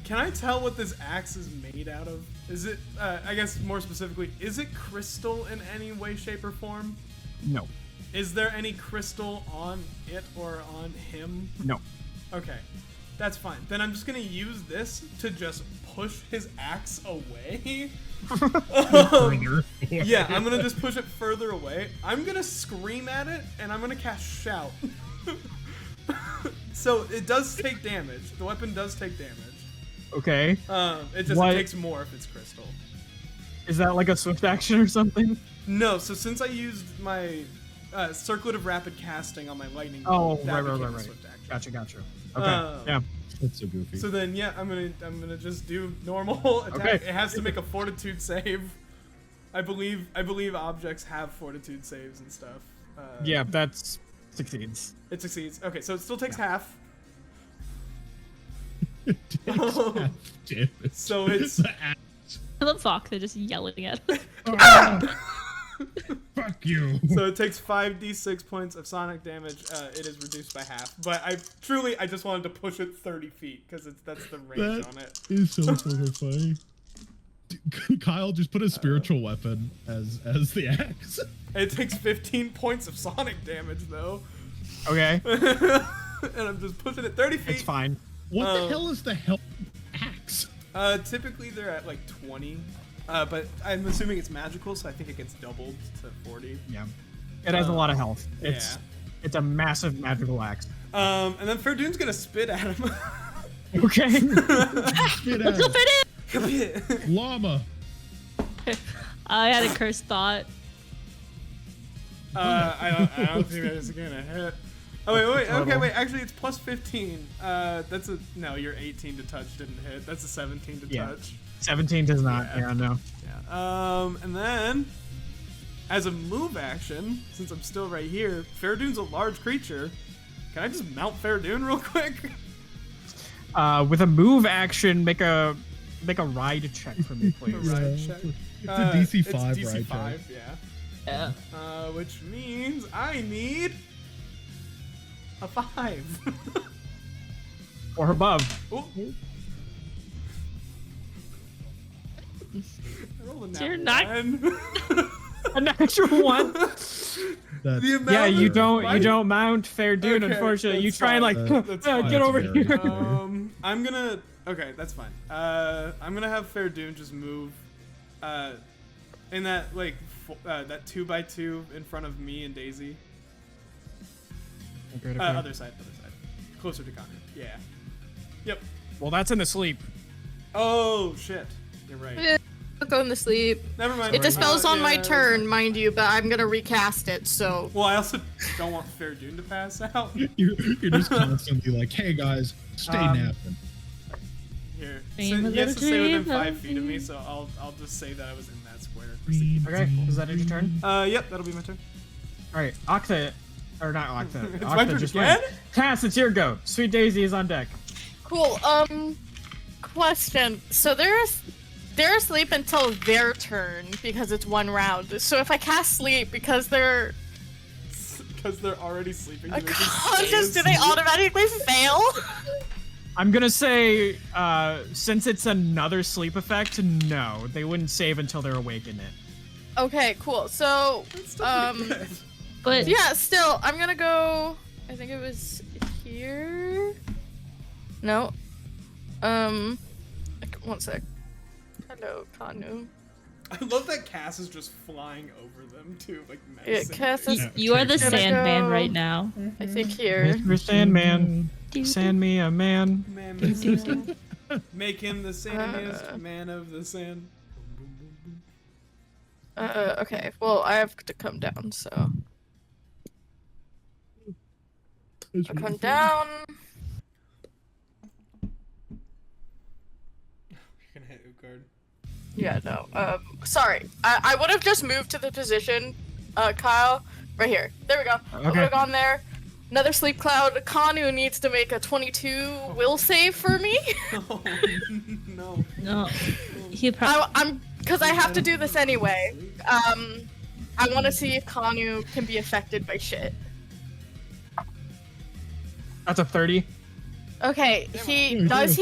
can I tell what this axe is made out of? Is it, I guess more specifically, is it crystal in any way, shape, or form? No. Is there any crystal on it or on him? No. Okay, that's fine. Then I'm just gonna use this to just push his axe away. Further. Yeah, I'm gonna just push it further away. I'm gonna scream at it, and I'm gonna cast Shout. So it does take damage. The weapon does take damage. Okay. It just What- takes more if it's crystal. Is that like a swift action or something? No, so since I used my Circlet of Rapid Casting on my lightning Oh, bolt, that right. became a swift action. Gotcha. Okay. Yeah. That's so goofy. So then, yeah, I'm gonna just do normal attack. Okay. It has to make a Fortitude save. I believe objects have Fortitude saves and stuff. Yeah, that's succeeds. It succeeds. Okay, so it still takes half. Damn it. So it's The axe. I love Fox. They're just yelling at us. Fuck you. so it takes 5d6 points of sonic damage. It is reduced by half. But I just wanted to push it 30 feet because that's the range on it. Is so fucking funny. Dude, Kyle, just put a spiritual weapon as the axe. It takes 15 points of sonic damage though, Okay. and I'm just pushing it 30 feet. It's fine. What the hell is the hell axe? Typically they're at like 20, but I'm assuming it's magical, so I think it gets doubled to 40. Yeah. It has a lot of health. It's a massive magical axe. And then Ferdune's gonna spit at him. Okay. Spit Let's go out. fit in. Come here. Llama. I had a cursed thought. I don't think that is gonna hit. Oh wait, okay, wait. Actually, it's plus 15. That's a no. Your 18 to touch didn't hit. That's a 17 to Yeah. touch. 17 does not. Yeah. Yeah, no. Yeah. And then, as a move action, since I'm still right here, Ferdune's a large creature. Can I just mount Ferdune real quick? With a move action, make a ride check for me, please. Ride check. It's a DC 5 it's DC ride 5, check. yeah. Yeah. Which means I need a 5. Or above. Oh. I rolled a nat You're not- 1. A natural one. That's The amount Yeah, you of don't fight- mount Ferdune, Okay, unfortunately. You that's try and like fine. That's fine. get over That's very here. I'm gonna. Okay, that's fine. I'm gonna have Ferdune just move, in that like that 2x2 in front of me and Daisy. Okay. Other side, closer to Connor. Yeah. Yep. Well, that's in the sleep. Oh shit. You're right. Going to sleep. Never mind. It dispels on my yeah, turn, mind you, but I'm gonna recast it. So Well, I also don't want Ferdune to pass out. you're just constantly like, hey guys, stay napping. Here. Dream a He has to little stay within dream 5 feet of me, of so I'll just say that I was in that square. just to keep it Okay, is that your turn? Yep, that'll be my turn. Alright, Octa, or not Octa. It's my Octa turn just again? went. Cass, it's your go. Sweet Daisy is on deck. cool. Question. So they're asleep until their turn because it's one round. So if I cast sleep because they're Because they're already sleeping. do they just unconscious, stay do they asleep? automatically fail? I'm gonna say, since it's another sleep effect, no. They wouldn't save until they're awake in it. Okay, cool. So That's still pretty good. But yeah, still, I'm gonna go. I think it was here. No. One sec. Hello, Kanu. I love that Cass is just flying over them too, like Yeah, menacing. Cass is You are the Gonna Sandman go- right now. I think here. Mr. Sandman, sand me a man. Man, man, man. Make him the sandiest man of the sand. Boom, boom, boom, boom. Okay. Well, I have to come down, so I'll come down. You're gonna hit Utgard. Yeah, no. Sorry. I would have just moved to the position, Kyle. Right here. There we go. I would Okay. have gone there. Another sleep cloud. Kanu needs to make a 22 will save for me. Oh, no. No, he probably. I'm because I have to do this anyway. I want to see if Kanu can be affected by shit. That's a 30. Okay, does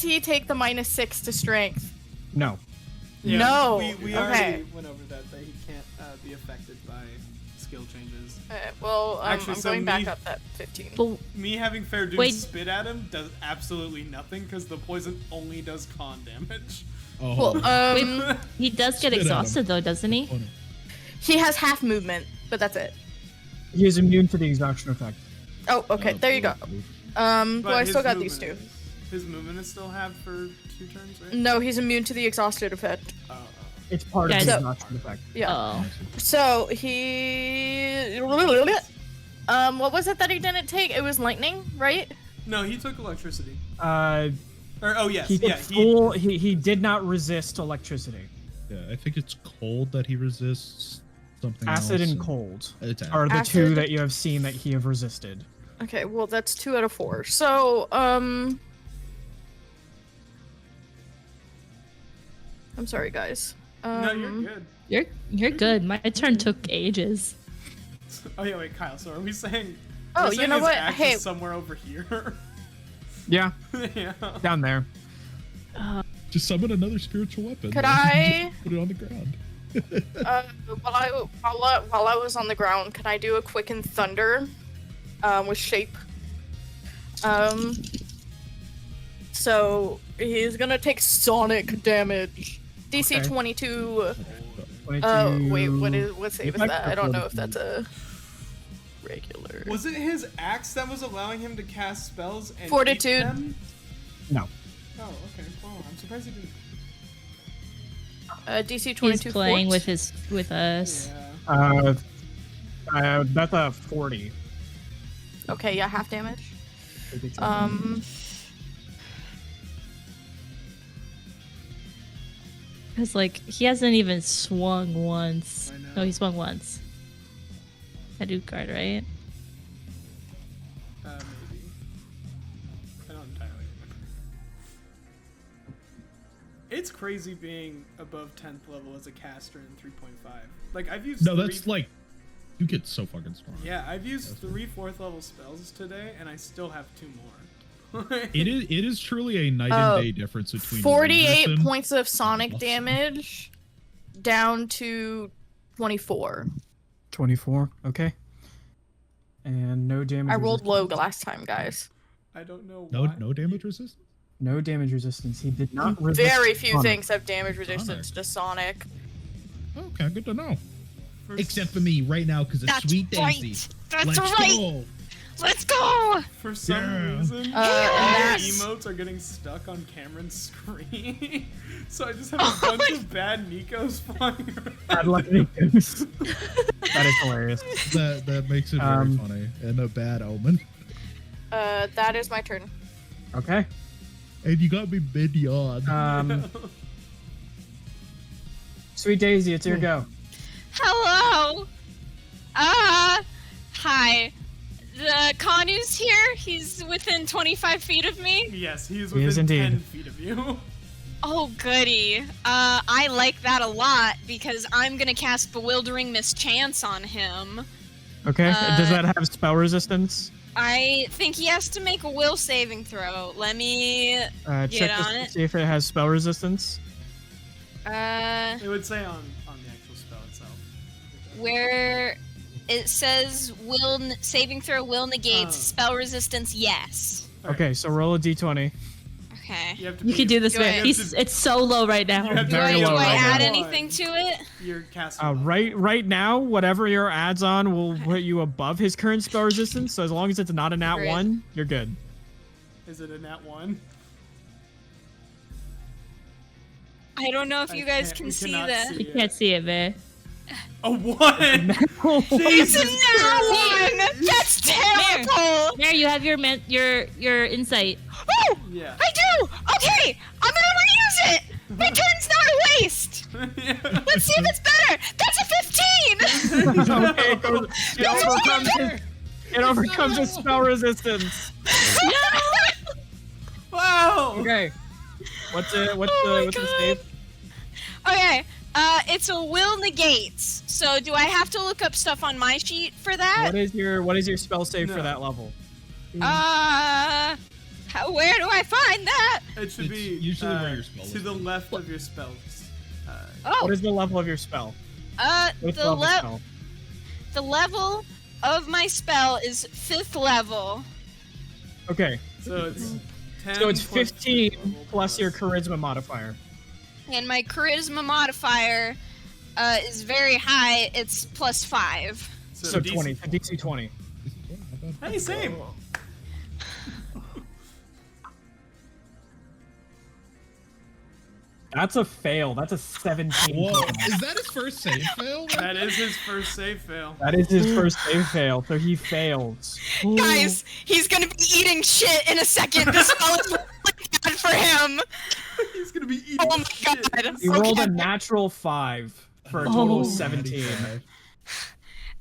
he take the -6 to strength? No. Yeah, No. We Okay. already went over that he can't be affected by skill changes. Well, Actually, I'm so going back me- up that 15. But Me having Fair Doom Wait. spit at him does absolutely nothing because the poison only does con damage. Oh, Well, he does get Spit at him. exhausted though, doesn't he? funny. he has half movement, but that's it. He is immune to the exhaustion effect. Oh, okay, there you go. Well, I his still got these two. movement His movement is still halved for 2 turns, right? No, he's immune to the exhausted effect. Oh, It's part Guys- of the So- exhaustion effect. Yeah. Oh, So he. What was it that he didn't take? It was lightning, right? No, he took electricity. He Oh yes, took yeah. he did not resist electricity. Yeah, I think it's cold that he resists something Acid else. and cold It's are the Acid- two that you have seen that he have resisted. Okay, well that's 2 out of 4. So I'm sorry, guys. No, you're good. you're good. My turn took ages. Oh yeah, wait, Kyle. So are we saying? Oh, we're you saying know his what? axe Hey. is somewhere over here. Yeah, Yeah. down there. Just summon another spiritual weapon. Could like, I- just put it on the ground. While I was on the ground, can I do a quicken thunder, with shape? So he's gonna take sonic damage. DC Okay. 22. 22. Wait, what save is might that? I don't know if 42. that's a regular. Was it his axe that was allowing him to cast spells and keep Fortitude. them? No. Oh, okay. Well, I'm surprised he didn't. DC 22. He's playing fort. with us. Yeah. That's a 40. Okay, yeah, half damage. Cause like he hasn't even swung once. I know. No, he swung once. At Utgard, right? Maybe. I don't entirely remember. It's crazy being above 10th level as a caster in 3.5. Like I've used. No, three- that's like you get so fucking strong. Yeah, I've used 3 4th level spells today, and I still have 2 more. It is truly a night and day difference between 48 Anderson- points of sonic Awesome. damage down to 24. 24. Okay. And no damage. I rolled low resistance. last time, guys. I don't know No, why. no damage resistance. No damage resistance. He did not resist. Very few sonic. things have damage resistance to sonic. Okay, good to know. For Except for me right now because it's That's Sweet right. Daisy. That's Let's right. go. Let's go! For some Yeah. reason, and all that's- the emotes are getting stuck on Cameron's screen. So I just have a bunch of bad Nikos flying around. Bad luck, Nikos. That is hilarious. That makes it very funny and a bad omen. That is my turn. Okay. And you got me mid yawn. Sweet Daisy, it's your go. Hello. Hi. The Kanu's here. He's within 25 feet of me. Yes, he is He is within indeed. 10 feet of you. Oh, goody. I like that a lot because I'm gonna cast Bewildering Mischance on him. Okay. Does that have spell resistance? I think he has to make a will saving throw. Let me Check get this on to it. see if it has spell resistance. It would say on the actual spell itself. Where it says saving throw will negate Oh. spell resistance, yes. Okay, so roll a d20. Okay. You have to. You can do this, Do man. I- It's so low right You now. have to Do I, be Very do low I right add now. anything to it? You're casting. Right now, whatever your adds on will put you above his current spell resistance. So as long as it's not a nat Great. 1, you're good. Is it a nat 1? I don't know if you guys can't- can we see cannot that. see You it. can't see it, man. A 1. It's a Jesus nat 1. That's terrible. There, you have your insight. Oh, Yeah. I do. Okay, I'm gonna reuse it. My turn's not a waste. Let's see if it's better. That's a 15. Okay, it overcomes his spell resistance. Wow. Okay. What's the save? Okay, it's a will negates. So do I have to look up stuff on my sheet for that? What is your spell save for No. that level? Where do I find that? It should It's be usually where your spell to is. the left of your spells. Oh, What is the level of your spell? What's the level spell? the level of my spell is 5th level. Okay, So it's 10 so it's plus 15 level plus your charisma modifier. And my charisma modifier is very high. It's +5. So DC 20, DC 20. Hey, same. That's a fail. That's a 17. Whoa, is that his first save fail? That is his first save fail. That is his first save fail, so he fails. Guys, he's gonna be eating shit in a second. This spell is really bad for him. He's gonna be eating Oh my shit. god. He rolled a Okay. natural 5 for a total of Oh. 17.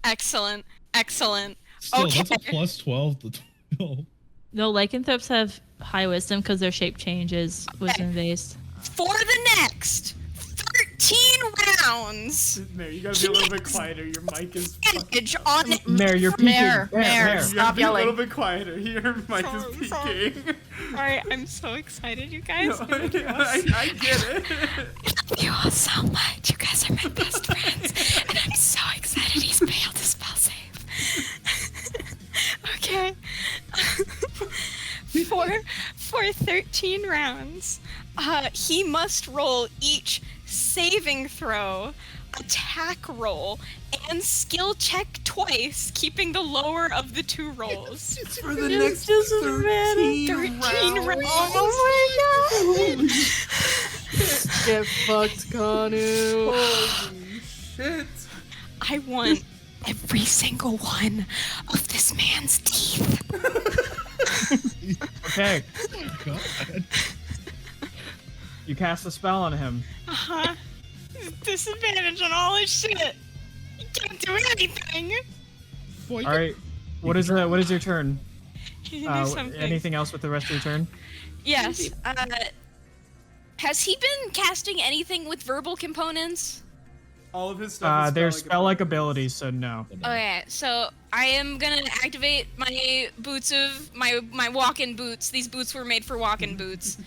Excellent. Excellent. Still, Okay. that's a plus 12 to 12. No, lycanthropes have high wisdom because their shape changes wisdom based. For the next 13 rounds, Mary, you gotta be a little bit quieter. Your mic is fucking. advantage on Mare, you're peeking. Mare, Mare. You gotta stop be a little yelling. bit quieter. Your mic is Sorry. peaking. Alright, I'm so excited, you guys. No, I get it. You all so much. You guys are my best friends. And I'm so excited he's failed his spell save. Okay. For 13 rounds, he must roll each saving throw, attack roll, and skill check twice, keeping the lower of the 2 rolls. For the next 13 rounds. Oh my god! Get fucked, Kanu. Holy shit. I want every single one of this man's teeth. Okay, God. you cast a spell on him. Uh-huh. Disadvantage on all his shit. He can't do anything. Boy, All right, what is your turn? He can do something. Anything else with the rest of your turn? Yes. Has he been casting anything with verbal components? All of his stuff is There's spell-like abilities, so no. Okay, so I am gonna activate my boots of my walk-in boots. These boots were made for walk-in boots,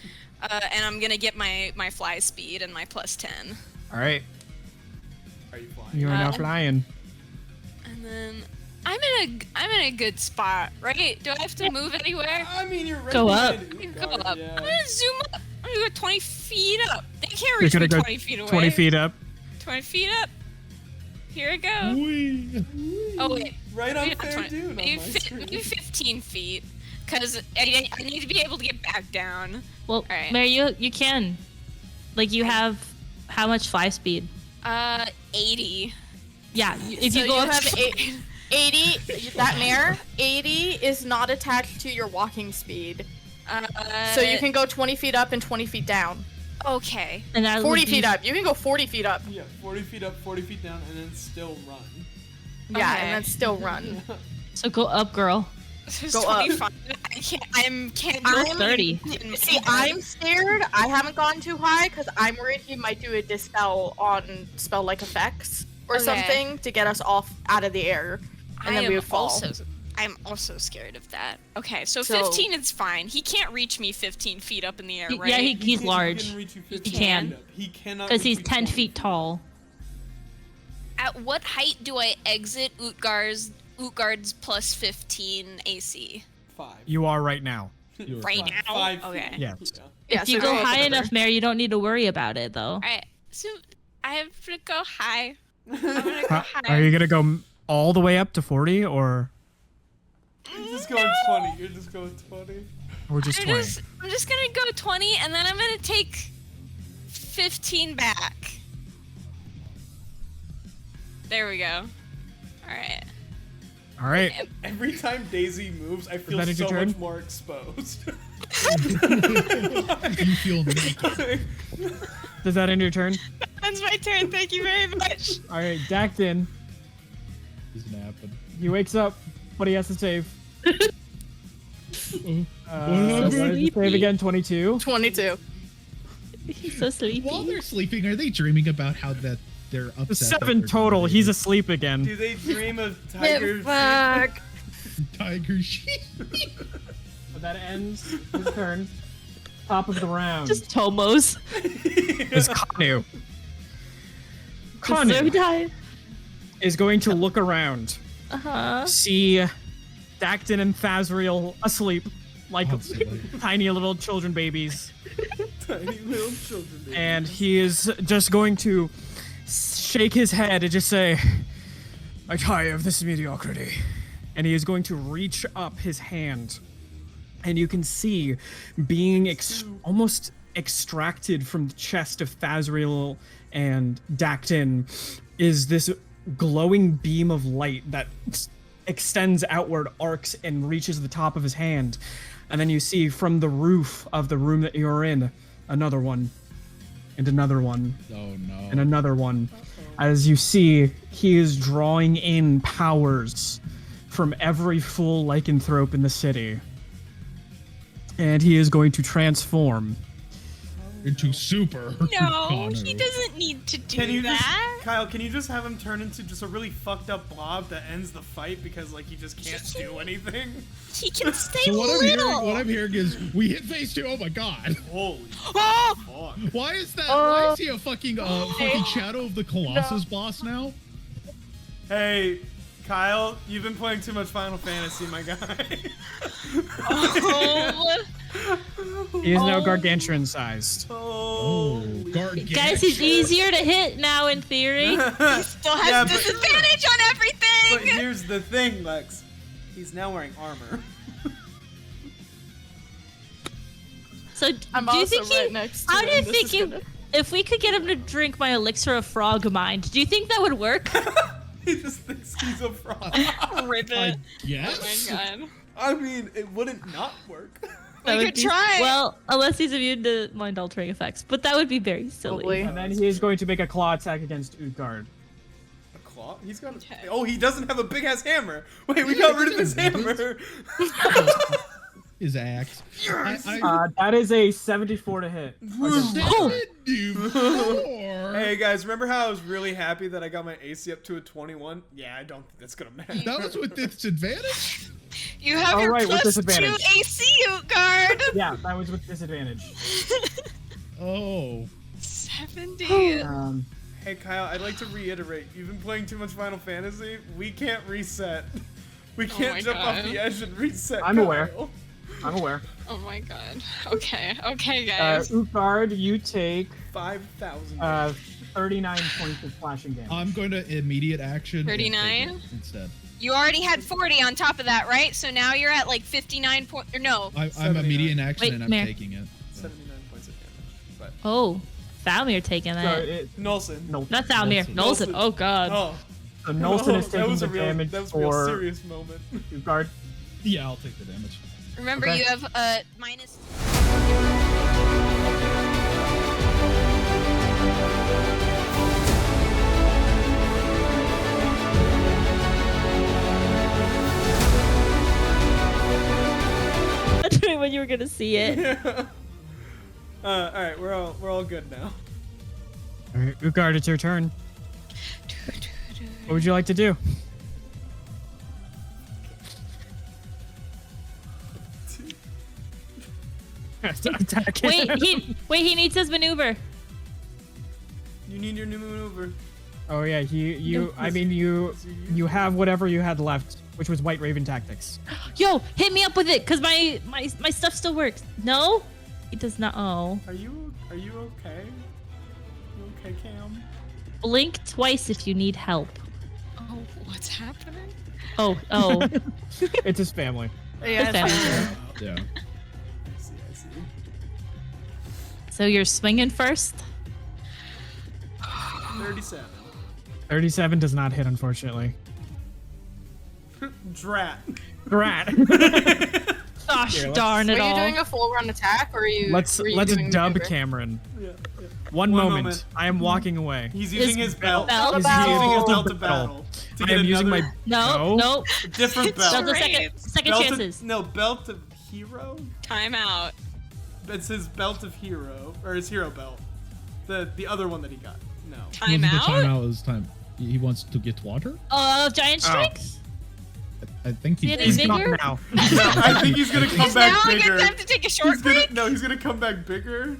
and I'm gonna get my fly speed and my +10, All right, Are you flying? you are now Uh, flying. and then I'm in a good spot, right? Do I have to move anywhere? I mean, you're right Go behind up. it. I can God, go up. yeah. I'm gonna zoom up. I'm gonna go 20 feet up. They can't You're reach me gonna go 20 feet away. 20 feet up. 20 feet up. Here I go. Whee. Oh wait. Right on Maybe not fair 20, dude on maybe, my screen. maybe 15 feet, because I need to be able to get back down. Well, Alright. Mary, you can. Like, you have how much fly speed? 80. Yeah, if So you go up. have 80, that mare, 80 is not attached to your walking speed. So you can go 20 feet up and 20 feet down. Okay. And that 40 would feet be- up. You can go 40 feet up. Yeah, 40 feet up, 40 feet down, and then still run. Yeah, Okay. and then still run. So go up, girl. Go up. 25. I can't do I'm 30. See, I'm scared. I haven't gone too high because I'm worried he might do a dispel on spell-like effects or Okay. something to get us off out of the air, and then we would fall. I'm also scared of that. Okay, so So- 15 is fine. He can't reach me 15 feet up in the air, right? Yeah, he's He large. can reach you 15 can. feet up. He cannot Because reach he's you 10 20 feet tall. At what height do I exit Utgard's plus 15 AC? 5. You are right now. You were Right fine. now? 5 feet. Okay. Yes. Yeah. If you go high enough, Mary, you don't need to worry about it, though. Alright, so I have to go high. I'm gonna go high. Are you gonna go all the way up to 40, or You're just going 20. You're just going 20. or just 20? I'm just gonna go 20, and then I'm gonna take 15 back. There we go. Alright. All right. Every time Daisy moves, I feel that it your so turn? much more exposed. You feel naked. Does that end your turn? That's my turn. Thank you very much. All right, Dactin. He's napping. He wakes up, but he has to save. So What did you save again? 22. 22. He's so sleepy. While they're sleeping, are they dreaming about how that they're upset? that 7 they're total. naked? He's asleep again. Do they dream of tiger Fuck. Tiger sheep. So that ends his turn. Top of the round. Just Tomos. It's Kanu. So Kanu tired. is going to look around, Uh-huh. see Dactin and Thazriel asleep like tiny little children babies, Tiny little children. baby. and he is just going to shake his head and just say, "I tire of this mediocrity," and he is going to reach up his hand, and you can see being almost extracted from the chest of Thazriel and Dactin is this glowing beam of light that extends outward, arcs, and reaches the top of his hand. And then you see from the roof of the room that you're in, another one, and another one, Oh no. and another one. As you see, he is drawing in powers from every full lycanthrope in the city. And he is going to transform. Into super. No, Connor. he doesn't need to do Can you that. just, Kyle? Can you just have him turn into just a really fucked up blob that ends the fight because like he just can't do anything? He can stay So little. what I'm hearing is we hit phase 2. Oh my god. Holy Oh! fuck! Why is that? Why is he a fucking Shadow of the Colossus boss now? Hey, Kyle, you've been playing too much Final Fantasy, my guy. Oh. He is now gargantuan sized. Holy Gargantuan. Guys, he's easier to hit now in theory. Still has Yeah, but- disadvantage on But everything. here's the thing, Lex. He's now wearing armor. So I'm do you also think right he, next to how him. do you This think is you, gonna- if we could get him to drink my elixir of frog mind, do you think that would work? He just thinks he's a frog. Ribbit. Yes. Oh my god. I mean, it wouldn't not work. That We would could be- try. Well, unless he's immune to mind altering effects, but that would be very silly. Probably. And then he is going to make a claw attack against Utgard. A claw? He's got a... Okay. Oh, he doesn't have a big ass hammer. Wait, we got rid of his hammer. His axe. That is a 74 to hit. Hey guys, remember how I was really happy that I got my AC up to a 21? Yeah, I don't think that's gonna matter. That was with disadvantage? You have All your right, with plus 2 disadvantage. AC guard. Yeah, that was with disadvantage. Oh. 70. Hey Kyle, I'd like to reiterate, you've been playing too much Final Fantasy. We can't reset. We can't my jump off God. the edge and reset. I'm aware. Kyle. I'm aware. Oh my god. Okay, guys. Utgard, you take 5,000. 39 points of slashing damage. I'm going to immediate action. and take 39? it instead. You already had 40 on top of that, right? So now you're at like 59 point. Or no. I'm 79. immediate action Wait, and I'm Mare. taking it. 79 points of damage. But Oh, Thalmir taking So that. Nolson. no, Not Thalmir, Nolson. Nolson. Oh god. Oh. so Nolson is that taking was the a real, damage that was a real for serious moment. Utgard. Yeah, I'll take the damage. Remember, Okay. you have minus. That's when you were gonna see it. All right, we're all good now. All right, Utgard, it's your turn. What would you like to do? Attack it. Wait, he needs his maneuver. You need your new maneuver. Oh yeah, you have whatever you had left, which was White Raven tactics. Yo, hit me up with it, cause my stuff still works. No? He does not. Oh. Are you okay? You okay, Cam? Blink twice if you need help. Oh, what's happening? Oh. It's his family. Yeah, Family. Yeah. I see. So you're swinging first? 37. 37 does not hit, unfortunately. Drat. Rat. Gosh Here, darn it Are you all. doing a full run attack, or are you? Let's were you doing dub maneuver? Cameron. Yeah. One One moment. moment. I am walking away. He's using his belt. belt? He's Belt. using his Belt. belt to battle. To I get am using another- my No, nope. different Belt belt. of Great. second Belt chances. belt of hero. Time out. It's his belt of hero, or his hero belt. The other one that he got. No. Time Wasn't the out. timeout is time. He wants to get water. Giant strength? I think He had he's. a Not bigger? now. I think he's gonna come Is now back a good bigger. time to take a short He's gonna, break? no, he's gonna come back bigger.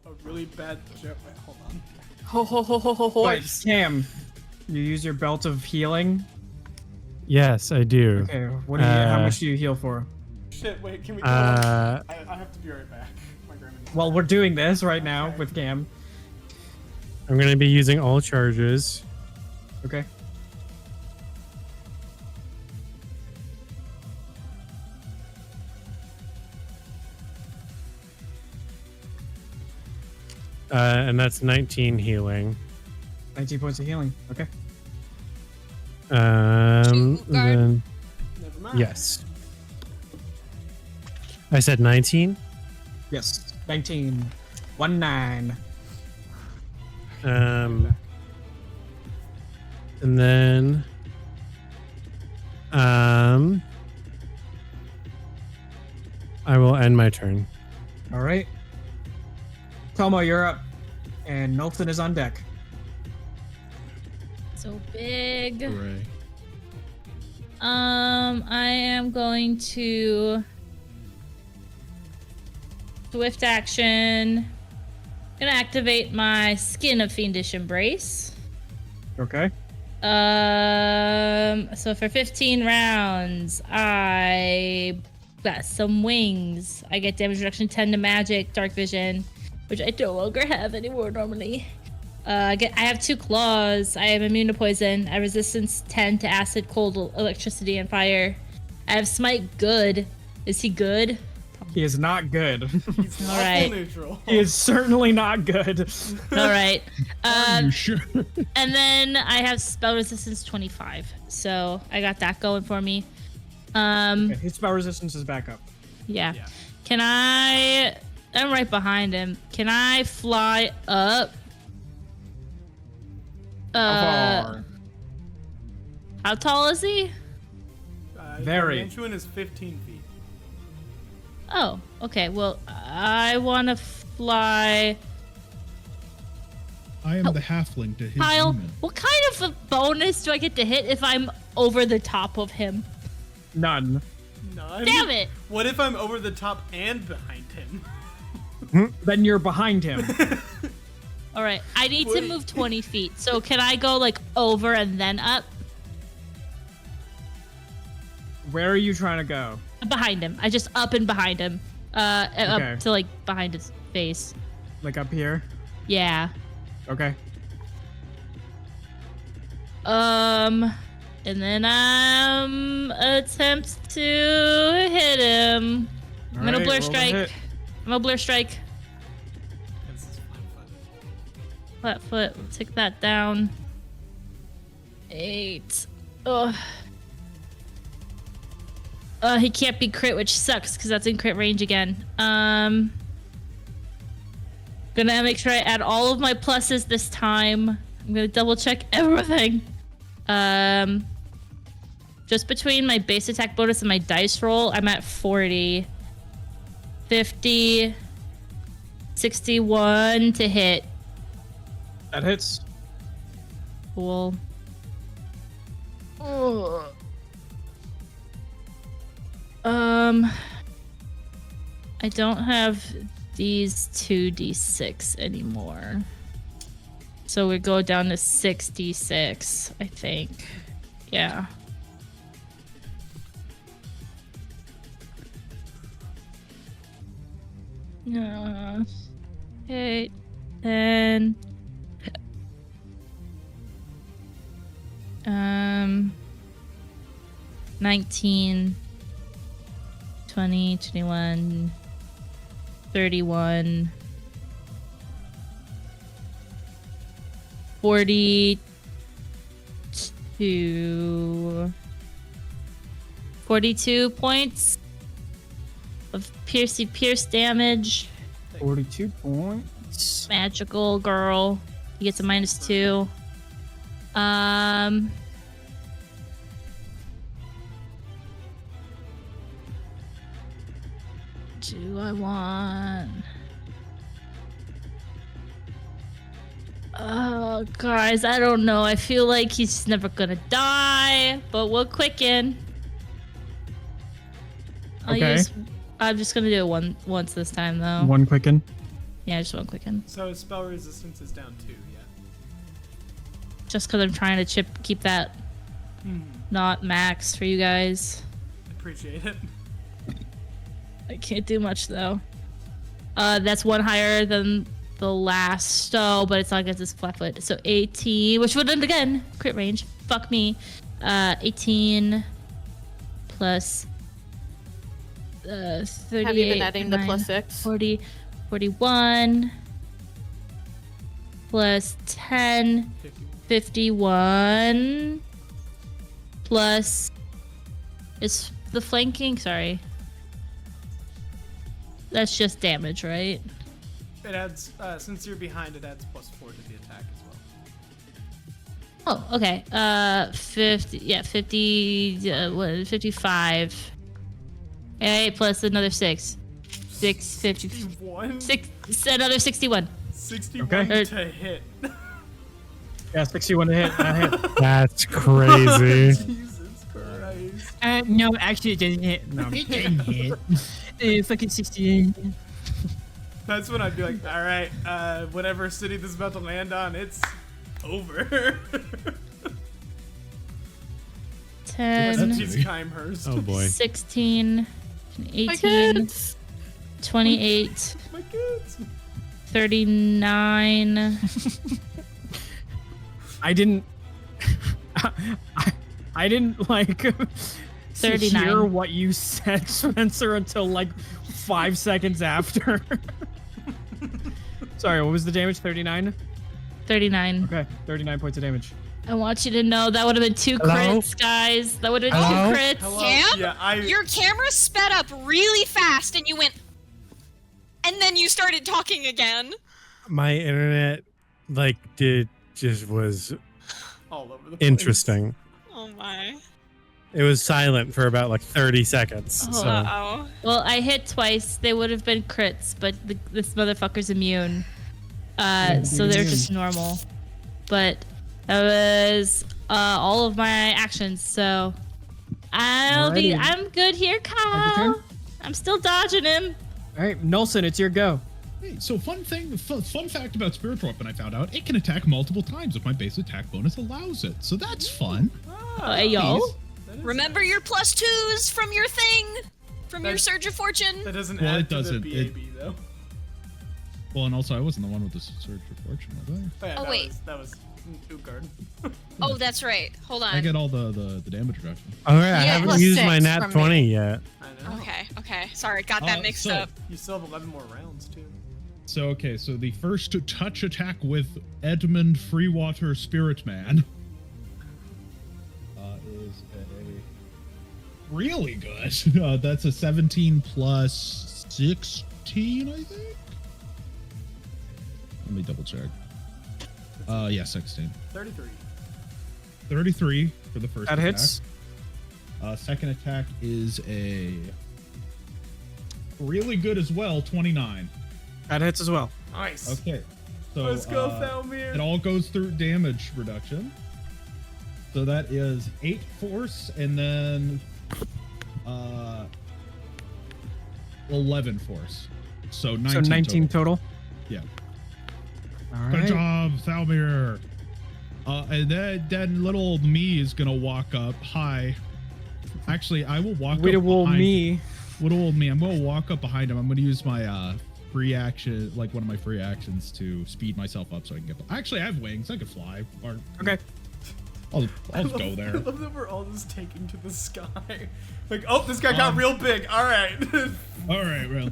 A really bad joke. Wait, hold on. Ho ho ho ho ho Wait, horse. Cam, you use your belt of healing. Yes, I do. Okay, what do you? How Uh, much do you heal for? Shit, wait, can we? Uh, I have to be right back. My grandma needs Well, we're doing this right now with Cam. I'm gonna be using all charges. Okay. And that's 19 healing. 19 points of healing. Okay. Two guard. Then, Never mind. yes. I said 19. Yes. 19. 1-9. And then, I will end my turn. All right. Tomo, you're up, and Nolfin is on deck. So big. Hooray. I am going to swift action. Gonna activate my Skin of Fiendish Embrace. Okay. So for 15 rounds, I got some wings. I get damage reduction 10 to magic, dark vision, which I no longer have anymore normally. I have 2 claws. I am immune to poison. I have resistance 10 to acid, cold, electricity, and fire. I have smite good. Is he good? He is not good. He's All awful right. neutral. He is certainly not good. All right. Are you sure? And then I have spell resistance 25. So I got that going for me. Okay, his spell resistance is back up. Yeah. Yeah. Can I'm right behind him. Can I fly up? How far? How tall is he? Very. Gargantuan is 15 feet. Oh, okay. Well, I want to fly. I am the halfling to his Kyle, human. what kind of a bonus do I get to hit if I'm over the top of him? None. None. Damn it! What if I'm over the top and behind him? Then you're behind him. All right, I need to Wait. move 20 feet. So can I go like over and then up? Where are you trying to go? Behind him. I just up and behind him. Okay. Up to like behind his face. Like up here? Yeah. Okay. And then attempt to hit him. I'm gonna Alright, blur roll the strike. hit. I'm gonna blur strike. This is Flat foot. Take that down. 8. Ugh. He can't be crit, which sucks because that's in crit range again. Gonna make sure I add all of my pluses this time. I'm gonna double check everything. Just between my base attack bonus and my dice roll, I'm at 40. 50. 61 to hit. That hits. Cool. I don't have these 2d6 anymore. So we go down to 6d6, I think. Yeah. Okay. Then 19, 20, 21, 31, 42 points of pierce damage. 42 points. Magical girl. He gets a -2. Do I want... Oh, guys, I don't know. I feel like he's never gonna die, but we'll quicken. Okay. I'm just gonna do it once this time, though. One quicken. Yeah, just one quicken. So his spell resistance is down 2, yeah. Just because I'm trying to keep that not max for you guys. Appreciate it. I can't do much though. That's one higher than the last, but it's not against his flat foot. So 18, which would end again crit range. Fuck me. 18 plus 38. Have you been adding the +6? 40, 41 plus 10, 51 plus is the flanking. Sorry. That's just damage, right? It adds, since you're behind, it adds +4 to the attack as well. Oh, okay. 50, yeah, 50, 55. 8 plus another 6. 50, 61? another 61. 61 Okay. to hit. Yeah, 61 to hit. I hit. That's crazy. Jesus Christ. No, actually, it didn't hit. No. It didn't hit. Fucking 68. That's when I'd be like, alright, whatever city this is about to land on, it's over. 10, She's Keimhurst. Oh boy. 16, My 18, kids. 28, My kids. 39. I didn't. I didn't like 39. hear what you said, Spencer, until like 5 seconds after. Sorry, what was the damage? 39? 39. Okay, 39 points of damage. I want you to know that would have been 2 Hello? crits, guys. That would have been Hello? 2 crits. Hello? Cam? Yeah, Your camera sped up really fast and you went, and then you started talking again. My internet, was all over the place. interesting. Oh my. It was silent for about like 30 seconds. Oh. So Uh-oh. Well, I hit twice. They would have been crits, but this motherfucker's immune. So they're just normal. But that was all of my actions. So Alrighty. I'm good here, your Kyle. turn? I'm still dodging him. All right, Nolson, it's your go. Hey, so fun fact about Spiritual Weapon I found out, it can attack multiple times if my base attack bonus allows it. So that's fun. Hey, yo. Remember your +2s from your thing? From your Surge of Fortune? That doesn't Well, add it doesn't. to the BAB, though. Well, and also I wasn't the one with the Surge of Fortune, was I? Oh, yeah, Oh, wait. That was Utgard. Oh, that's right. Hold on. I get all the damage reduction. all right, I Yeah, haven't used my +6 nat from 20 me. yet. I know. Okay. Sorry, got that mixed so- up. You still have 11 more rounds, too. So, okay, so the first touch attack with Edmund Freewater Spirit Man is a really good. That's a 17 plus 16, I think? Let me double check. Yeah, 16. 33. 33 for the first That attack. hits. Second attack is a really good as well, 29. That hits as well. Nice. Okay. So Let's go, Thalmir. it all goes through damage reduction. So that is 8 force and then 11 force. So 19. So 19 total. Yeah. All Good right. job, Thalmir. And then little old me is gonna walk up. Hi. Actually, I will walk Way to up wool behind me. little old me. I'm gonna walk up behind him. I'm gonna use my free action, like one of my free actions, to speed myself up so I can get. Actually, I have wings. I could fly. Or Okay. I'll just go I there. love that we're all just taking to the sky. Like, oh, this guy got real big. All right. All right, well.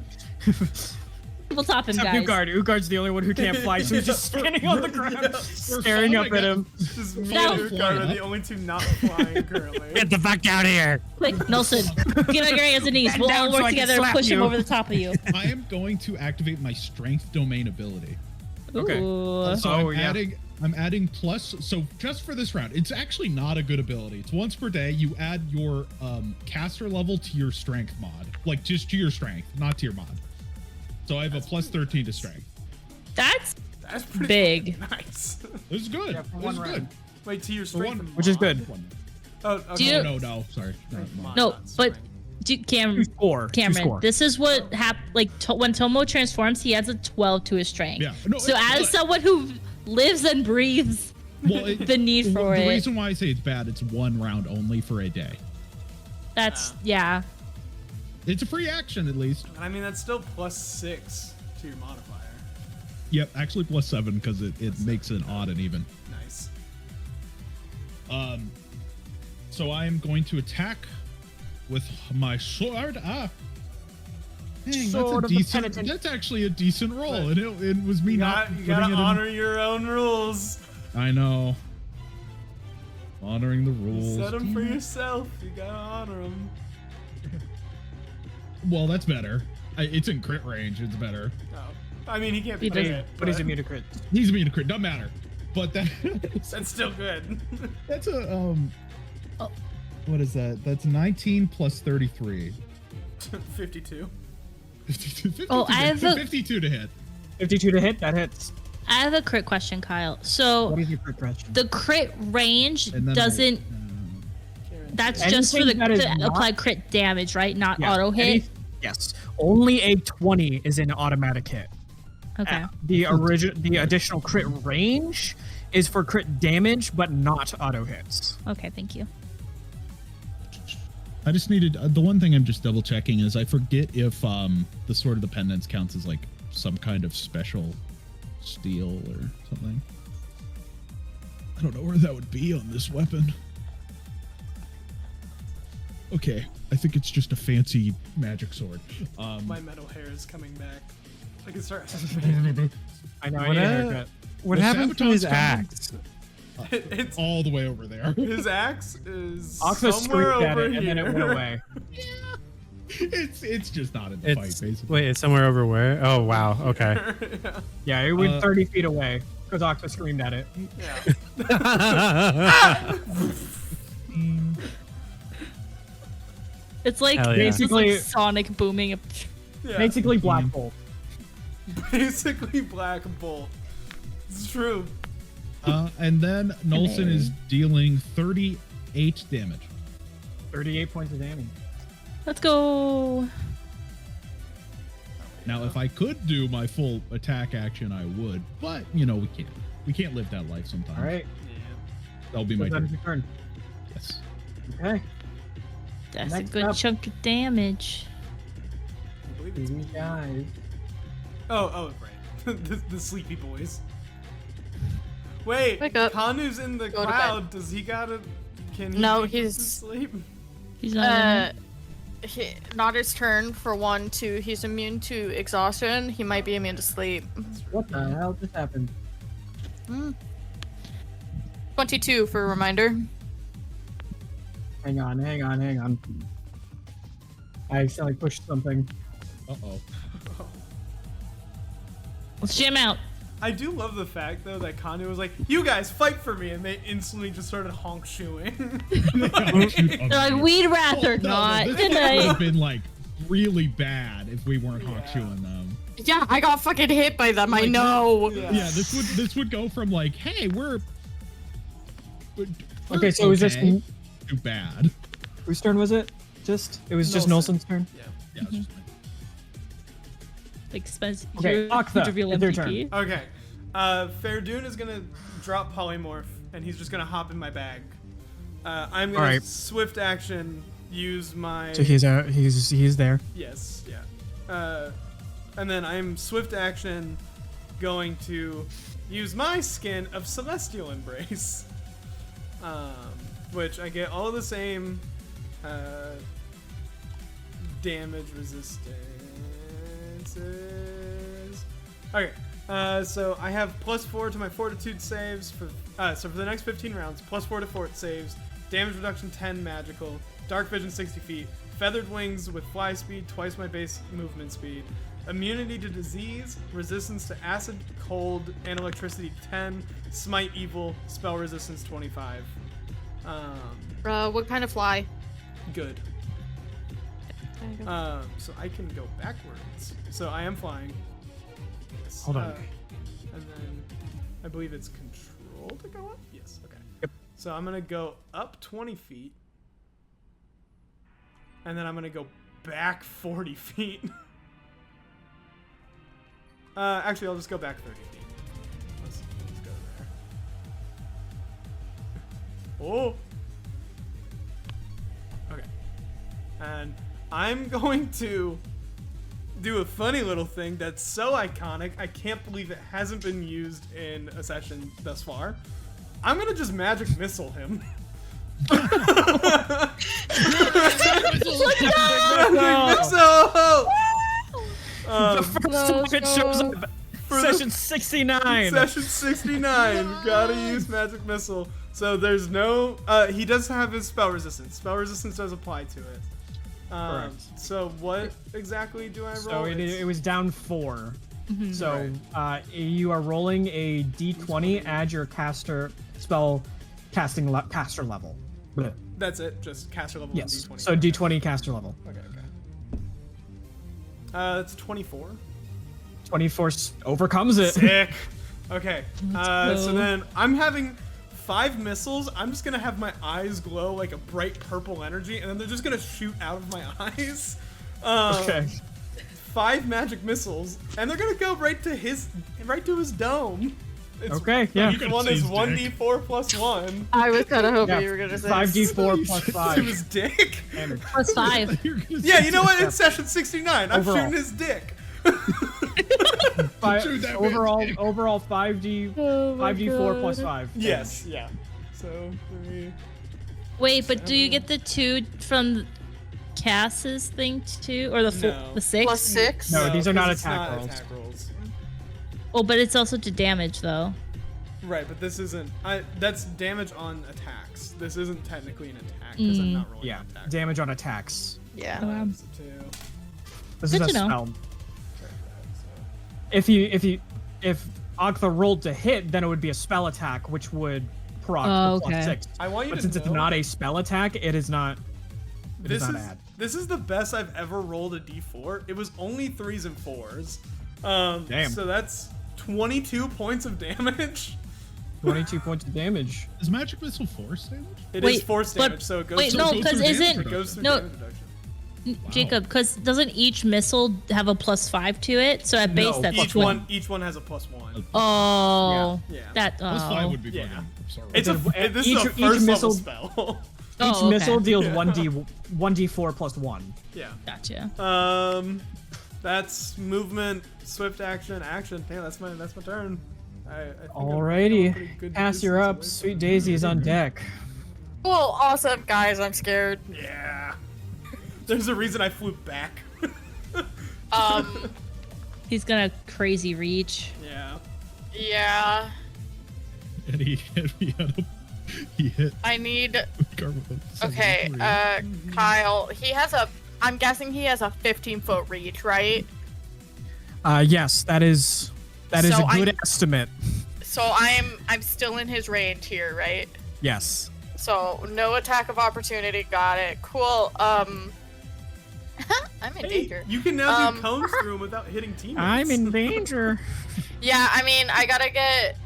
We'll top him, Except guys. Ugard. Ugard's the only one who can't fly, so he's just standing on the ground, Yeah. staring up at him. Just me No. and Ucar are the only two not flying currently. Get the fuck out of here! Quick, Nelson, get on your hands and knees. Bend We'll down all so work I can together and slap push him you. over the top of you. I am going to activate my strength domain ability. Okay. Ooh. So Oh, I'm yeah. adding plus. So just for this round, it's actually not a good ability. It's once per day. You add your caster level to your strength mod, like just to your strength, not to your mod. So I have a plus 13 to strength. That's That's pretty big. nice. This is good. Yeah, for This one is good. round. Wait, to your strength. one- Which is mod? good. Oh, okay. Do you- No, sorry. Mod, No, not but strength. Cameron, Score. Cameron, this is what happens. Like when Tomo transforms, he adds a 12 to his strength. Yeah. No, So it's as good. someone who lives and breathes Well, the need for the it, reason why I say it's bad, it's one round only for a day. that's yeah. It's a free action at least. And I mean, that's still +6 to your modifier. Yep, actually plus 7 because it makes it odd and even. Nice. So I am going to attack with my sword. Dang, Sword of the that's a decent. penitent. That's actually a decent roll, and it was me You not. gotta, you gotta putting it in- honor your own rules. I know. Honoring the You rules. set them for Damn it. yourself. You gotta honor them. Well, that's better. It's in crit range. It's better. Oh. I mean, he can't He play does- it, But he's immune to crit. He's immune to crit. Doesn't matter. But that That's still good. that's a What is that? That's 19 plus 33. 52. 52 Oh, I have a- 52 to hit. 52 to hit. That hits. I have a crit question, Kyle. So What is your crit question? the crit range And then doesn't. That's just for Anything that is the not- apply crit damage, right? Not Yeah, auto hit. any- Yes. Only a 20 is an automatic hit. Okay. The additional crit range is for crit damage, but not auto hits. Okay. Thank you. I just needed the one thing I'm just double checking is I forget if the Sword of the Pendants counts as like some kind of special steel or something. I don't know where that would be on this weapon. Okay, I think it's just a fancy magic sword. My metal hair is coming back. I can start. I know. I What need a a- haircut. What Well, happened to his Sabaton's coming. axe? It's All the way over there. his axe is Oxa somewhere screamed at over it, here. and then it went away. it's just not in the fight, It's basically. wait, it's somewhere over where? Oh wow, okay. Yeah. Yeah, it went 30 feet away because Oxa screamed at it. Yeah. It's like Hell yeah. it's like Basically- Sonic booming. Yeah. Basically, Black Bolt. Basically, Black Bolt. It's true. And then Nolson is dealing 38 damage. 38 points of damage. Let's go. Now, if I could do my full attack action, I would. But, you know, we can't. We can't live that life sometimes. All right. That'll be my That is turn. your turn. Yes. Okay. That's Next a good up. chunk of damage. I believe it's- These guys. Oh, right. the sleepy boys. Wait, Wake up. Kanu's in the Go to cloud. Does he gotta? Can he? No, be put to he's- sleep. He's not. Not his turn for 1, 2. He's immune to exhaustion. He might be immune to sleep. What the hell just happened? 22 for a reminder. Hang on. I accidentally pushed something. Uh-oh. Let's jam out. I do love the fact though that Kanu was like, "You guys fight for me," and they instantly just started honk shoeing. They're like, we'd rather not This would tonight. have been like really bad if we weren't hawk shoeing them. Yeah, I got fucking hit by them. I know. Yeah, this would go from like, hey, we're Okay, so is this okay to bad. whose turn was it? Just it was just Nelson. Nelson's turn. Yeah. Yeah, it's just expensive. Okay, Octa, reveal it's your MVP. Okay. Fairdoon is gonna drop polymorph, and he's just gonna hop in my bag. I'm gonna Alright. swift action use my. So he's there. Yes. Yeah. And then I'm swift action going to use my skin of Celestial Embrace, which I get all the same damage resistances. Okay. So I have +4 to my Fortitude saves for so for the next 15 rounds, +4 to fort saves, damage reduction 10 magical, dark vision 60 feet, feathered wings with fly speed, twice my base movement speed, immunity to disease, resistance to acid, cold, and electricity 10, smite evil, spell resistance 25. What kind of fly? Good. So I can go backwards. So I am flying. Yes. Hold on. And then I believe it's control to go up? Yes, okay. Yep. So I'm gonna go up 20 feet. And then I'm gonna go back 40 feet. Actually, I'll just go back 30 feet. Let's go there. Oh! Okay. And I'm going to do a funny little thing that's so iconic, I can't believe it hasn't been used in a session thus far. I'm gonna just magic missile him. Magic missile! The first time it shows up. Session 69. Session 69. Gotta use magic missile. So there's no. He does have his spell resistance. Spell resistance does apply to it. Correct. So what exactly do I roll? So it was down 4. So Right. you are rolling a d20. Add your caster spell casting caster level. Blech. That's it. Just caster level. Yes. 1d20. So d20 caster level. Okay. That's 24. 24 overcomes it. Sick. Okay. go. So then I'm having 5 missiles. I'm just gonna have my eyes glow like a bright purple energy, and then they're just gonna shoot out of my eyes. Okay. 5 magic missiles, and they're gonna go right to his dome. It's, Okay, yeah. Each one is 1d4 plus 1 I was kind of hoping Yeah, you were gonna say 5d4 plus to 5 his dick. damage. Plus 5. Yeah, you know what? It's session 69. I'm Overall. shooting his dick. Shoot that man's dick. Overall 5d4 plus 5. Yes. Yeah. So 3. Wait, but do you get the 2 from Cass's thing too, or the No. the 6? plus 6. No, these are not 'cause it's attack not rolls. Attack rolls. Oh, but it's also to damage though. Right, but this isn't. That's damage on attacks. This isn't technically an attack because I'm not rolling Yeah, an attack. damage on attacks. Yeah. So 2. This Good is a to know. spell. If Ogtha rolled to hit, then it would be a spell attack, which would proc Oh, for plus okay. 6. I want you But to since know, it's not a spell attack, it is not. It is this not is bad. this is the best I've ever rolled a d4. It was only 3s and 4s. Damn. So that's 22 points of damage. 22 points of damage. Is magic missile force damage? It is Wait, force but- damage, so it goes. wait, through, no, it goes 'cause through damage isn't- it goes through No. damage reduction. Jacob, because doesn't each missile have a plus 5 to it? So at base No, that's each 20. one has a +1. Oh, Yeah. that. Plus 5 would be Yeah. fucking absurd. It's this is Each- a each first level missile- spell. Each Oh, okay. missile deals 1d4 plus 1. Yeah. Gotcha. That's movement, swift action, action. Yeah, that's my turn. I think I'm pretty Alrighty. good Pass, you're distance up. away Sweet from Daisy is on deck. Cool. Awesome, guys. I'm scared. it. Yeah. There's a reason I flew back. He's gonna crazy reach. Yeah. Yeah. And he hit I need. Carl with a Okay. 73. Kyle. He has a. I'm guessing he has a 15-foot reach, right? Yes, that is So a good estimate. So I'm still in his range here, right? Yes. So no attack of opportunity. Got it. Cool. I'm in Hey, danger. you can now do cones through him without hitting teammates. I'm in danger. Yeah, I mean, I gotta get.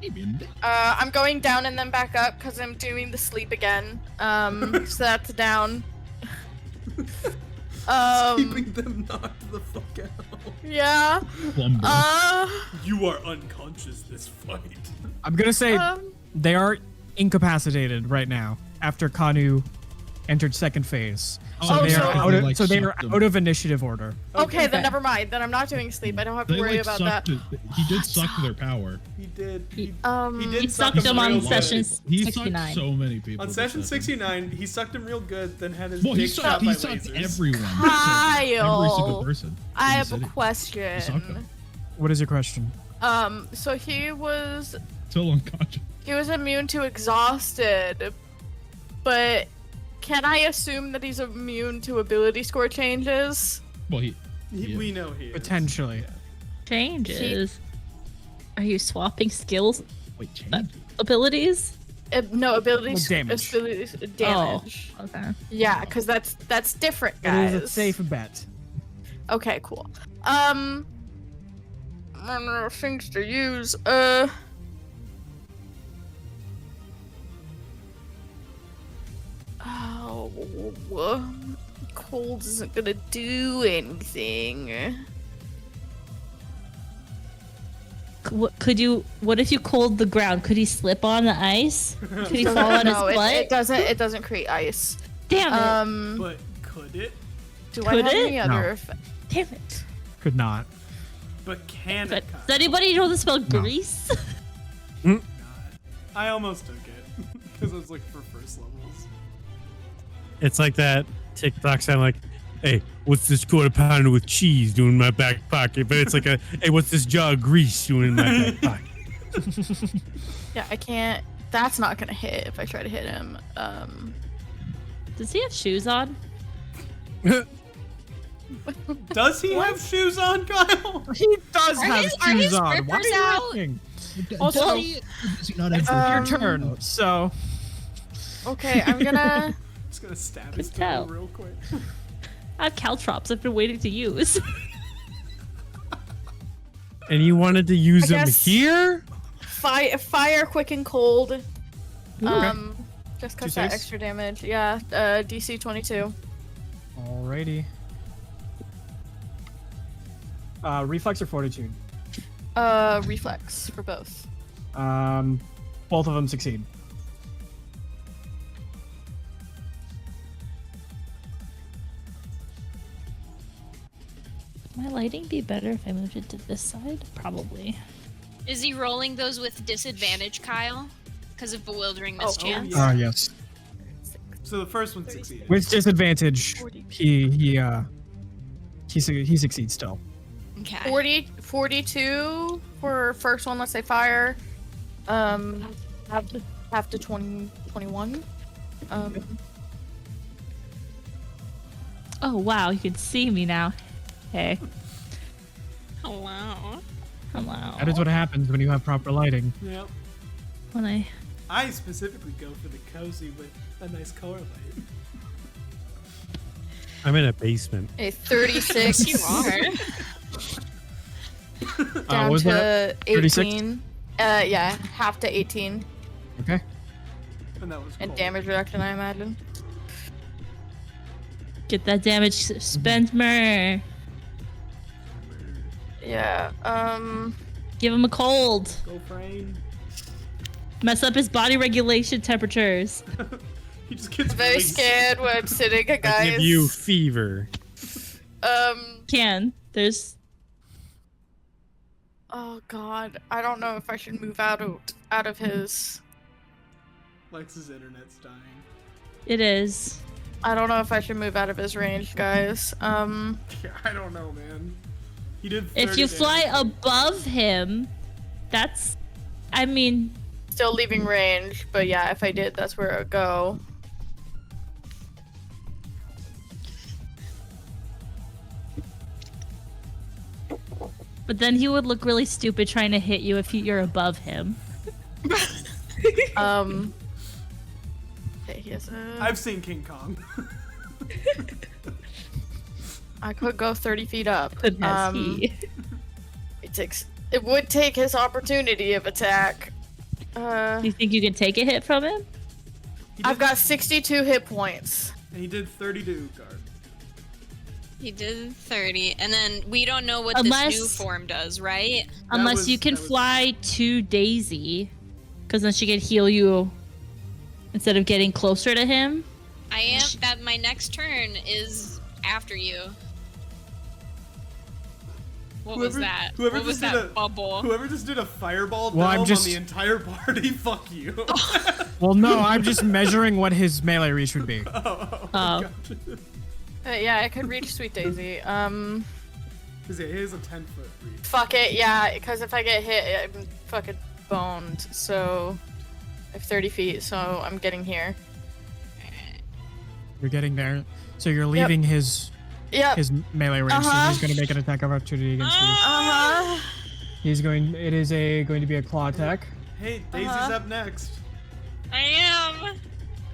Maybe in there. I'm going down and then back up because I'm doing the sleep again. So that's down. Keeping them knocked the fuck out. Yeah. Slumber. You are unconscious this fight. I'm gonna say they are incapacitated right now after Kanu entered second phase. So they are out of, like, so they are sucked them. out of initiative order. Okay, then never mind. Then I'm not doing sleep. I don't have to They worry like about sucked that. He did suck their power. He did. He He suck sucked them on real good. session He 69. sucked so many people. On this session 69, he sucked him real good, then had his Well, he dick shot sucked. by He sucked lasers. everyone. Kyle. Every single person. I in the have a city. He sucked question. them. What is your question? So he was Still unconscious. immune to exhausted, but can I assume that he's immune to ability score changes? Well, We know he is. Potentially. Changes. Are you swapping skills wait, change. No, abilities? abilities. Damage. Abilities, damage. Oh, okay. Yeah, because that's different, It guys. is a safe bet. Okay, cool. Things to use. Oh, cold isn't gonna do anything. What if you cold the ground? Could he slip on the ice? Could he fall on his No, butt? it doesn't create ice. Damn it. But could it? Do could I have it? any other No. effect? Damn it. Could not. But can But it? Kyle? does anybody know the spell grease? I almost took it because I was looking for first levels. It's like that TikTok sound like, hey, what's this quarter pounder with cheese doing in my back pocket? But it's like a, hey, what's this jar of grease doing in my back pocket? Yeah, I can't. That's not gonna hit if I try to hit him. Does he have shoes on? Does he have shoes on, Kyle? He does have are shoes his on. Why are rippers you out? asking? Also, Does he not have Your turn. So okay, I'm gonna. Just gonna stab his Good tell. toe real quick. I have caltrops I've been waiting to use. And you wanted to use I them guess- here? Fire, quick, and cold. Just Two cause that saves? extra damage. Yeah, DC 22. alrighty. Reflex or fortitude? Reflex for both. Both of them succeed. Would my lighting be better if I moved it to this side? Probably. Is he rolling those with disadvantage, Kyle? Because of bewildering mischance? yeah. Yes. So the first one succeeded. With disadvantage, he succeeds still. Okay. 42 for first one. Let's say fire. Have to 21. Oh wow, you can see me now. Hey. Hello. Hello. That is what happens when you have proper lighting. Yep. When I specifically go for the cozy with a nice color light. I'm in a basement. A 36. You are. Down what was to that? 36? 18. Yeah, half to 18. Okay. And that was And cold. damage reduction, I imagine. get that damage spent mer. Yeah. Give him a cold. Go Frame. Mess up his body regulation temperatures. He just gets Very really scared when I'm sitting, I guys. give you fever. There's Oh God, I don't know if I should move out of his. Lex's internet's dying. it is. I don't know if I should move out of his range, guys. Yeah, I don't know, man. He did. If 30 you fly damage. above him, that's I mean, Still leaving range, but yeah, if I did, that's where it would go. but then he would look really stupid trying to hit you if you're above him. Okay, he has a. I've seen King Kong. I could go 30 feet up. But has he? It would take his opportunity of attack. Do you think you can take a hit from him? He did, I've got 62 hit points. And he did 32 guard. He did 30, and then we don't know what this new form does, right? Unless you can fly to Daisy, because then she can heal you instead of getting closer to him. I am. That my next turn is after you. What was that? What was that bubble? Whoever just did a fireball Well, dome I'm just- on the entire party, fuck you. Well, no, I'm just measuring what his melee reach would be. Gotcha. Yeah, I could reach Sweet Daisy. Because yeah, he has a 10-foot reach. Fuck it, yeah, because if I get hit, I'm fucking boned. So, I have 30 feet, so I'm getting here. You're getting there. So you're leaving his melee range, so he's going to make an attack of opportunity against you. He's going. It is going to be a claw attack. Hey, Daisy's up next. I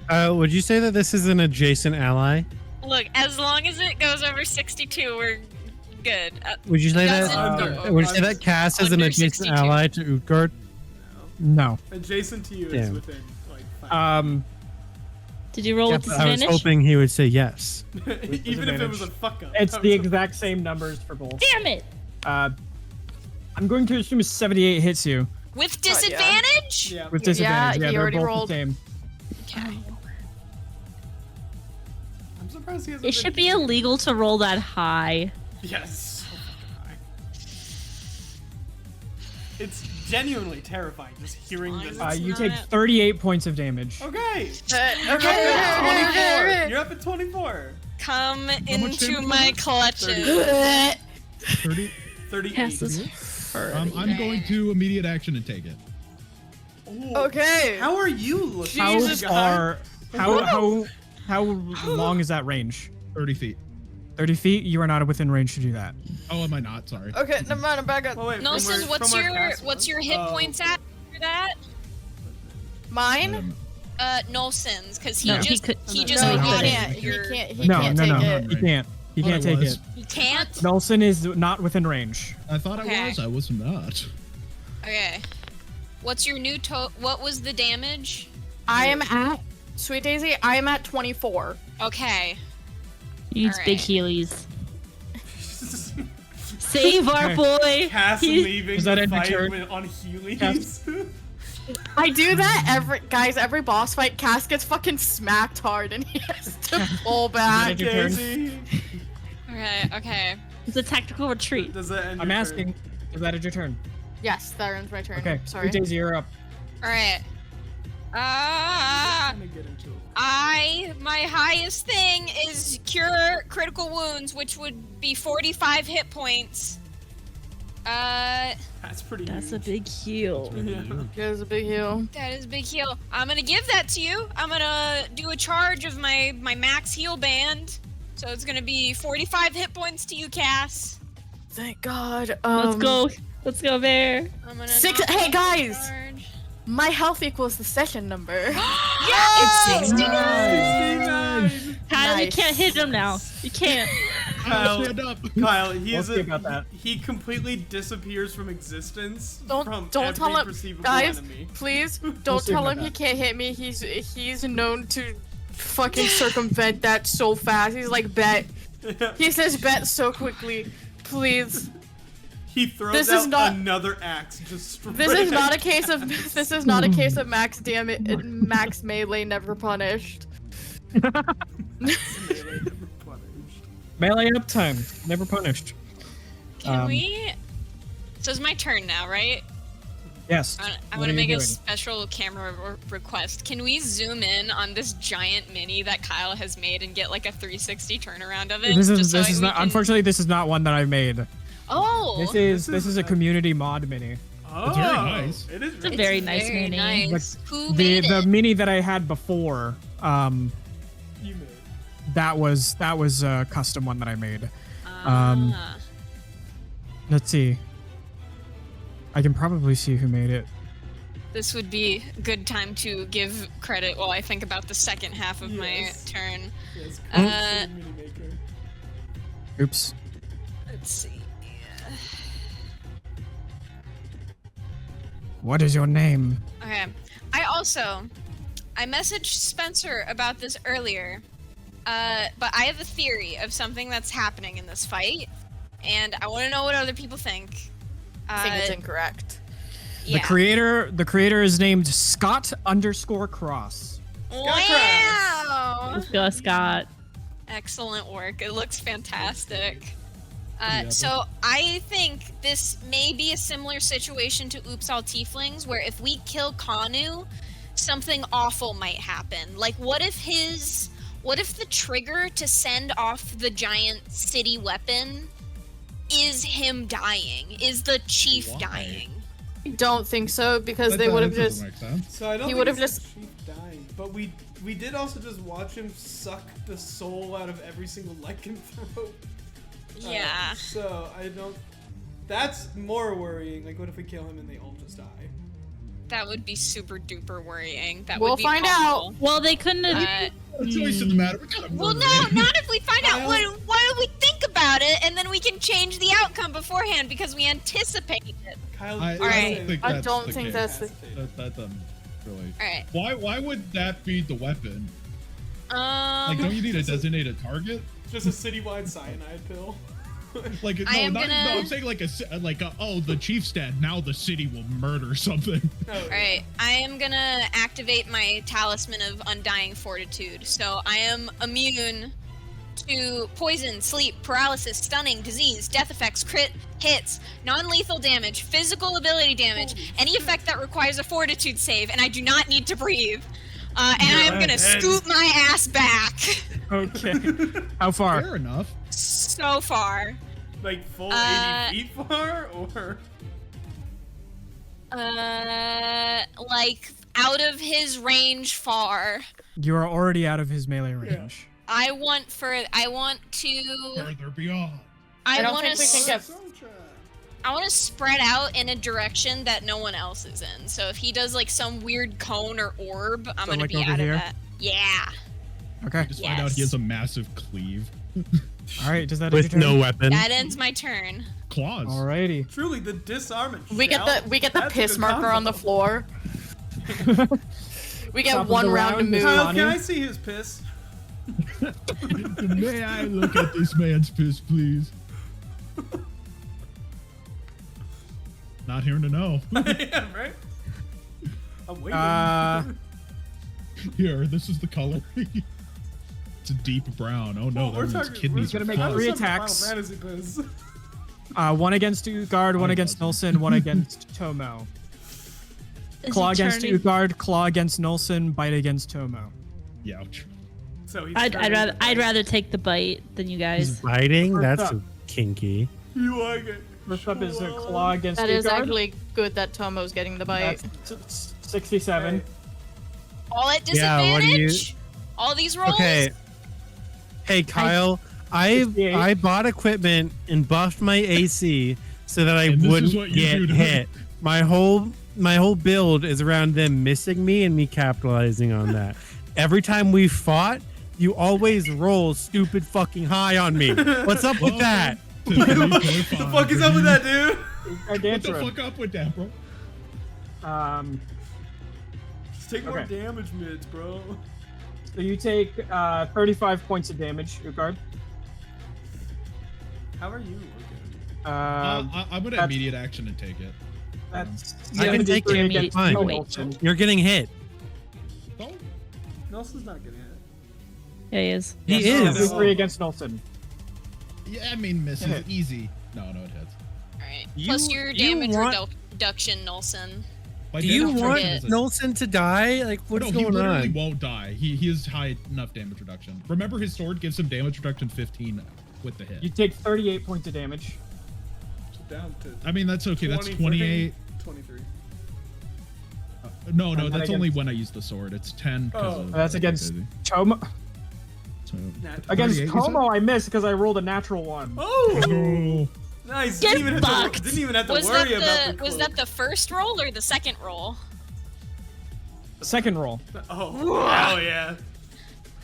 am. Would you say that this is an adjacent ally? Look, as long as it goes over 62, we're good. Would you say doesn't that? go Would you say that Cass is an under adjacent 62. ally to Utgard? No. Adjacent to you is Damn. within like 5. Did you roll with I was disadvantage? hoping he would say yes. Even if it was a fuck up. It's the exact same numbers for both. Damn it! I'm going to assume 78 hits you. With disadvantage? Yeah. With disadvantage, he they're already both rolled. the same. Okay. I'm surprised he hasn't It should be illegal to roll that high. Yes. So fucking high. It's genuinely terrifying just hearing this. You take 38 points of damage. Okay. Okay. You're up at 24. Come much into damage my was clutches. 30. 38. I'm going to immediate action and take it. Ooh. Okay. How are you looking? How guy? far? How long is that range? 30 feet. 30 feet. You are not within range to do that. Oh, am I not? Sorry. Okay, never mind, I'm back up. Oh, wait, Nelson, from what's where your Cass was? hit points at for that? Mine? Nolson's, because he No. just He just No, he added can't. He your- can't. He No, can't no, take no. it. He can't. He Thought can't it take was. it. He can't. Nelson is not within range. I thought Okay. I was. I was not. Okay. What's your new What was the damage? I am at Sweet Daisy. I am at 24. Okay. He needs big Alright. Heelys. Save our boy. Cass He's- leaving Is that the end your fight turn? on Heelys. I do that every boss fight. Cass gets fucking smacked hard and he has to pull back. Is that your turn? Daisy. Okay. It's a tactical retreat. Does that end I'm your asking. turn? Is that your turn? Yes, that ends my turn. Okay. Sorry. Daisy, you're up. Alright. I'm gonna get into it. My highest thing is cure critical wounds, which would be 45 hit points. That's pretty That's a huge. big heal. Yeah. There's a big heal. That is a big heal. I'm gonna give that to you. I'm gonna do a charge of my max heal band. So it's gonna be 45 hit points to you, Cass. Thank God. Let's go. Let's go there. I'm gonna Six- knock hey, out guys! the charge. My health equals the session number. It's 69! Kyle, you Nice. can't hit him now. You can't. Kyle, Stand up. Kyle, he We'll is see about that. he completely disappears from existence Don't from don't every tell him, perceivable guys. enemy. Please don't see tell about him he that. can't hit me. He's known to fucking circumvent that so fast. He's like bet. He says bet so quickly. Please. He throws This out is not- another axe just straight. This is not a case of max damage, max melee never punished. Melee uptime. Never punished. Can we? So it's my turn now, right? Yes. I'm What gonna are you make a doing? special camera request. Can we zoom in on this giant mini that Kyle has made and get like a 360 turnaround of it? This is just so this is we not. can- Unfortunately, this is not one that I made. Oh. This is a community mod mini. Oh, It's very nice. It is It's a very nice very mini. nice. Like, Who The made it? mini that I had before, You made. that was a custom one that I made. Um, Ah. Let's see. I can probably see who made it. This would be a good time to give credit while I think about the second half of my Yes. turn. Yes, Uh, mini maker. Oops. Let's see. What is your name? Okay. I messaged Spencer about this earlier. But I have a theory of something that's happening in this fight, and I want to know what other people think. I think it's incorrect. Yeah. The creator is named Scott_Cross. Wow! Let's go, Scott. Excellent work. It looks fantastic. So I think this may be a similar situation to Oops All Tieflings, where if we kill Kanu, something awful might happen. Like, what if the trigger to send off the giant city weapon is him dying? Is the chief dying? I don't think so, because they would have just. So I don't He think would have it's just. the chief dying, but we did also just watch him suck the soul out of every single lycanthrope. Yeah. So I don't. That's more worrying. Like, what if we kill him and they all just die? That would be super duper worrying. That We'll would be find awful. out. Well, they couldn't have. The choice in the matter. We gotta Well, murder no, him. not if we find out. Why don't we think about it and then we can change the outcome beforehand because we anticipate it. Kyle, I Alright. don't think I that's don't the think case. that's the. That doesn't really. All right. Why would that be the weapon? Like, don't you need a designated target? Just a citywide cyanide pill. Like, no, I am no, gonna- I'm saying like oh, the chief's dead. Now the city will murder something. All right, I am gonna activate my talisman of undying fortitude. So I am immune to poison, sleep, paralysis, stunning, disease, death effects, crit hits, non-lethal damage, physical ability damage, any effect that requires a fortitude save, and I do not need to breathe. And I am gonna scoot my ass back. Okay. How far? Fair enough. So far. Like full 80 feet far, or Like out of his range far. You are already out of his melee range. I want to. Further beyond. I don't want think we can get. I want to spread out in a direction that no one else is in. So if he does like some weird cone or orb, I'm gonna like be over out here? of that. Yeah. Okay. Just find out he has a massive cleave. All right. Does that end With your turn? no weapon. That ends my turn. Claws. Alrighty. truly the disarmament. We get the That's a piss good marker on the combo. floor. We get Top of one the round to round, move. Kyle, Lonnie? can I see his piss? May I look at this man's piss, please? Not here to know. Yeah, right. I'm waiting. Here, this is the color. It's a deep brown. Oh no, Well, we're that means talking- kidneys we're are gonna make fuzzy. three What's up with attacks. Final Fantasy piss? One against Utgard, one against Nolson, one against Tomo. Is Claw he against turning- Utgard, claw against Nolson, bite against Tomo. Youch. So he's I'd rather take the bite than you He's guys. biting? First That's up. kinky. You like it? First up is a claw against That Utgard. is actually good that Tomo's getting the bite. That's 67. All at Yeah, what do you- disadvantage. All these rolls. Okay. Hey Kyle, I bought equipment and buffed my AC so that I And this is wouldn't what you get do to hit. My whole build is around them missing me and me capitalizing on that. Every time we fought, you always roll stupid fucking high on me. What's up with that? What the fuck is up with that, dude? What the fuck up with that, bro? Just take more Okay. damage mids, bro. So you take 35 points of damage, Utgard. How are you? I'm gonna that's- immediate action and take it. That's I can take 73 it. against Fine. Nolson. You're getting hit. Oh, Nelson's not getting it. Yeah, he is. He Yes, is. 73 against Nolson. yeah, I mean misses Hit. easy. No, it hits. All right. You- Plus your you damage want- reduction, Nolson. My Do you damage want reduction is a- Nolson to die? Like, what's no, going he literally on? won't die. He has high enough damage reduction. Remember, his sword gives him damage reduction 15 with the hit. You take 38 points of damage. Down to I mean, that's okay. That's 23. 28. 23. No, And then that's only against- when I use the sword. It's 10. Oh. That's against Tomo. So, Against 38, you Tomo, I missed because I rolled a natural one. Oh, oh, nice. Get Didn't fucked. even have to Was worry that about the was that the first roll or the second roll? Second roll. Oh, hell yeah.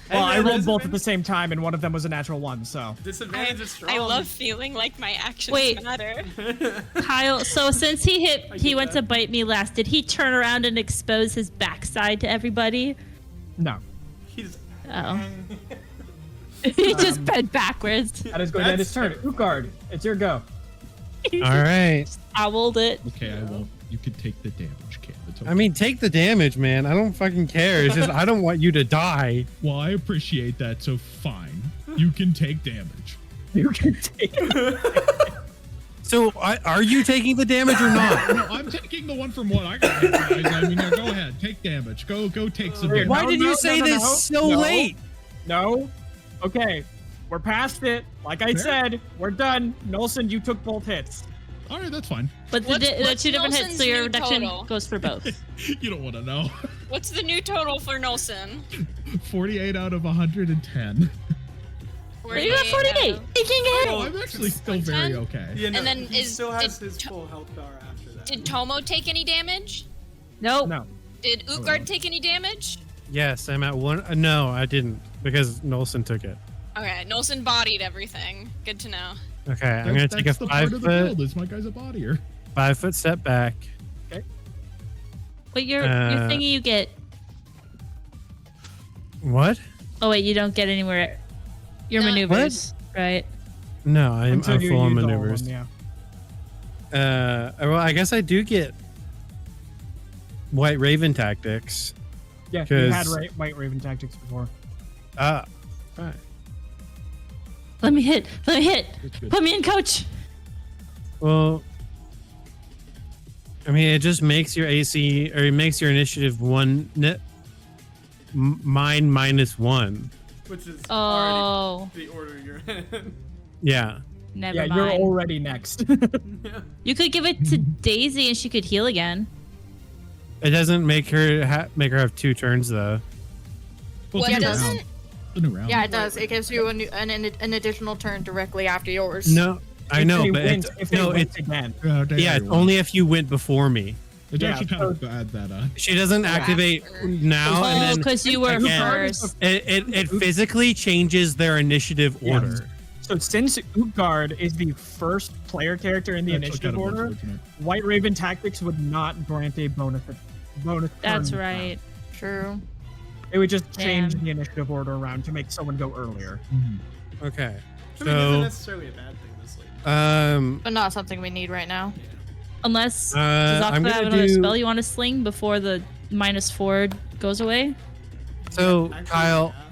Well, I And rolled both at the same time, and one of them was a natural one, so. Disadvantage is strong. I love feeling like my actions Wait. matter. Kyle, so since he get went that. to bite me last, did he turn around and expose his backside to everybody? No. He's. Oh. He just bent backwards. That is going to end his turn. Utgard, it's your go. All right. Owled it. Okay, I won't. You can take the damage, Cam. It's okay. I mean, take the damage, man. I don't fucking care. It's just I don't want you to die. well, I appreciate that, so fine. You can take damage. You can take it. So, are you taking the damage or not? No, I'm taking the one from what I got, guys. I mean, go ahead, take damage. Go take some damage. Why did you say this so late? No. Okay, we're past it. Like I said, we're done. Nolson, you took both hits. All right, that's fine. But What's the two different hits, Nelson's so your new reduction total? goes for both. You don't want to know. What's the new total for Nolson? 48 out of 110. You got 48. Oh, I'm actually still very okay. Yeah, no, And then he still has did his full health bar after that. Did Tomo take any damage? Nope. No. Did Utgard take any damage? Yes, I'm at one. No, I didn't because Nolson took it. Okay, Nolson bodied everything. Good to know. Okay, I'm gonna take a That's the part 5 of the foot build. Is my guy's a bodier. 5 foot step back. But your thingy you get. What? Oh wait, you don't get anywhere. Your No. maneuvers, right? No, I'm Until you full on use all of maneuvers. them, yeah. Well, I guess I do get White Raven tactics. Yeah, you had 'Cause- White Raven tactics before. Right. Let me hit. It's good. Put me in, coach. Well, I mean, it just makes your AC or it makes your initiative mine -1. Which is Oh, already the order you're in. Yeah. never Yeah, mind. you're already next. You could give it to Daisy and she could heal again. It doesn't make her have 2 turns though. Well, What it's a new doesn't? round. It's a new round. Yeah, it does. It gives you an additional turn directly after yours. No, I know, but if they win it's again. yeah, it's only if you went before me. It's Yeah, actually kind of bad that She doesn't activate now, Oh, and then because you were again, first. it physically changes their initiative order. So since Utgard is the first player character in the initiative order, White Raven tactics would not grant a bonus. That's turn right. True. It would just change Damn. the initiative order around to make someone go earlier. Okay, I mean, isn't so necessarily a bad thing this late. But not something we need right now. Unless does I'm Aqua have gonna another do. spell you want to sling before the -4 goes away? So Actually, Kyle, yeah.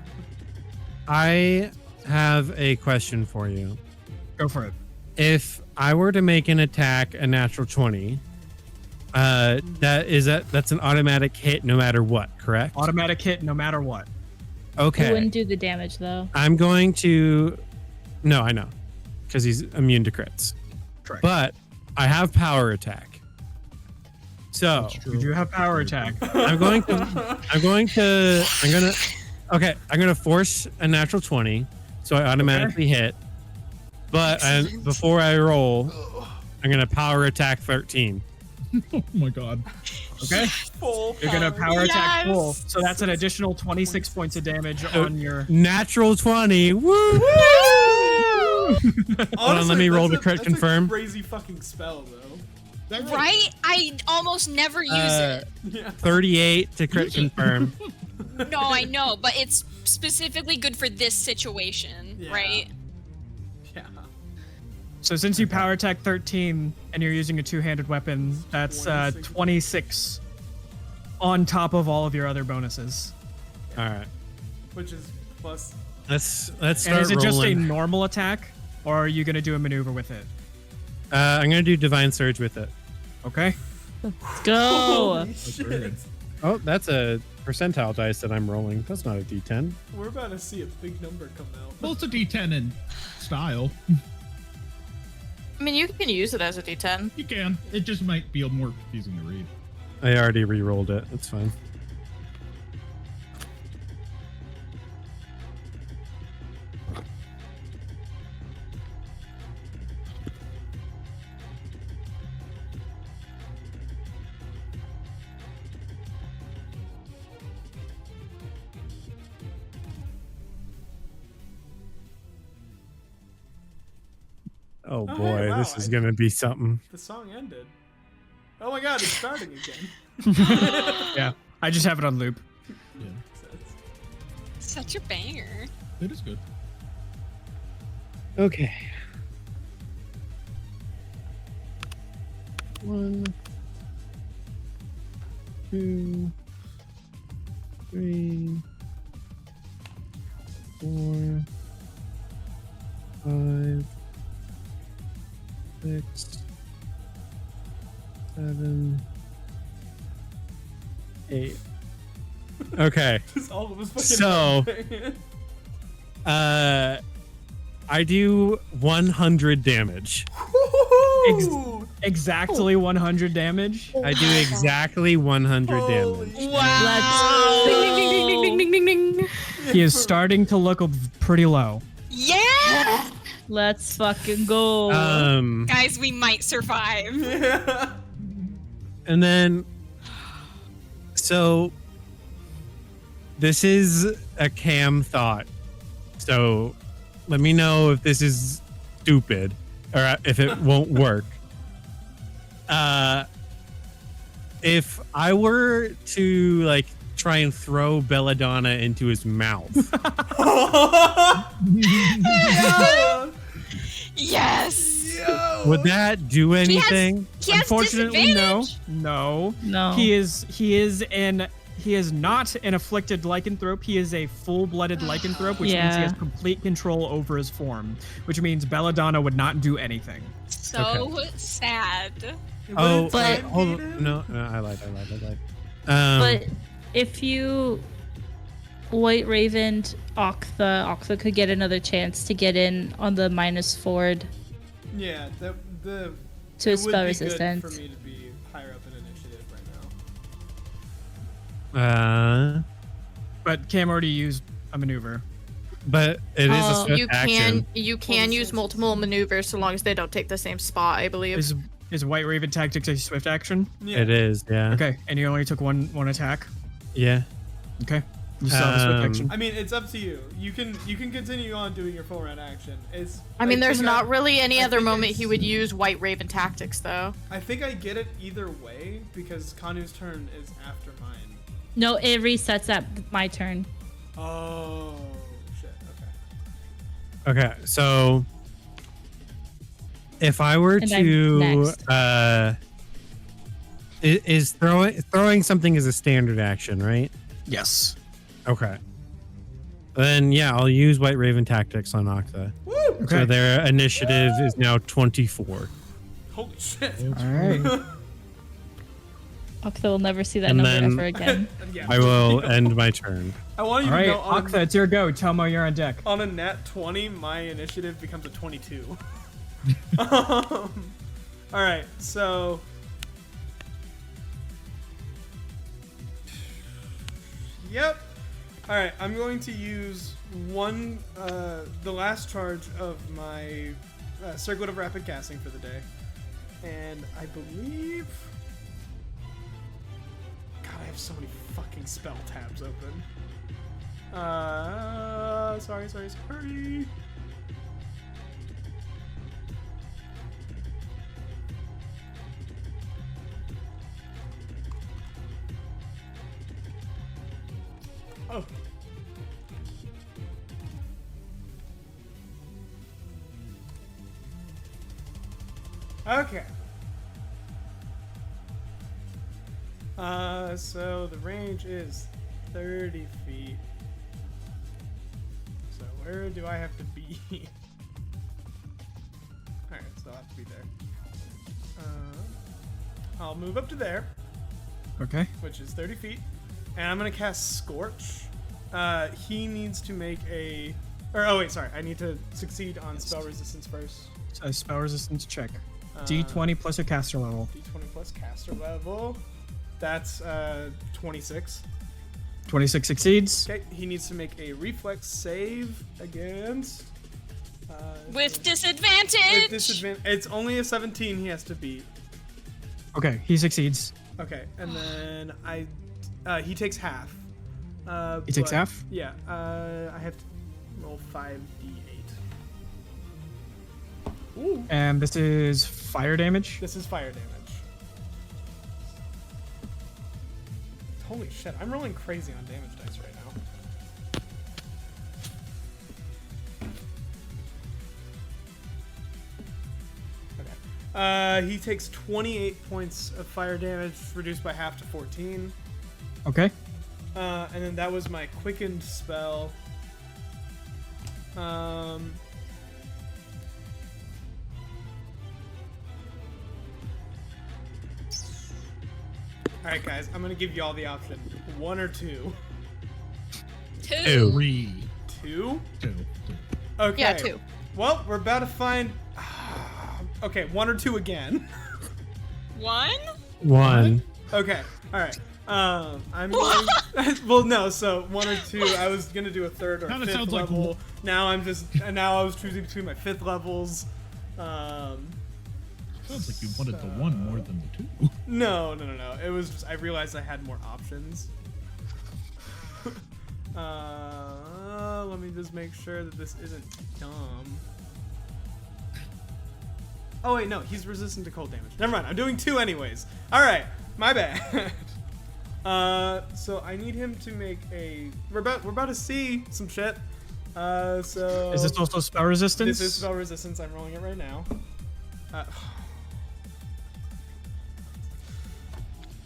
I have a question for you. Go for it. If I were to make an attack a natural 20, that's an automatic hit no matter what, correct? Automatic hit no matter what. You Okay. wouldn't do the damage though. I'm going to. No, I know, because he's immune to crits. Correct. But I have power attack. So You do have power attack. I'm gonna. Okay, I'm gonna force a natural 20, so I automatically hit. But before I roll, I'm gonna power attack 13. Oh my god. Okay. Full You're gonna power attack Yes! full. So that's an additional 26 points of damage on your. Natural 20. Woo! Hold on, let me roll the crit confirm. That's a crazy fucking spell, though. Right? I almost never use it. Yeah. 38 to crit confirm. No, I know, but it's specifically good for this situation, Yeah. right? Yeah. So since you power attack 13 and you're using a two-handed weapon, that's 26 on top of all of your other bonuses. All right, Which is plus. let's And start is it just a rolling. normal attack, or are you gonna do a maneuver with it? I'm gonna do divine surge with it. Okay. Let's go. Holy shit. Oh, that's a percentile dice that I'm rolling. That's not a D10. We're about to see a big number come out. Well, it's a D10 in style. I mean, you can use it as a D10. You can. It just might be more confusing to read. I already re-rolled it. That's fine. Oh hey, boy, wow, this is gonna be something. The song ended. Oh my god, it's starting again. Yeah. I just have it on loop. Yeah, Such a banger. it is good. Okay. 1, 2, 3, 4, 5, 6, 7, 8. Okay. Just all of us fucking So, I do 100 damage. Woo! Exactly 100 damage. I do exactly 100 Holy damage. shit. Wow. Ding, ding, ding, ding, ding, ding, ding, ding. He is starting to look pretty low. Yeah! Let's fucking go. Guys, we might survive. Yeah. And then, so this is a Cam thought. So let me know if this is stupid or if it won't work. If I were to like try and throw Belladonna into his mouth, Yes! Yo. would that do anything? He has Unfortunately, no. disadvantage. No. No. He is not an afflicted lycanthrope. He is a full-blooded lycanthrope, which means he has Yeah. complete control over his form, which means Belladonna would not do anything. So sad. Oh, But- hold on. No, I lied. But if you White Ravened Octha could get another chance to get in on the -4 Yeah, the to it his would spell be good resistance. for me to be higher up in initiative right now. But Cam already used a maneuver. But it is a Oh, swift You action. can use multiple maneuvers so long as they don't take the same spot, I believe. Is White Raven Tactics a swift action? Yeah. It is, yeah. Okay, and you only took one attack. Yeah. Okay, you still have a swift Um, action. I mean, it's up to you. You can continue on doing your full round action. It's. I mean, there's think not really any I other think moment it's- he would use White Raven tactics, though. I think I get it either way because Kanu's turn is after mine. No, it resets at my turn. Oh shit. Okay. Okay, so if I were And I'm to next. is throwing something is a standard action, right? Yes. Okay. Then yeah, I'll use White Raven tactics on Octa. Woo! So their initiative is now 24. Holy shit. All right. Octha will never see that And number then- ever again. Yeah. I will end my turn. I want you All to right, know on Octha, it's your go. Tomo, you're on deck. on a nat 20, my initiative becomes a 22. All right, so. Yep. All right, I'm going to use the last charge of my Circlet of Rapid Casting for the day. And I believe. God, I have so many fucking spell tabs open. Sorry. Oh. Okay. So the range is 30 feet. So where do I have to be? Alright, so I'll have to be there. I'll move up to there, Okay. which is 30 feet. And I'm going to cast Scorch. He needs to make a... oh wait, sorry. I need to succeed on spell resistance first. So spell resistance check. D20 plus your caster level. D20 plus caster level. That's 26. 26 succeeds. Okay, he needs to make a reflex save against. With disadvantage. With disadvantage. It's only a 17 he has to beat. Okay, he succeeds. Okay, and then he takes half. He takes half? Yeah, I have to roll 5d8. Ooh. And this is fire damage. This is fire damage. Holy shit, I'm rolling crazy on damage dice right now. 5 He takes 28 points of fire damage, reduced by half to 14. Okay. And then that was my quickened spell. Alright, guys, I'm gonna give you all the option. 1 or 2. 2. 3. 2? 2. Okay. Yeah, 2. Well, we're about to find... Okay, 1 or 2 again. 1? 1. Okay, alright. I'm going... Well, no, so 1 or 2. I was gonna do a 3rd or Kinda 5th sounds like level. Now I was choosing between my 5th levels. Sounds like you wanted the 1 more than the 2. No. It was just I realized I had more options. Let me just make sure that this isn't dumb. Oh wait, no, he's resistant to cold damage. Never mind, I'm doing 2 anyways. All right, my bad. So I need him to make a. We're about to see some shit. So. Is this also spell resistance? This is spell resistance. I'm rolling it right now. I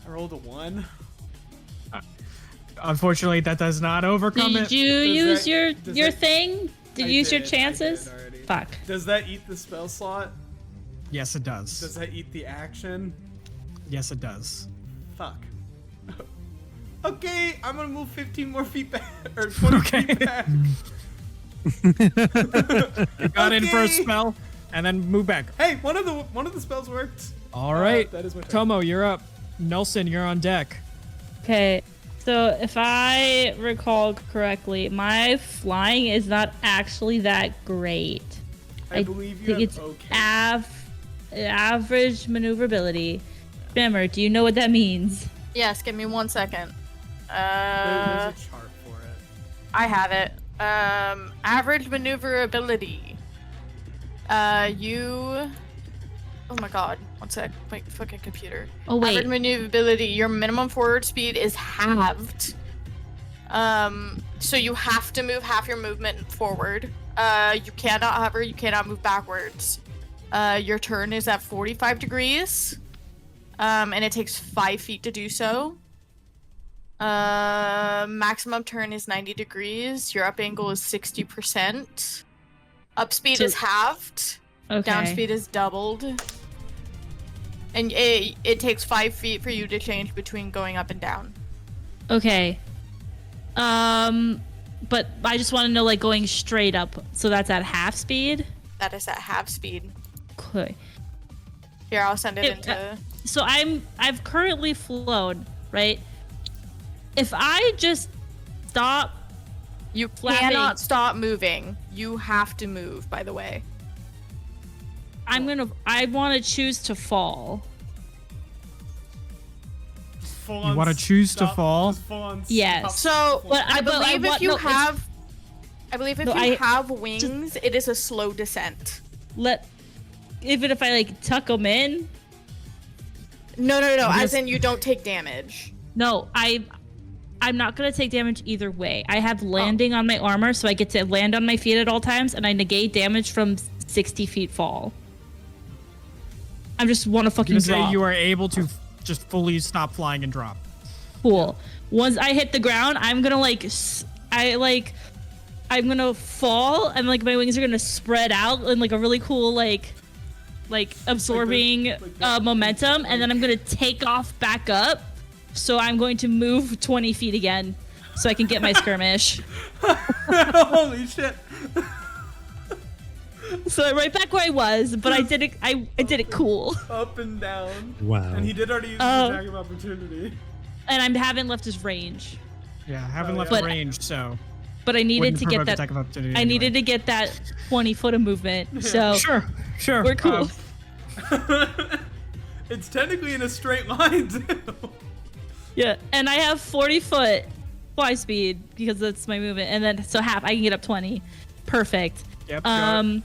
rolled a 1. Unfortunately, that does not overcome Did it. you use your that- thing? Did I you use your did, I chances? did already. Fuck. Does that eat the spell slot? Yes, it does. Does that eat the action? Yes, it does. Fuck. Okay, I'm gonna move 15 more feet back, or 20 feet back. You got in for a Okay. spell, and then move back. Hey, one of the spells worked. All right. that is my turn. Tomo, you're up. Nelson, you're on deck. Okay. So if I recall correctly, my flying is not actually that great. I believe you think have it's okay. average maneuverability. Remember, do you know what that means? Yes, give me 1 second. There's a chart for it. I have it. Average maneuverability. Oh my god. 1 sec. Wait, fucking computer. Oh wait. Average maneuverability. Your minimum forward speed is halved. So you have to move half your movement forward. You cannot hover. You cannot move backwards. Your turn is at 45 degrees. And it takes 5 feet to do so. Maximum turn is 90 degrees. Your up angle is 60%. Up speed So- is halved. Okay. Down speed is doubled. And it takes 5 feet for you to change between going up and down. Okay. But I just want to know, like, going straight up. So that's at half speed. That is at half speed. Okay. Here, I'll send it It- into... So I've currently flown, right? If I just stop, You flapping. cannot stop moving. You have to move, by the way. I want to choose to fall. Full You on wanna choose to stop- fall? just full on Yes. stop. So, But I but believe if want- you no, it's- have... I believe if No, you I- have wings, it is a slow descent. Even if I like tuck them in. No, Because- as in you don't take damage. No, I'm not gonna take damage either way. I have landing on my armor, so I get to land on my feet at all times, and I negate damage from 60 feet fall. I just want to I'm fucking gonna say drop. you are able to just fully stop flying and drop. Cool. Once I hit the ground, I'm gonna I'm gonna fall, and like my wings are gonna spread out in like a really cool like absorbing momentum, and then I'm gonna take off back up. So I'm going to move 20 feet again, so I can get my skirmish. Holy shit! So right back where I was, but I did it. I did it cool, Up and down. Wow. And he did already use his Oh. attack of opportunity. and I haven't left his range. Yeah, haven't Oh, left yeah. But- range, so But I needed wouldn't to get provoke that. attack of opportunity I anyway. needed to get that 20 foot of movement. So Sure. we're cool. It's technically in a straight line too. Yeah, and I have 40 foot fly speed because that's my movement, and then so half I can get up 20. Perfect. Yep. Your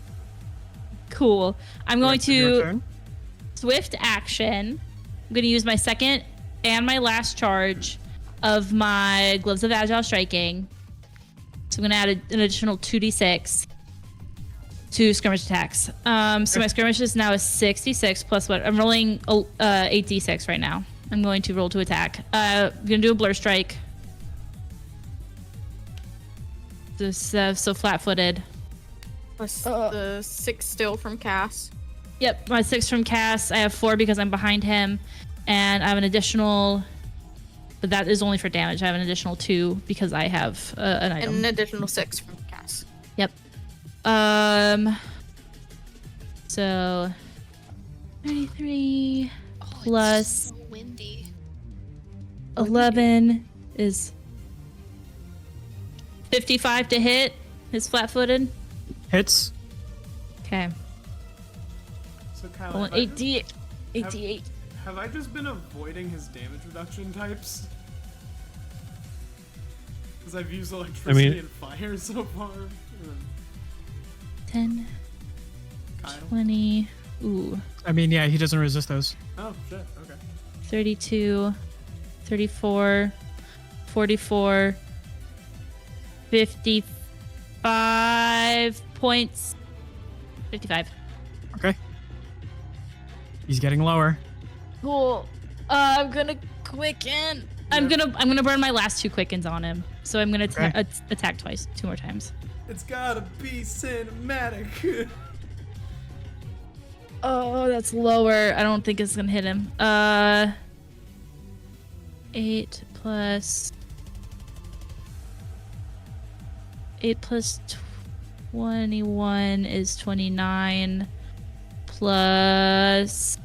Cool. I'm going to turn. swift action. I'm going to use my second and my last charge of my gloves of agile striking. So I'm going to add an additional 2d6. 2 skirmish attacks. So my skirmish is now a 66 plus what? I'm rolling 8d6 right now. I'm going to roll to attack. I'm gonna do a blur strike. This so flat-footed. Plus the 6 still from Cass. Yep, my 6 from Cass. I have 4 because I'm behind him, and I have an additional. But that is only for damage. I have an additional 2 because I have an item. And an additional 6 from Cass. Yep. So 33 plus It's so windy. 11 is 55 to hit. Is flat-footed. Hits. Okay. So Kyle, Roll an 8d8. Have- 8d8. have I just been avoiding his damage reduction types? Because I've used electricity and fire so far. 10, Kyle. 20. Ooh. I mean, yeah, he doesn't resist those. Oh shit. Okay. 32, 34, 44, 55 points. 55. Okay. He's getting lower. Cool. I'm gonna quicken. I'm gonna burn my last 2 quickens on him. So I'm gonna attack twice, 2 more times. It's gotta be cinematic. Oh, that's lower. I don't think it's gonna hit him. 8 plus 21 is 29 plus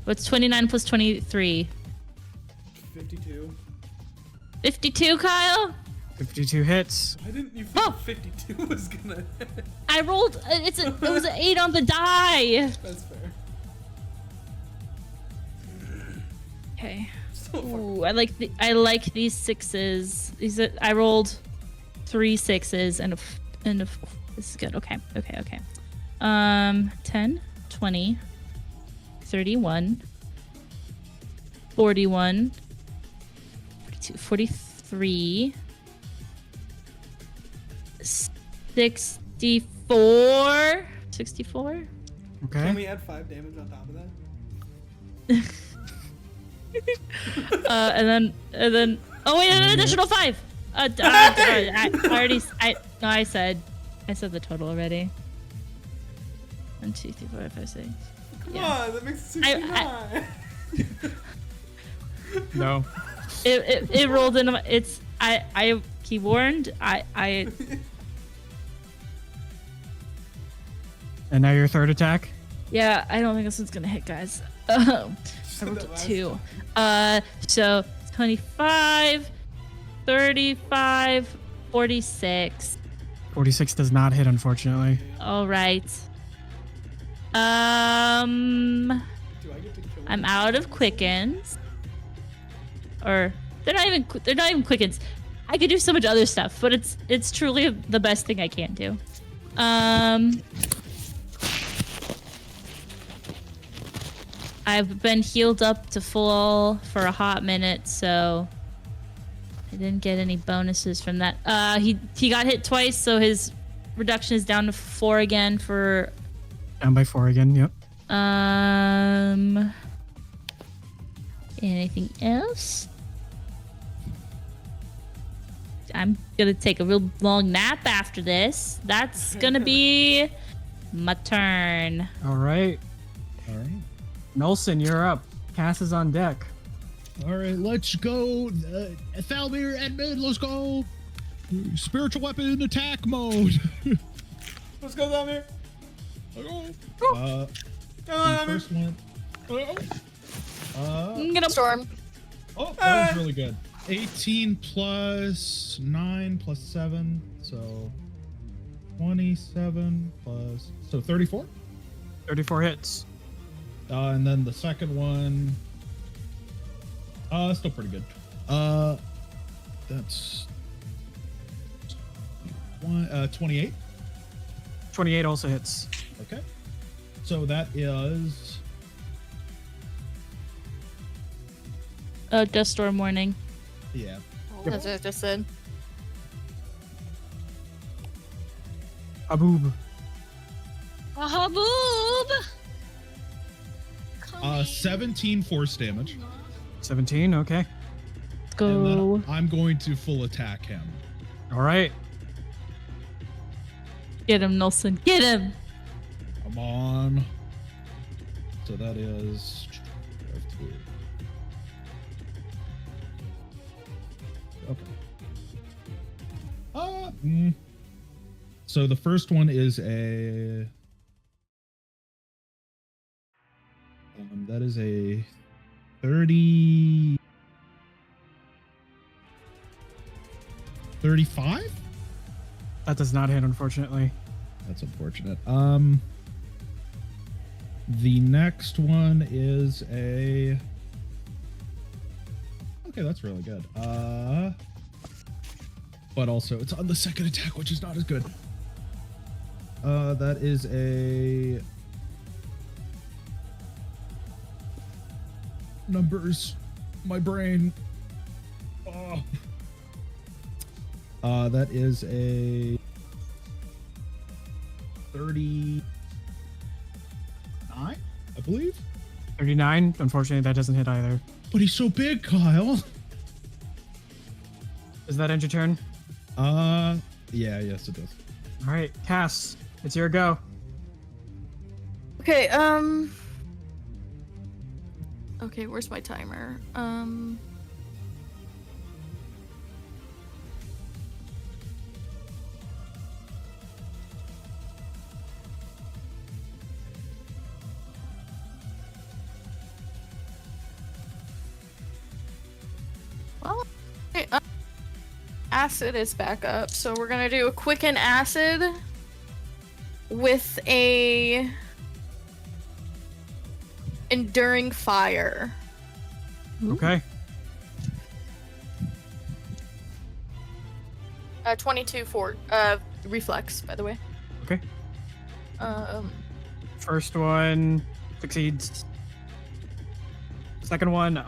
what's 29 plus 23? 52. 52, Kyle? 52 hits. Why didn't you think 52 was gonna hit? I rolled it was an 8 on the die. That's fair. Okay. So Ooh, I like these 6s. I rolled 3 6s and a this is good. Okay. 10, 20, 31, 41, 42, 43, 64. 64? Can Okay. we add 5 damage on top of that? And then oh wait, an additional 5. I said the total already. 1, 2, 3, 4, 5, 6. Come on, that makes it 69. No. It rolled into my, it's I he warned I And now your third attack. yeah, I don't think this one's gonna hit, guys. I rolled a 2. So 25, 35, 46. 46 does not hit, unfortunately. All right. Do I get to kill I'm out of quickens. Or they're not even quickens. I could do so much other stuff, but it's truly the best thing I can do. I've been healed up to full for a hot minute, so I didn't get any bonuses from that. He got hit twice, so his reduction is down to 4 again for Down by 4 again, yep. anything else? I'm gonna take a real long nap after this. That's gonna be my turn. All right. All right. Nelson, you're up. Cass is on deck. All right, let's go. Thalmir, Edmund, let's go. Spiritual weapon attack mode. Let's go down here. The first one. I'm gonna Storm. Oh, that was really good. 18 plus 9 plus 7, so 27 plus, so 34. 34 hits. And then the second one, still pretty good. That's 28. 28 also hits. Okay. So that is Dust Storm warning. yeah. As I just said. Aboob. Boob. 17 force damage. 17. Okay. Let's And then go. I'm going to full attack him. All right. Get him, Nelson. Get him. Come on. So that is. Okay. So the first one is a. That is a 30. 35? That does not hit, unfortunately. That's unfortunate. The next one is a. Okay, that's really good. But also it's on the second attack, which is not as good. That is a. Numbers. My brain. Oh. That is a 39, I believe. 39. Unfortunately, that doesn't hit either. But he's so big, Kyle. Does that end your turn? Yeah, yes it does. All right, Cass, it's your go. Okay, okay, where's my timer? Well, okay, acid is back up, so we're gonna do a quicken acid with a enduring fire. Okay. 22 for reflex, by the way. Okay. First one succeeds. Second one, no.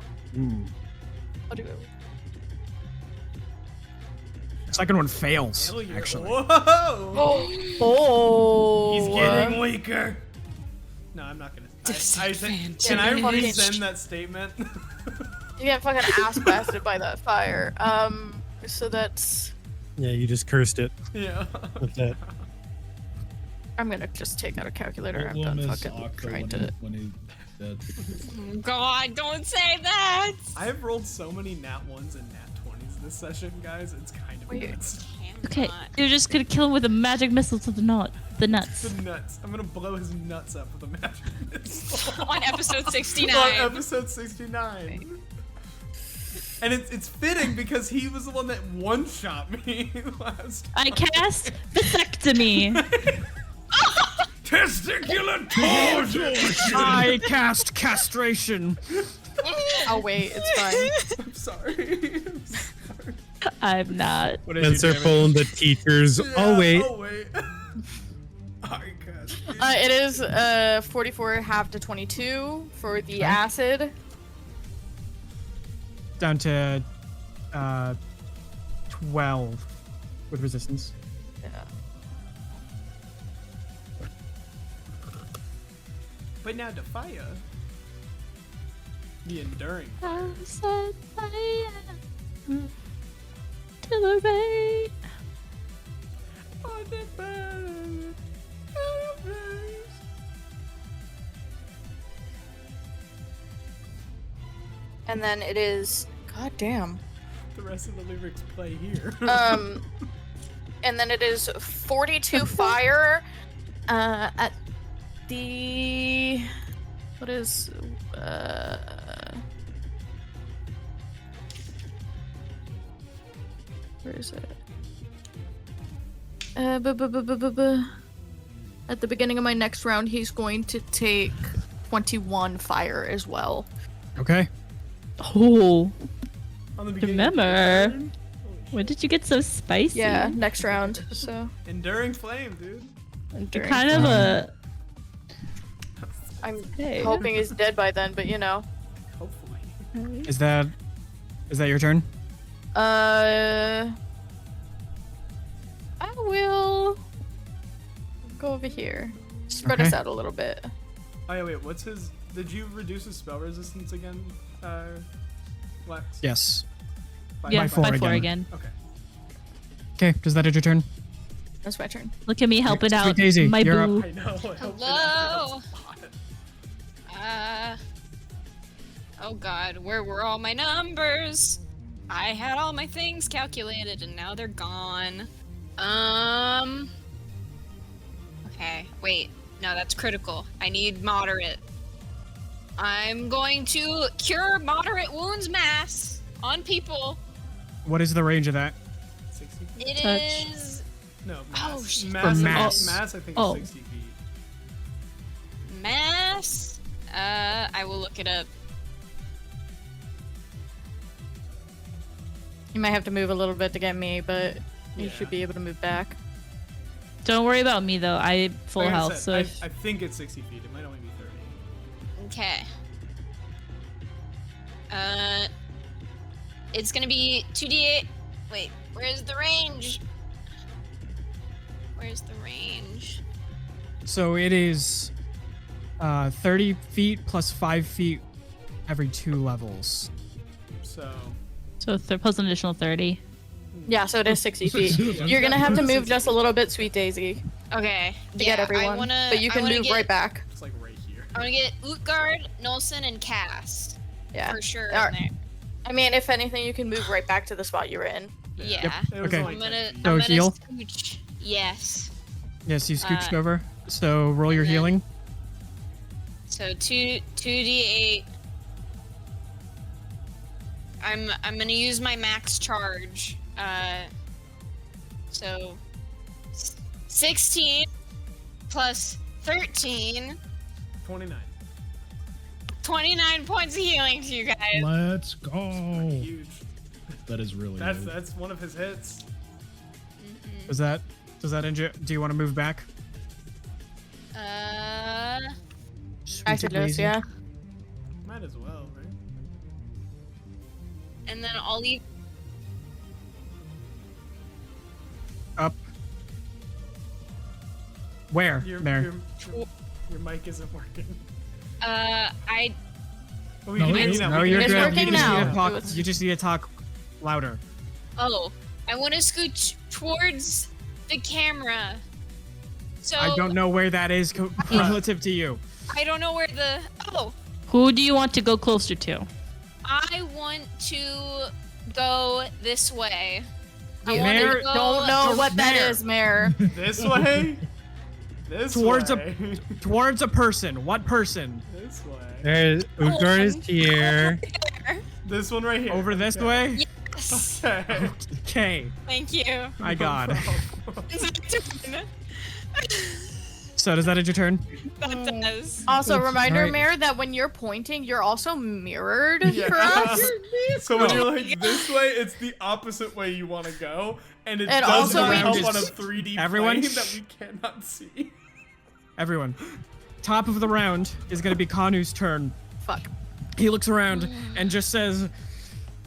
I'll do it. Second one fails, Failure. actually. Whoa! Oh, He's getting weaker. No, I'm not gonna. Can I resend that statement? You get fucking ass blasted by that fire. So that's. Yeah, you just cursed it. Yeah. With that. I'm gonna just take out a calculator. I'm We'll done miss fucking Octo trying when to. he dead. Oh, God, don't say that. I have rolled so many nat 1s and nat 20s this session, guys. It's kind of Wait. nuts. Okay, you're just gonna kill him with a magic missile to the nuts. The nuts. I'm gonna blow his nuts up with a magic missile. On episode 69. On episode 69. And it's fitting because he was the one that one-shot me last. I cast vasectomy. Testicular torsion! I cast castration. Oh wait, it's fine. I'm sorry. I'm not. What is Spencer your pulling the teachers. Oh wait. Oh wait. I cast. It is 44 half to 22 for the acid. Down to 12 with resistance. Yeah. But now to fire. The enduring. I set fire to the rain. And then it is. God damn. The rest of the lyrics play here. And then it is 42 fire at the. What is. Where is it? At the beginning of my next round, he's going to take 21 fire as well. Okay. Oh, On the beginning of the remember. turn. When did you get so spicy? Yeah, next round. So Enduring flame, dude. enduring. Kind of a. I'm Hey. hoping he's dead by then, but you know. Hopefully. Is that your turn? I will go over here. Spread Okay. us out a little bit. Oh yeah, wait. What's his? Did you reduce his spell resistance again, Lex? Yes. Yeah, By four by 4 again. again. Okay. Okay, does that end your turn? That's my turn. Look at me helping Sweet out Daisy, my you're boo. I know. I hope Hello? it- Oh god, where were all my numbers? I had all my things calculated and now they're gone. Okay, wait. No, that's critical. I need moderate. I'm going to cure moderate wounds mass on people. What is the range of that? 60 feet? It Touch. is No, Oh, mass. shit. Mass, For mass. mass, I think Oh. is 60 feet. mass. I will look it up. You might have to move a little bit to get me, but you Yeah. should be able to move back. Don't worry about me though. I full Like I health, said, so if I think it's 60 feet. It might only be 30. Okay. It's gonna be 2d8. Wait, where's the range? Where's the range? So it is 30 feet plus 5 feet every 2 levels. So plus an additional 30. Yeah, so it is 60 feet. You're gonna have to move just a little bit, Sweet Daisy, Okay. to get everyone. But you can move right back. it's like right here. I wanna get Utgard, Nolson, and Cast. Yeah. For sure. Alright. in there. I mean, if anything, you can move right back to the spot you were in. Yeah. It was Okay. only I'm 10 gonna, feet. I'm So gonna heal? scooch. Yes. Yes, you scooched Uh, over. So roll your and then- healing. So 2d8. I'm gonna use my max charge. So 16 plus 13, 29. 29 points of healing to you guys. Let's go. Huge. That is really That's good. that's one of his hits. Does that injure? Do you want to move back? Sweet I should Daisy. yeah. Might as well, right? And then I'll leave. Up. Where? Your, there. your mic isn't working. I Oh, we No, can it hear is. you now. No, We you're can It's hear you good. working You just now. need to talk. It was- You just need to talk louder. I want to scooch towards the camera. So I don't know where that is relative to you. I don't know where the. Oh, Who do you want to go closer to? I want to go this way. I want Mayor, to go. Don't know what that There. is, Mayor. This way. This Towards way. Towards a person. What person? This way. There's Utgard is here. This one right here. Over this Okay. way? Yes. Okay. Okay. Thank you. My God. That So does that end your turn? does. Also, reminder, Alright. Mayor, that when you're pointing, you're also mirrored Yeah. for us. So when you're like this way, it's the opposite way you want to go, and it And does also not we help just- on a 3D Everyone- plane that we cannot see. Everyone. Top of the round is going to be Kanu's turn. Fuck. He looks around and just says, "Ugh,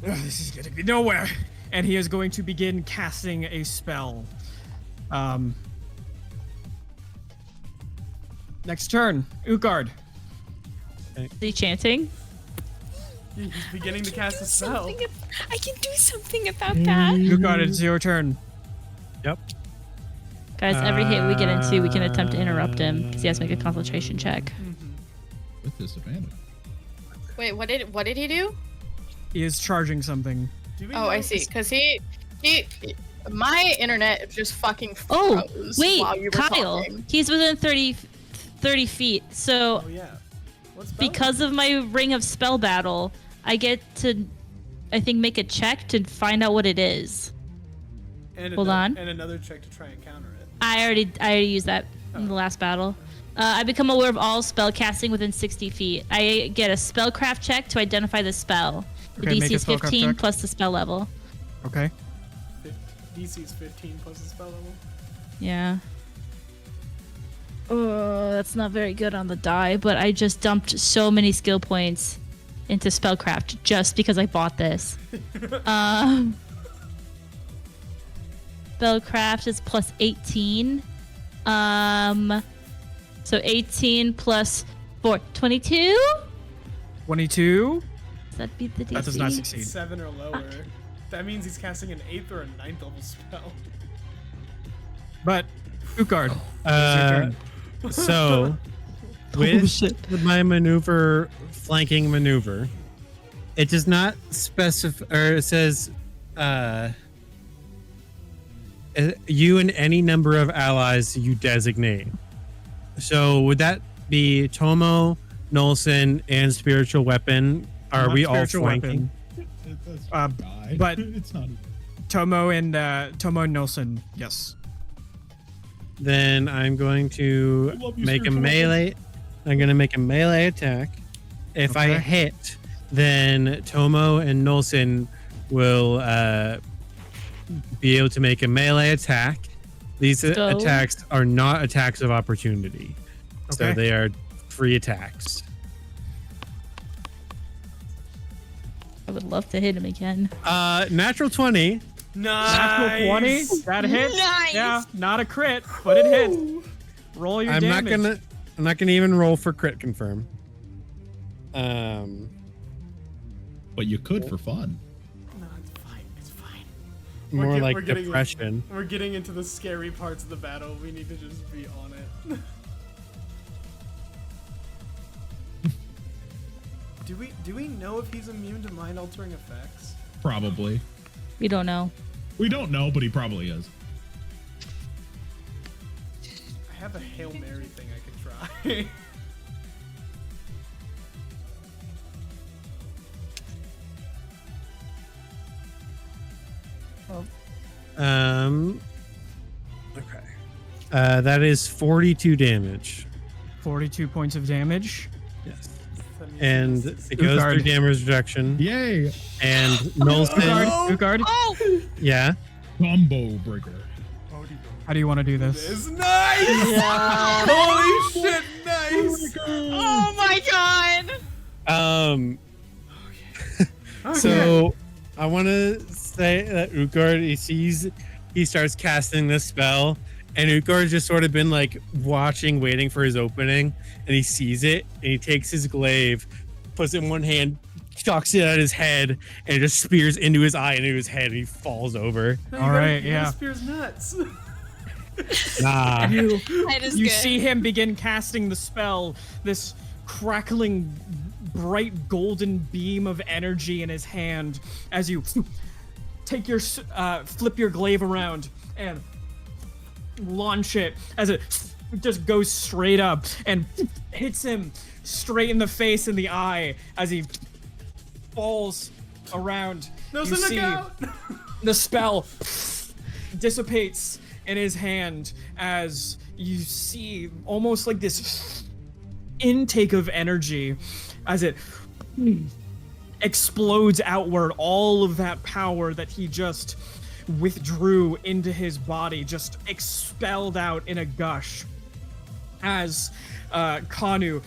this is going to be nowhere. And he is going to begin casting a spell. Next turn, Utgard. Is he chanting? He's beginning to cast a spell. I can do something about that. Utgard, it's your turn. Yep. Guys, every hit we get into, we can attempt to interrupt him because he has to make a concentration check. With disadvantage. Wait, what did he do? He is charging something. Do we Oh, know I see. if- Because he, my internet just fucking Oh, froze wait, while you were Kyle. talking. He's within 30 feet. So Oh yeah. What spell? because of my Ring of Spell Battle, I get to, I think, make a check to find out what it is. and hold ano- on. And another check to try and counter it. I already used that in the last battle. I become aware of all spell casting within 60 feet. I get a spellcraft check to identify the spell. The Okay, make DC a is spellcraft 15 check. plus the spell level. Okay. DC's 15 plus the spell level. Yeah. Oh, that's not very good on the die, but I just dumped so many skill points into spellcraft just because I bought this. Spellcraft is plus 18. So 18 plus 4, 22? 22. Does that beat the DC? That does not succeed. 7 or lower. That means he's casting an 8th or a 9th level spell. But Ukard, So, with my maneuver, flanking maneuver, it does not specify, or it says, you and any number of allies you designate. So, would that be Tomo, Nolson, and spiritual weapon? Are Not we all spiritual flanking? but it's not. Tomo and Nilsson, yes. Then I'm going to love you, make a spiritual melee. I'm going to make a melee attack. If I Okay. hit, then Tomo and Nolson will be able to make a melee attack. These Go. attacks are not attacks of opportunity, so Okay. they are free attacks. I would love to hit him again. Natural 20. Natural 20. That hits. Nice. Yeah, not a crit, but it hits. Roll your I'm damage. not gonna even roll for crit confirm. Um, But you could for fun. No, it's fine. It's fine. more we're like getting- depression. We're getting into the scary parts of the battle. We need to just be on it. Do we know if he's immune to mind altering effects? Probably. We don't know. We don't know, but he probably is. I have a Hail Mary thing I could try. Okay. That is 42 damage. 42 points of damage. Yes. That means And he's- it goes Utgard. through damage reduction. Yay! And Nolson, Utgard. Oh, yeah. Combo breaker. How do you want to do this? It's nice! Holy shit, nice! oh my god. So I want to say that Utgard, he starts casting this spell, and Utgard's just sort of been like watching, waiting for his opening, and he sees it, and he takes his glaive, puts it in one hand, chucks it at his head, and it just spears into his eye and into his head, and he falls over. No, All right, you yeah. gotta spear's nuts. Nah. That is You good. see him begin casting the spell, this crackling, bright golden beam of energy in his hand as you take your flip your glaive around and launch it as it just goes straight up and hits him straight in the face and the eye as he falls around. No, You so look see out! the spell dissipates in his hand as you see almost like this intake of energy as it explodes outward. All of that power that he just withdrew into his body just expelled out in a gush as Kanu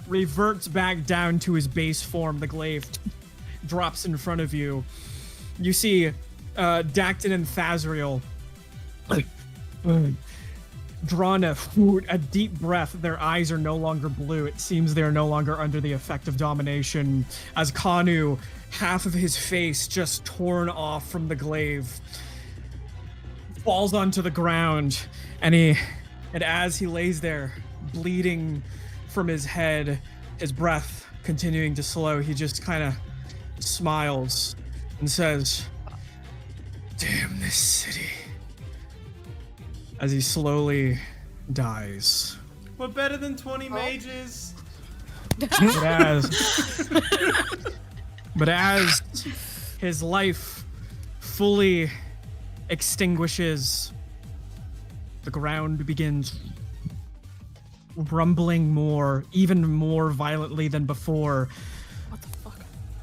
reverts back down to his base form. The glaive drops in front of you. You see Dacton and Thazriel drawn a deep breath. Their eyes are no longer blue. It seems they are no longer under the effect of domination as Kanu, half of his face just torn off from the glaive, falls onto the ground, and as he lays there bleeding from his head, his breath continuing to slow, he just kind of smiles and says, "Damn this city," as he slowly dies. What better than 20 mages? But as his life fully extinguishes, the ground begins rumbling even more violently than before. What the fuck?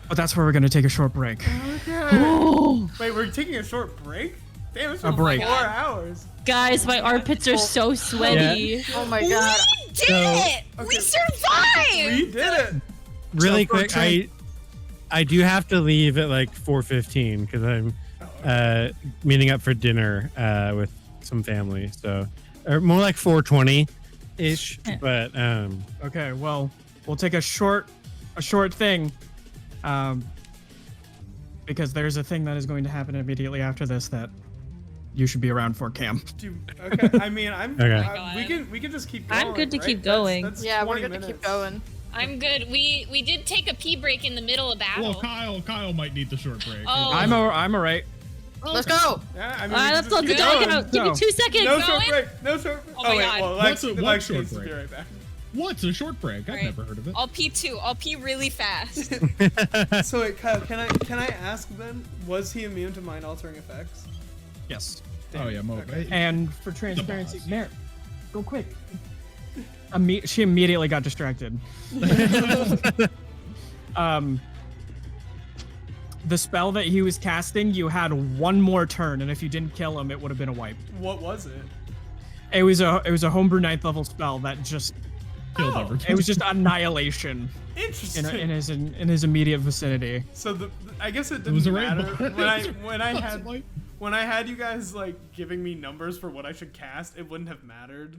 But that's where we're going to take a short break. Wait, we're taking a short break? Damn, it's A been break. 4 hours. Guys, my armpits are so sweaty. Oh my god. We did it! We survived! We did it! Really So for quick, Trent- I do have to leave at like 4:15 because I'm meeting up for dinner with some family. So, or more like 4:20. ish, but Okay, well, we'll take a short thing, because there's a thing that is going to happen immediately after this that you should be around for, Cam. Okay, I mean, Okay. we can just keep going. I'm good to right? keep going. That's Yeah, we're 20 good to keep minutes. going. I'm good. We did take a pee break in the middle of battle. Well, Kyle might need the short break. Oh. I'm alright. Let's go. Yeah, I mean, All right, we let's can go. just Get keep out. going. Give me 2 seconds. No Going? short break. No short break. Oh my wait, God. well, What's a Lex short needs to be break? right back. What's a short break? I've Alright. never heard of it. I'll pee too. I'll pee really fast. So wait, Kyle, can I ask then? Was he immune to mind altering effects? Yes. Oh yeah, Mo. Okay. And for transparency, boss. Mer, go quick. She immediately got distracted. The spell that he was casting, you had one more turn, and if you didn't kill him, it would have been a wipe. What was it? It was a homebrew 9th level spell that just Killed Oh. everything. it was just annihilation Interesting. in his immediate vicinity. So I guess it It didn't was a matter rainbow. when I had you guys like giving me numbers for what I should cast, it wouldn't have mattered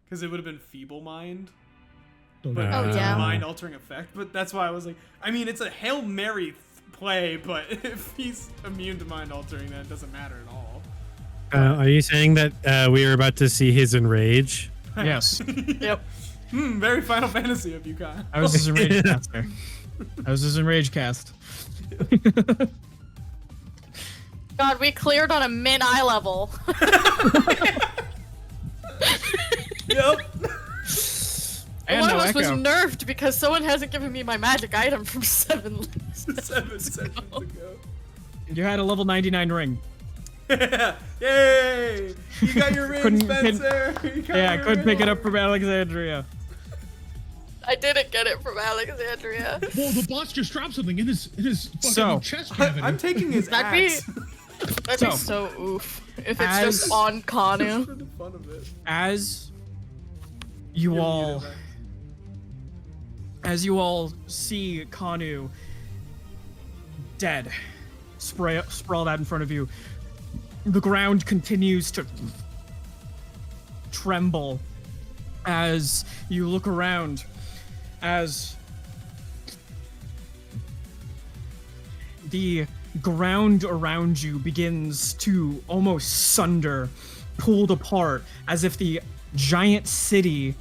because it would have been feeble mind. But Oh, it's yeah. a mind altering effect. But that's why I was like, I mean, it's a Hail Mary play, but if he's immune to mind altering, then it doesn't matter at all. are you saying that we are about to see his enrage? Yes, Yep. Very Final Fantasy of you, Kyle. I was his enrage caster. I was his enrage cast. God, we cleared on a min eye level. Yep. And One no of us was echo. nerfed because someone hasn't given me my magic item from 7 7 sessions ago. You had a level 99 ring. Yay! You got your ring, Couldn't- Spencer. You got Yeah, I your couldn't pick it ring. up from Alexandria. I didn't get it from Alexandria. Whoa, the boss just dropped something in his fucking So, chest cavity. I'm taking his That'd be axe. that'd So, be so oof if it's as- just on Kanu. For the fun of it. As you all see Kanu dead, sprawled out in front of you, the ground continues to tremble as you look around, as the ground around you begins to almost sunder, pulled apart, as if the giant city,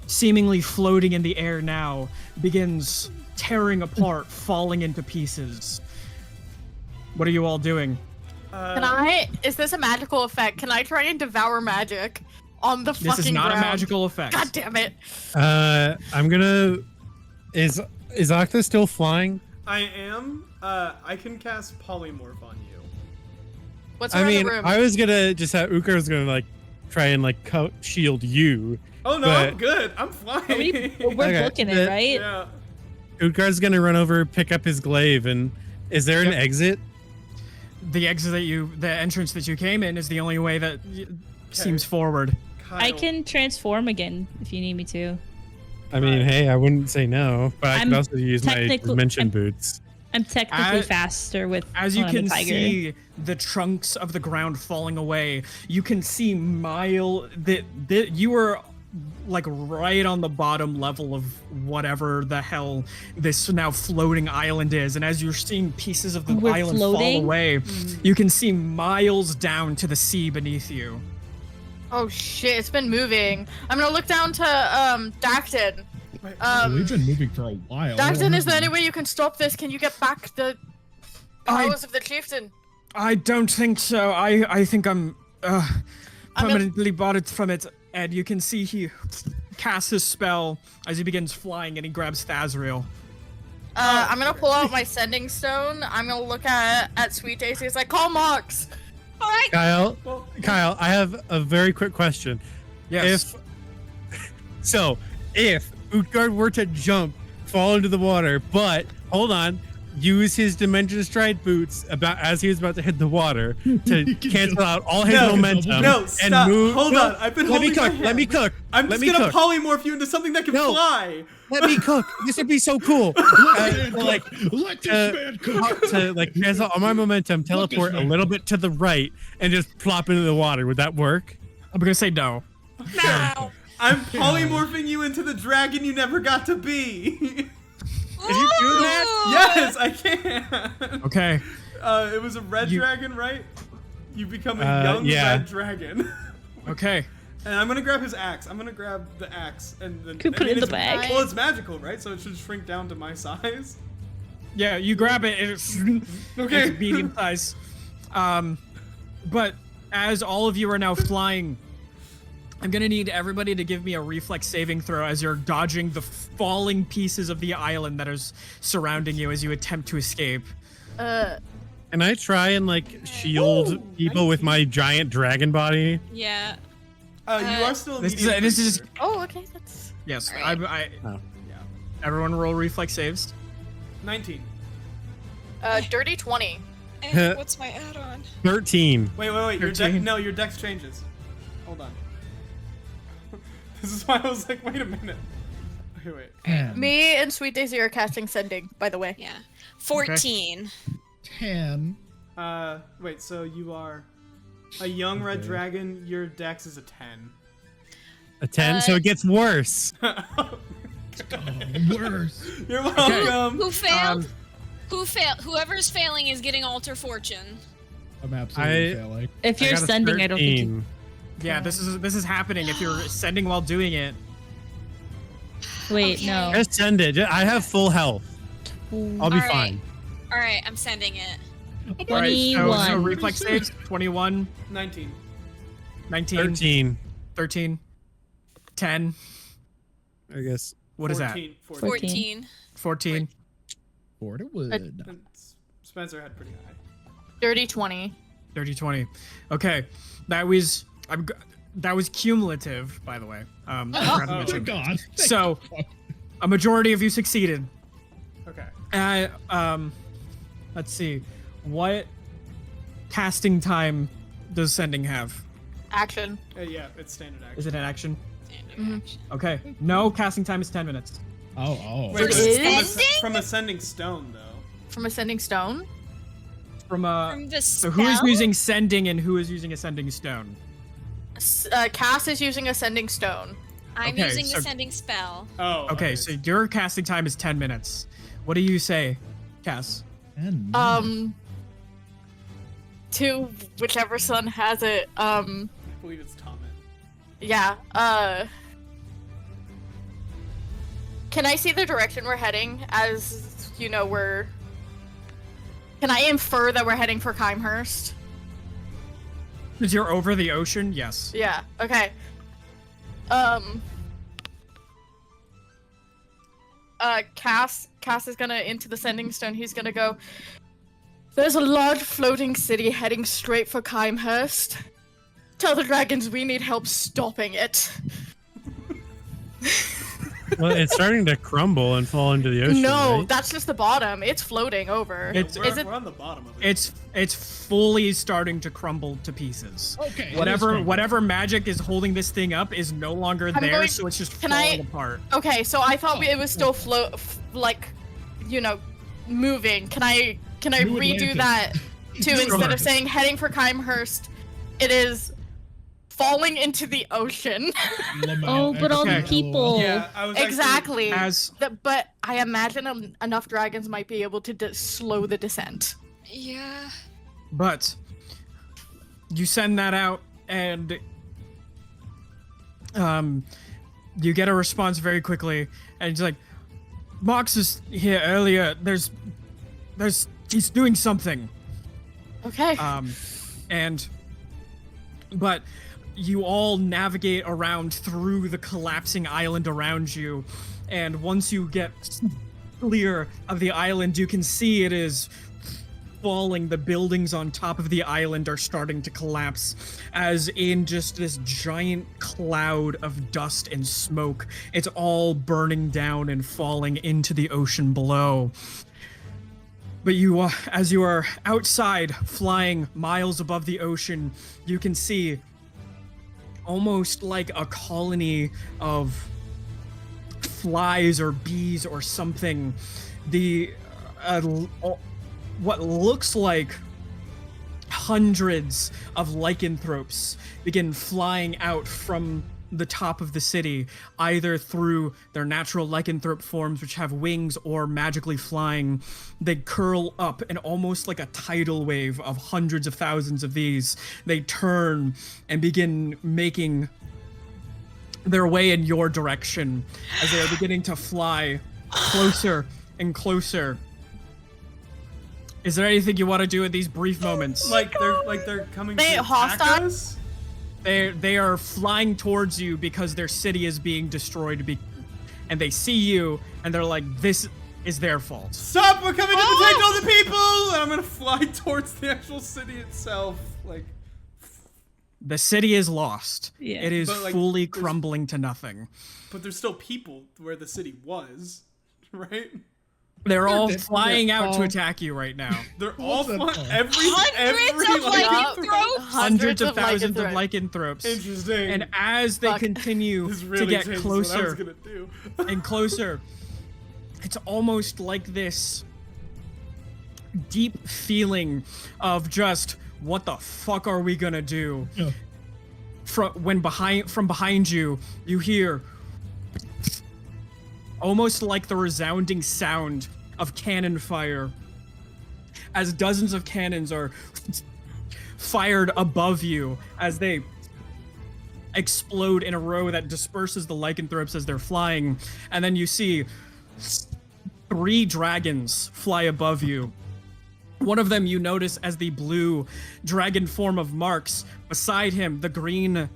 seemingly floating in the air now, begins tearing apart, falling into pieces. What are you all doing? Is this a magical effect? Can I try and devour magic on the fucking This is not ground? a magical effect. God damn it. I'm gonna. Is Octa still flying? I am. I can cast polymorph on you. What's I around mean, the room? I was gonna just have Uka was gonna like try and like shield you. Oh no, But- I'm good. I'm flying. We're Okay, booking it, right? Yeah. Utgar's gonna run over, pick up his glaive, and is there an exit? The entrance that you came in is the only way that seems forward. Kyle, I can transform again if you need me to. I mean, hey, I wouldn't say no, but I could I'm also use my technically- dimension I'm- boots. I'm technically As- faster with As you when I'm a can tiger. see the trunks of the ground falling away, you can see that you were like right on the bottom level of whatever the hell this now floating island is, and as you're seeing pieces of the We're island fall floating? away, you can see miles down to the sea beneath you. Oh shit, it's been moving. I'm gonna look down to Dacton. We've been moving for a while. Dacton, is there any way you can stop this? Can you get back the powers of the chieftain? I don't think so. I think I'm gonna- permanently barred from it. And you can see he casts his spell as he begins flying, and he grabs Thazriel. I'm gonna pull out my sending stone. I'm gonna look at Sweet Daisy. It's like, call Mox. All right. Kyle, I have a very quick question. Yes. If Utgard were to jump, fall into the water, but hold on, use his Dimension Stride boots as he was about to hit the water to cancel out all his momentum. No, and stop. move. Hold on. I've been Let me holding my cook. hand. Let me cook. I'm Let just me gonna cook. polymorph you into something that can No. fly. Let me cook. This would be so cool. Let this man cook. To like cancel all my momentum, teleport a little bit to the right, and just plop into the water. Would that work? I'm gonna say no. No. I'm polymorphing you into the dragon you never got to be. Can you do that? Yes, I can. Okay. It was a red dragon, right? You become a young red dragon. Okay. And I'm gonna grab his axe. I'm gonna grab the axe and then Could put it in the bag. Well, it's magical, right? So it should shrink down to my size. Yeah, you grab it. It's Okay. It's medium size. But as all of you are now flying, I'm gonna need everybody to give me a reflex saving throw as you're dodging the falling pieces of the island that is surrounding you as you attempt to escape. Can I try and like shield people with my giant dragon body? Yeah. You are still a This medium is creature. Oh, okay. That's yes. Alright. Oh. Everyone roll reflex saves. 19. dirty 20. And what's my add-on? 13. Wait. Your 13. your dex changes. Hold on. This is why I was like, wait a minute. Okay, wait. And Me and Sweet Daisy are casting Sending, by the way. Yeah. 14. 10. Wait, so you are a young red dragon, your dex is a 10. A 10, so it gets worse. Worse. You're welcome. Who failed? Who failed? Whoever's failing is getting alter fortune. I'm absolutely I- failing. If I you're got a sending, I don't think you... 13. Yeah, this is happening. If you're sending while doing it, Wait, Okay. no. Just send it. I have full health. I'll be Alright. fine. All right, I'm sending it. all right. So 21. reflex saves: 21, 19. 19, 13. 13, 10. I guess. What is that? 14. 14. 14. Fortwood. And Spencer had pretty high. Dirty 20. 30, 20. Okay, that was cumulative, by the way. I forgot to Oh my mention. god. So, a majority of you succeeded. Okay. Let's see, what casting time does sending have? Action. Yeah, it's standard action. Is it an action? Standard action. Okay, no, casting time is 10 minutes. Oh. Wait, it but is? from ascending stone, though. From Ascending Stone? From From the so spell? who is using sending and who is using ascending stone? Cass is using Ascending Stone. I'm Okay, using so- ascending spell. Oh. Okay, so your casting time is 10 minutes. What do you say, Cass? To whichever son has it, I believe it's Tommen. yeah, can I see the direction we're heading as, you know, can I infer that we're heading for Keimhurst? Because you're over the ocean, yes. Yeah, okay. Cass is gonna, into the Sending Stone, he's gonna go, there's a large floating city heading straight for Keimhurst. Tell the dragons we need help stopping it. Well, it's starting to crumble and fall into the ocean. No, right? that's just the bottom. It's floating over. It's We're on the bottom of it. it's fully starting to crumble to pieces. Okay. Whatever magic is holding this thing up is no longer there, going- so it's just can falling I- apart. Okay, so I thought it was still moving. Can I New redo Atlantis. that too? Sure. Instead of saying heading for Keimhurst, it is falling into the ocean. Oh, but all the Okay. people. Yeah, I was Exactly. As But I imagine enough dragons might be able to slow the descent. Yeah. but you send that out and you get a response very quickly, and it's like, Mox is here earlier. He's doing something. Okay. But you all navigate around through the collapsing island around you, and once you get clear of the island, you can see it is falling. The buildings on top of the island are starting to collapse, as in just this giant cloud of dust and smoke. It's all burning down and falling into the ocean below. But you, as you are outside, flying miles above the ocean, you can see almost like a colony of flies or bees or something. What looks like hundreds of lycanthropes begin flying out from the top of the city, either through their natural lycanthrope forms, which have wings, or magically flying. They curl up, and almost like a tidal wave of hundreds of thousands of these, they turn and begin making their way in your direction as they are beginning to fly closer and closer. Is there anything you want to do in these brief moments? Like they're coming They to attack hostile? us? They are flying towards you because their city is being destroyed, and they see you, and they're like, this is their fault. Stop! We're coming to protect all the people! And I'm gonna fly towards the actual city itself. Like, The city is lost. Yeah. It is But, like, fully there's- crumbling to nothing. but there's still people where the city was, right? They're all dead. flying out to Oh. attack you right now. They're all that flying. called? Hundreds of lycanthropes. Hundreds of thousands of lycanthropes. Interesting. And as they Fuck. continue this to really get changes what I was closer gonna do. and closer, it's almost like this deep feeling of just, what the fuck are we gonna do? Yeah. From behind you, you hear almost like the resounding sound of cannon fire as dozens of cannons are fired above you as they explode in a row that disperses the lycanthropes as they're flying. And then you see 3 dragons fly above you. One of them you notice as the blue dragon form of Marks. Beside him, the green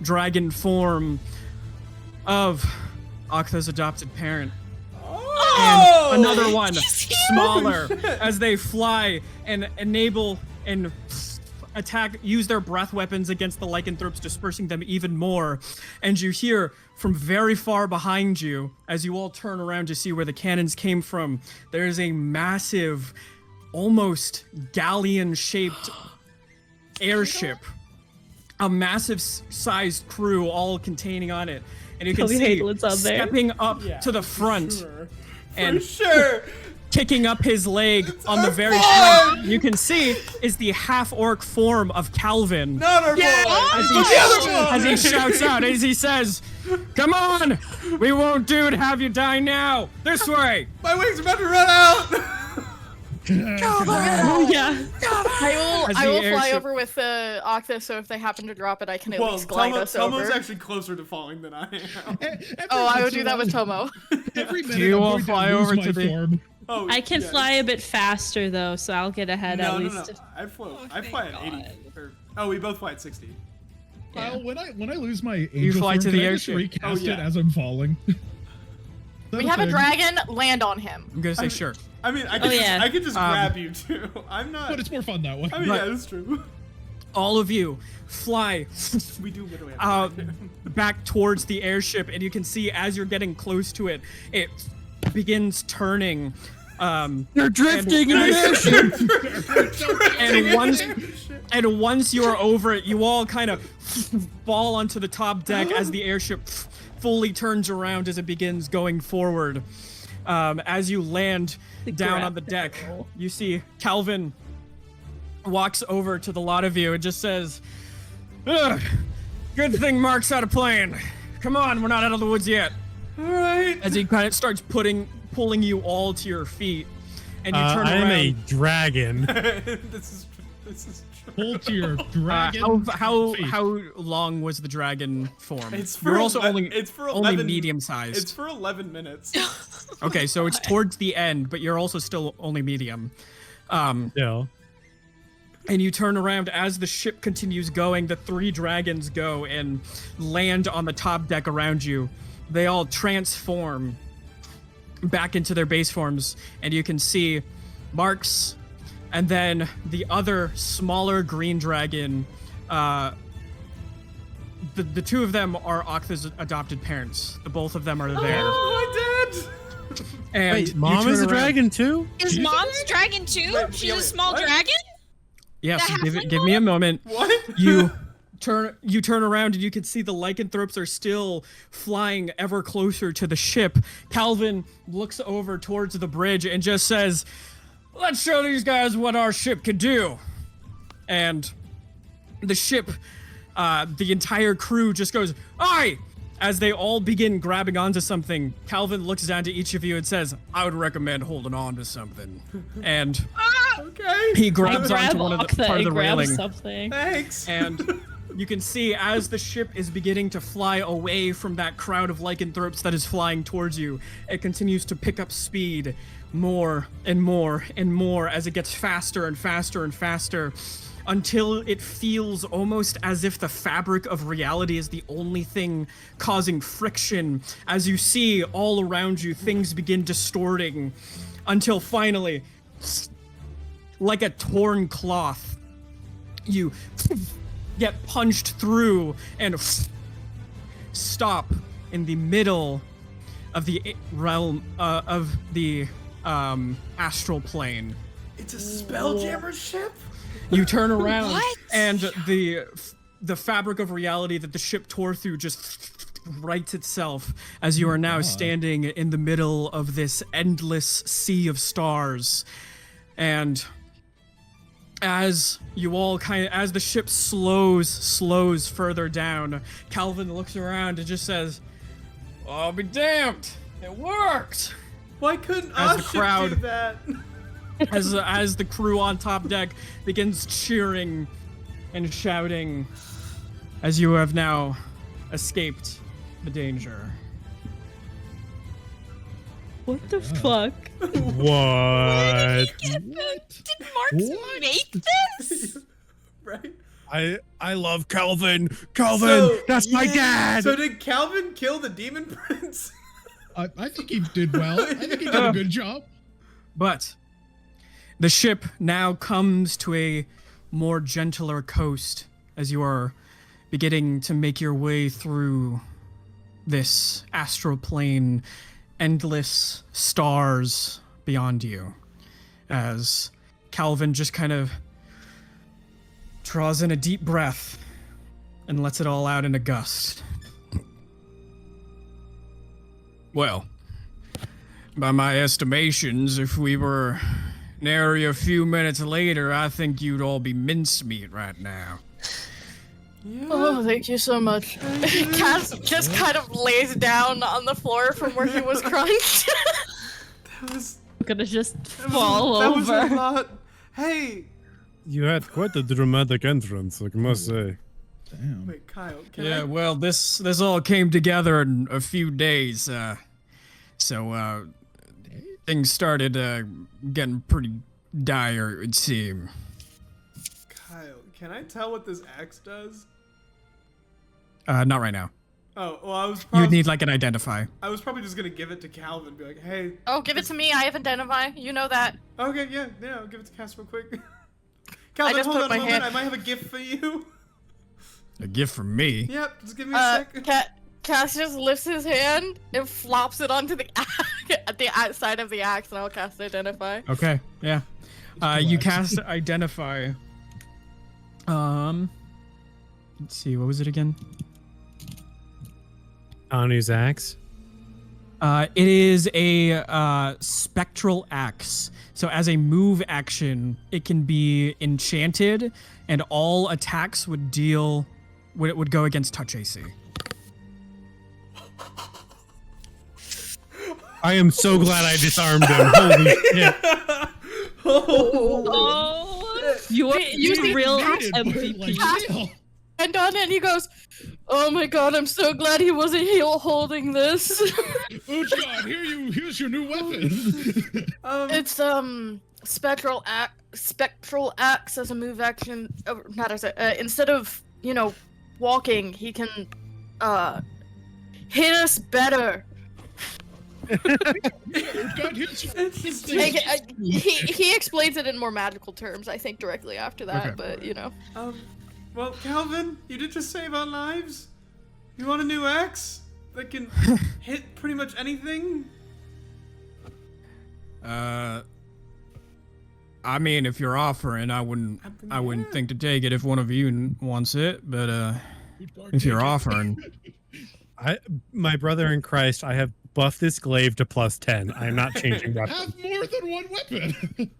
dragon form of Octa's adopted parent. And another one, smaller, as they fly and enable and attack, use their breath weapons against the lycanthropes, dispersing them even more. And you hear from very far behind you, as you all turn around to see where the cannons came from, there is a massive, almost galleon-shaped airship. A massive sized crew all containing on it. And you can Toby see Hagelin's on there. stepping up Yeah, to the for front sure. and For sure. kicking up his leg on the our very boy! front, you can see is the half-orc form of Calvin. Not our boy. As he, The other boy. as he shouts out, as he says, "Come on! We won't do it, have you die now! This way!" My wings are about to run out. Oh yeah. I As will the fly airship- over with the Octa, so if they happen to drop it, I can at Well, least glide us Tomo's over. actually closer to falling than I am. Oh, I would do that with Tomo. Every minute you I'm all going fly to lose over my to the- form. Oh, I can yes. fly a bit faster though, so I'll get ahead No, at no, least. no. I float. I fly at 80. Oh, we both fly at 60. Kyle, when I lose my angel fly form, to can the I just airship. recast Oh, yeah. it as I'm falling? We have a dragon, land on him. I'm gonna say sure. I mean, I could yeah. I could just Um, grab you too. I'm not. But it's more fun that way. I mean, Right. yeah, that's true. All of you fly We do literally have to back towards the airship, and you can see as you're getting close to it, it begins turning. They're drifting in the airship. And once you're over it, you all kind of fall onto the top deck as the airship fully turns around as it begins going forward. As you land down on the deck, you see Calvin walks over to the lot of you and just says, "Ugh, good thing Mark's out of plane. Come on, we're not out of the woods yet." All right. As he kind of starts pulling you all to your feet, and you turn I am around. a dragon. This is true. Pull to your dragon. How face. how long was the dragon form? It's for You're also only it's for only 11 medium It's sized. for 11 minutes. Okay, so it's towards the end, but you're also still only medium. Still. And you turn around as the ship continues going. The 3 dragons go and land on the top deck around you. They all transform back into their base forms, and you can see Marks, and then the other smaller green dragon. The 2 of them are Octa's adopted parents. The both of them are there. Oh, my dad. And Wait, you mom turn is a around- dragon too? Is mom's dragon too? Wait, She's yeah, a wait, small what? dragon? Yes, The halfling give me a moment. What? You turn around and you can see the lycanthropes are still flying ever closer to the ship. Calvin looks over towards the bridge and just says, "Let's show these guys what our ship can do." And the ship the entire crew just goes, "Aye!" As they all begin grabbing onto something. Calvin looks down to each of you and says, "I would recommend holding on to something." And Okay. he grabs I grab onto one of the Octa part of the and grab railing. something. Thanks. And you can see as the ship is beginning to fly away from that crowd of lycanthropes that is flying towards you, it continues to pick up speed more and more and more as it gets faster and faster and faster until it feels almost as if the fabric of reality is the only thing causing friction. As you see all around you, things begin distorting until finally, like a torn cloth, you get punched through and stop in the middle of the realm of the astral plane. It's a Spelljammer ship? You turn around What? and the fabric of reality that the ship tore through just rights itself as you are now standing in the middle of this endless sea of stars. And as you all as the ship slows further down, Calvin looks around and just says, "I'll be damned, it worked!" Why couldn't As our the ship crowd- do that? As the crew on top deck begins cheering and shouting as you have now escaped the danger. What the fuck? What? Did Marks make this? Right? I love Calvin. Calvin, So- that's my dad. So did Calvin kill the demon prince? I think he did well. I think he did a good job. But the ship now comes to a more gentler coast as you are beginning to make your way through this astral plane, endless stars beyond you. As Calvin just kind of draws in a deep breath and lets it all out in a gust. Well, by my estimations, if we were nary a few minutes later, I think you'd all be mincemeat right now. Oh, thank you so much. Cass just kind of lays down on the floor from where he was crunched. That was I'm gonna just fall that was a over. lot. Hey, You had quite a dramatic entrance, I must say. Damn. wait, Kyle. Can Yeah, I? well, this all came together in a few days, so things started getting pretty dire, it seemed. Kyle, can I tell what this axe does? Not right now. Oh, well, I was You probably would need like an identify. I was probably just gonna give it to Calvin, be like, hey. Oh, give it to me. I have identify. You know that. Okay, yeah, I'll give it to Cass real quick. Calvin, just hold put on my a moment. hand- I might have a gift for you. A gift from me. Yep, just give me a sec. Cass just lifts his hand and flops it onto the at the outside of the axe, and I'll cast identify. Okay, yeah. You Correct. cast identify. Let's see, what was it again? Anu's axe. It is a spectral axe. So as a move action, it can be enchanted, and all attacks would go against touch AC. I am so glad I disarmed him. Holy shit. Oh, you are You the see- real Needed, but, MVP. like, still. And on it, and he goes, "Oh my god, I'm so glad he wasn't holding this." Oh god, here's your new weapon. It's spectral axe as a move action. Not as a instead of walking, he can hit us better. God, here's your He explains it in more magical terms, I think, directly after that. Okay. But Well, Calvin, you did just save our lives. You want a new axe that can hit pretty much anything? I mean, if you're offering, I wouldn't think to take it if one of you wants it, but if you're offering, My brother in Christ, I have buffed this glaive to +10. I am not changing weapons. have more than one weapon.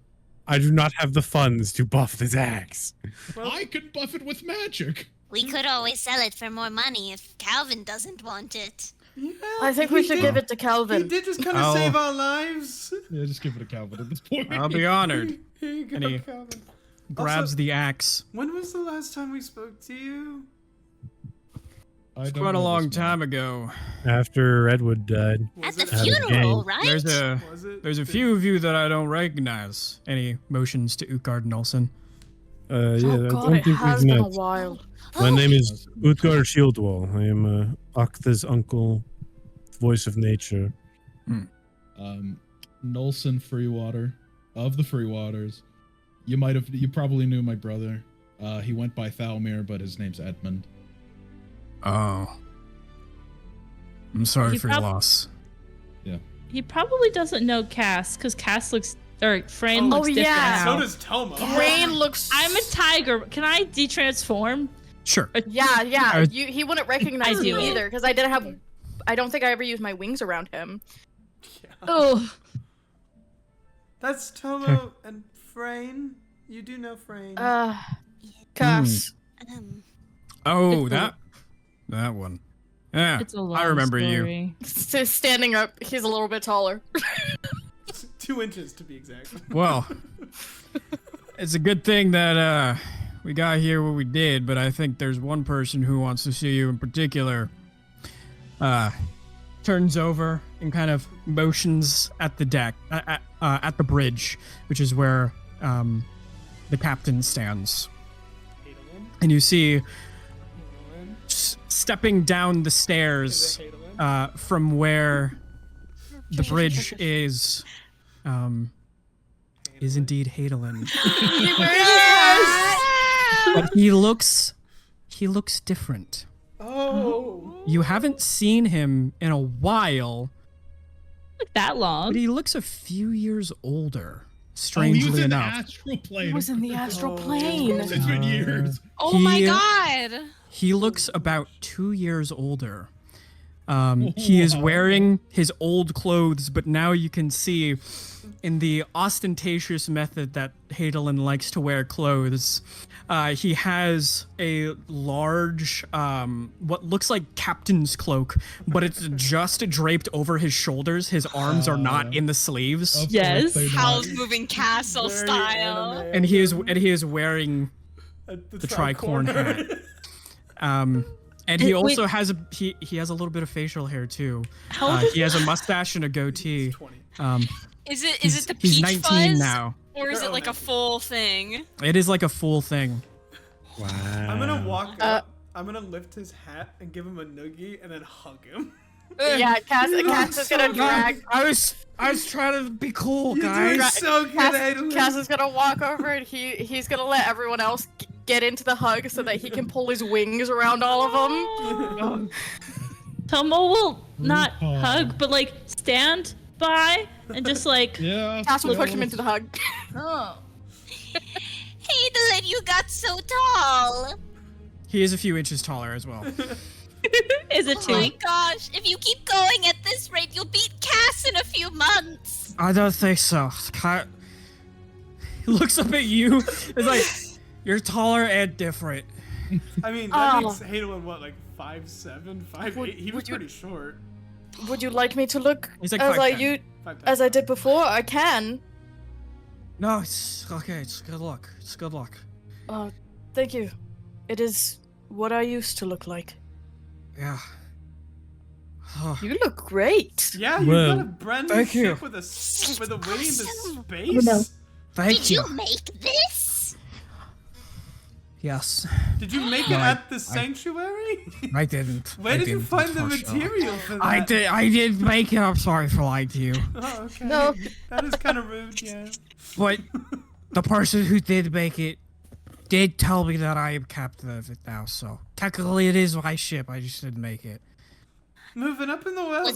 I do not have the funds to buff this axe. Well, I can buff it with magic. We could always sell it for more money if Calvin doesn't want it. Yeah, I think we should give it to He Calvin. did just kind of I'll- save our lives. Yeah, just give it to Calvin at this point. I'll be honored. Here you go, And he Calvin. grabs Also, the axe. When was the last time we spoke to you? I It's don't quite a know long this man. time ago. After Redwood died. Was At the it- funeral, game. right? Was it? There's a few of you that I don't recognize. And he motions to Utgard and Olsen. Yeah, Oh I god, don't it think has we've been a met. while. My Oh, name is Utgard Shieldwall. I am Octa's uncle, voice of nature. Nolson Freewater of the Freewaters. You probably knew my brother. He went by Thalmir, but his name's Edmund. Oh. I'm sorry You for your prob- loss. He probably doesn't know Cass, because Cass looks, or Frayne Oh, looks different yeah. now. So does Toma. Rain looks. I'm a tiger. Can I detransform? Sure. Yeah. He wouldn't recognize I you do it. either because I didn't have. I don't think I ever used my wings around him. Oh, That's Tomo and Frayne. You do know Frayne. Cass. Oh, It's that one. Yeah, it's a long I remember you. story. Standing up, he's a little bit taller. 2 inches to be exact. Well, it's a good thing that we got here what we did, but I think there's one person who wants to see you in particular. Turns over and kind of motions at the deck, at the bridge, which is where the captain stands. And you see stepping down the stairs from where the bridge is indeed Hadolin. But he looks different. Oh. You haven't seen him in a while, Not that long. but he looks a few years older. Oh, he Strangely was in the enough, astral plane. He was in the astral Oh. plane. It's been years. Oh my He- god. he looks about 2 years older. He is Wow. wearing his old clothes, but now you can see in the ostentatious method that Hadolin likes to wear clothes, he has a large, what looks like captain's cloak, but it's just draped over his shoulders. His arms are not in the sleeves, Of course Yes. they're not. Howl's Moving Castle Very style. anime. and he is wearing the tricorn hat. And he Wait. also has he has a little bit of facial hair too. How old is He has a mustache and a goatee. 20. Is it He's the peach 19 fuzz? now. Or is They're it like a 19. full thing? It is like a full thing. Wow. I'm gonna walk up. I'm gonna lift his hat and give him a noogie and then hug him. Yeah, Cass is gonna drag. I was trying to be cool, You're doing so good, Adolin. Cass is gonna walk over and he's gonna let everyone else get into the hug so that he can pull his wings around all of them. Tomo will not RuPaul. hug, but like stand by and just like. Yeah. Cass will push him into the hug. Oh. Hadolin, you got so tall. He is a few inches taller as well. Is it Oh my two? gosh, if you keep going at this rate, you'll beat Cass in a few months. I don't think so. He looks up at you. It's like you're taller and different. I mean, that Oh. makes Hadolin what, like 5'7", 5'8"? He was would you- pretty short. Would you like me to look He's like as 5'10". 5'10". as I did before? I can. No, it's okay. It's good luck. It's good luck. Oh, thank you. It is what I used to look like. Yeah. Oh, You look great. Yeah, you Well, got a brand new thank you. ship with a way into Awesome. space. thank Did you make this? Yes, Did you make it No, at the sanctuary? I didn't. Where I did you didn't, find the unfortunately. material for that? I did make it. I'm sorry for lying to you. Oh, okay. No. That is kind of rude, yeah. But the person who did make it did tell me that I am captain of it now, so technically it is my ship. I just didn't make it. Moving up in the world.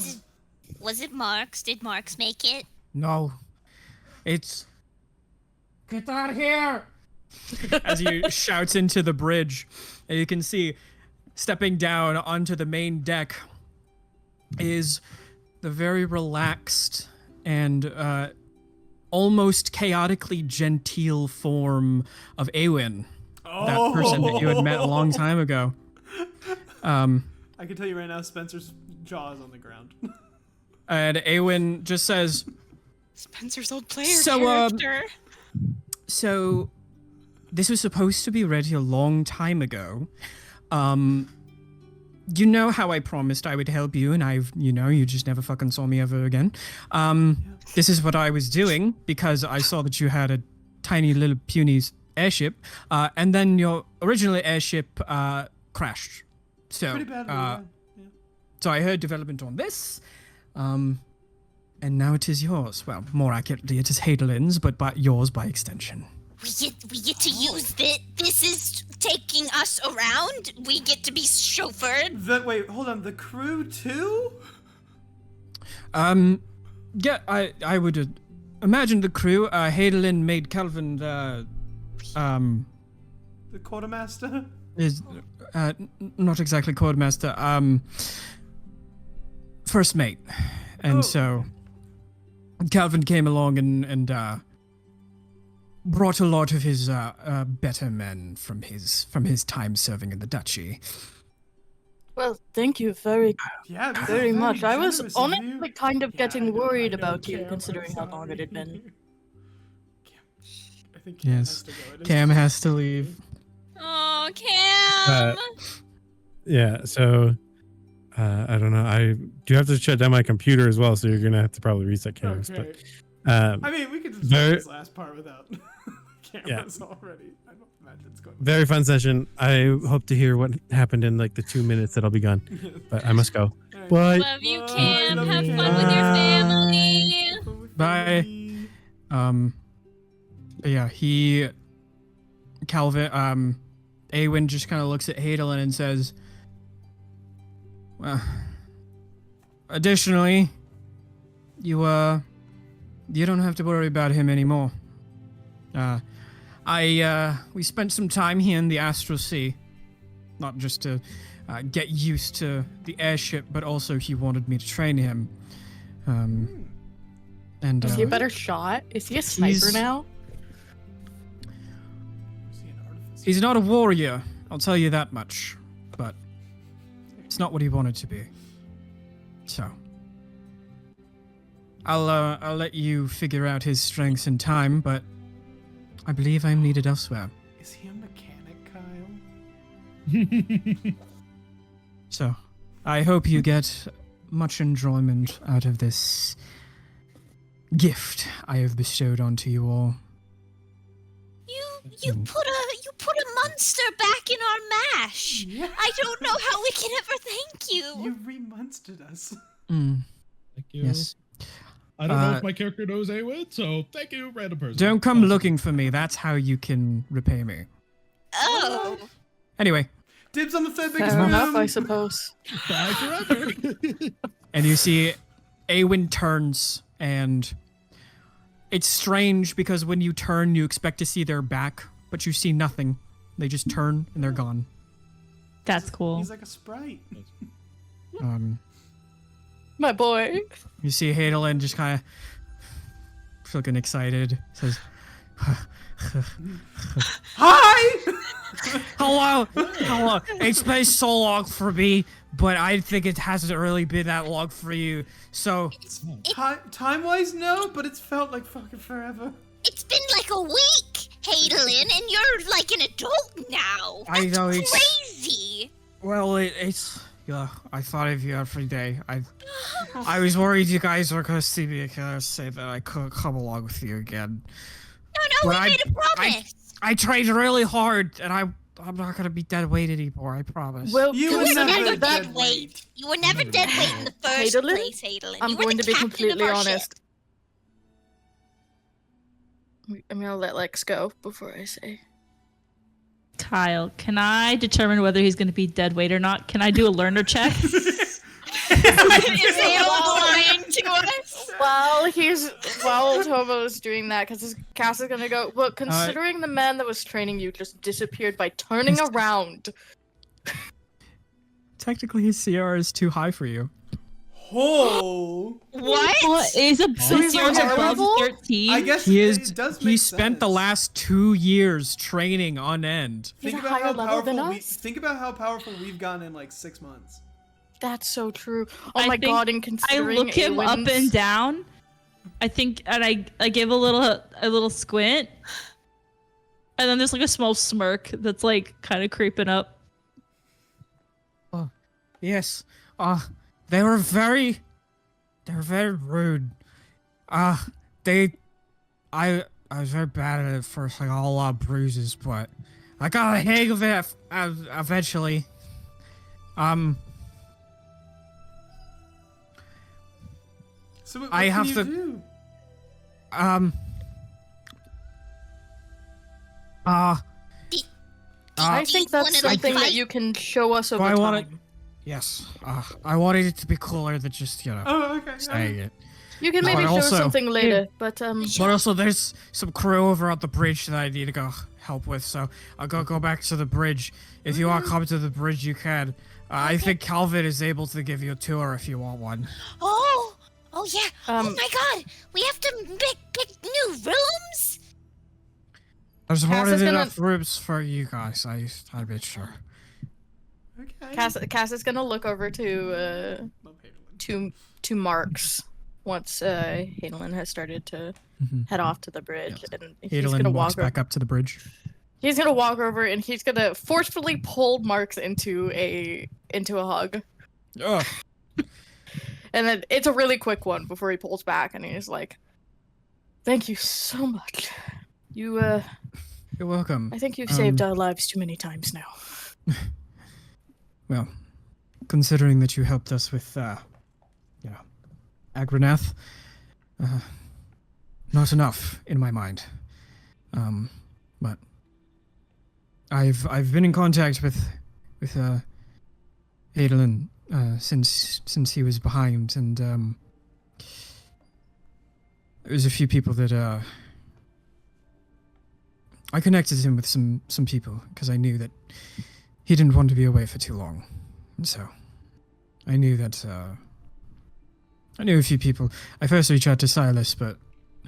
Was it Mark's? Did Mark's make it? No, it's get out of here! As he shouts into the bridge, and you can see stepping down onto the main deck is the very relaxed and almost chaotically genteel form of Awen. that person that you had met a long time ago. I can tell you right now, Spencer's jaw is on the ground. And Awen just says, Spencer's old player So, character. so this was supposed to be ready a long time ago. You know how I promised I would help you, and you just never fucking saw me ever again. This is what I was doing because I saw that you had a tiny little puny airship, and then your original airship crashed. So, Pretty badly, yeah. so I heard development on this, and now it is yours. Well, more accurately, it is Hadelin's, but yours by extension. We get to use this. This is taking us around. We get to be chauffeured. Wait, hold on. The crew too? Yeah, I would imagine the crew. Hadelin made Calvin The quartermaster? is not exactly quartermaster. First mate, and so Calvin came along and brought a lot of his better men from his time serving in the duchy. Well, thank you very Very much. I was generous of honestly you. kind of getting worried I know, about you, Cam, considering how I'm long it had been. I think Cam Yes, has to go. It is Cam has to leave. Oh, Cam. Yeah, so I don't know. I do have to shut down my computer as well, so you're gonna have to probably reset cameras. Okay. But I mean, we could just very- do this last part without cameras already. I don't imagine it's going. very fun session. I hope to hear what happened in like the 2 minutes that I'll be gone. But I must go. Alright. Bye. Love you, Bye. Cam. Love Have you, fun with your Cam. family. Bye. But yeah, Calvin, Awen just kind of looks at Hadelin and says, well, additionally, you don't have to worry about him anymore. We spent some time here in the Astral Sea, not just to get used to the airship, but also he wanted me to train him. And Is he a better shot? Is he a sniper he's- now? he's not a warrior, I'll tell you that much, but it's not what he wanted to be. So, I'll let you figure out his strengths in time, but I believe I'm needed elsewhere. Is he a mechanic, Kyle? So, I hope you get much enjoyment out of this gift I have bestowed onto you all. You put a Munster back in our mash. Yeah. I don't know how we can ever thank you. You re-monstered us. Mm, Thank you. yes. I don't know Uh, if my character knows Awen, so thank you, random person. Don't come Awesome. looking for me. That's how you can repay me. Oh. Anyway, Dibs on the third biggest Fair room. enough, I suppose. Bye forever. and you see Awen turns, and it's strange because when you turn, you expect to see their back, but you see nothing. They just turn and they're gone. That's cool. He's like a sprite. My boy. You see Hadelin just kind of looking excited. Says, Hi! hello. It's been so long for me, but I think it hasn't really been that long for you. So, Time-wise, no, but it's felt like fucking forever. It's been like a week, Hadelin, and you're like an adult now. I That's know, it's- crazy. well, it's... Yeah, I thought of you every day. I was worried you guys were gonna see me again and say that I couldn't come along with you again. No, But we made a promise. I trained really hard, and I'm not gonna be dead weight anymore. I promise. Well, You You were were never never dead dead weight. weight. You were never dead weight in the first Hadelin? place, Hadelin. I'm You were going the to be captain completely of our ship. honest. I'm gonna let Lex go before I say. Kyle, can I determine whether he's going to be dead weight or not? Can I do a learner check? Is he lying to us? While Tomo's doing that, because Cass is gonna go. Well, considering the man that was training you just disappeared by turning around. Technically, his CR is too high for you. Oh. What? Is a So he's you're on our above level? 13? I guess He it is. does He make spent the sense. last 2 years training on end. He's Think a about higher how level than powerful us? think about how powerful we've gotten in like 6 months. That's so true. Oh I my think god! And I considering look him up Aelin's- and down. I think, and I give a little squint, and then there's like a small smirk that's like kind of creeping up. Oh, yes. They were very rude. I was very bad at it at first. I got a lot of bruises, but I got the hang of it eventually. So what I can have you to- do? I think that's wanna, like, something that fight? you can show us over I time. wanna- Yes. I wanted it to be cooler than just, Oh, okay. saying it. You can But maybe show us also- something later, but But also, there's some crew over at the bridge that I need to go help with, so I'll go back to the bridge. If you want to come to the bridge, you can. I think Calvin is able to give you a tour if you want one. Oh yeah. Oh Um, my god. We have to pick new rooms. There's more Cass than is gonna- enough rooms for you guys. I'm bit sure. Okay. Cass is gonna look over to Marks once Hadalin has started to head off to the bridge, and he's gonna Adolin walk walks over. back up to the bridge. He's gonna walk over and he's gonna forcefully pull Marks into a hug, Ugh. and then it's a really quick one before he pulls back, and he's like, "Thank you so much. You You're welcome. I think you've saved our lives too many times now." Well, considering that you helped us with, Agranath, not enough in my mind. But I've been in contact with Adolin since he was behind, and there's a few people that I connected him with some people because I knew that he didn't want to be away for too long, and so I knew that I knew a few people. I first reached out to Silas, but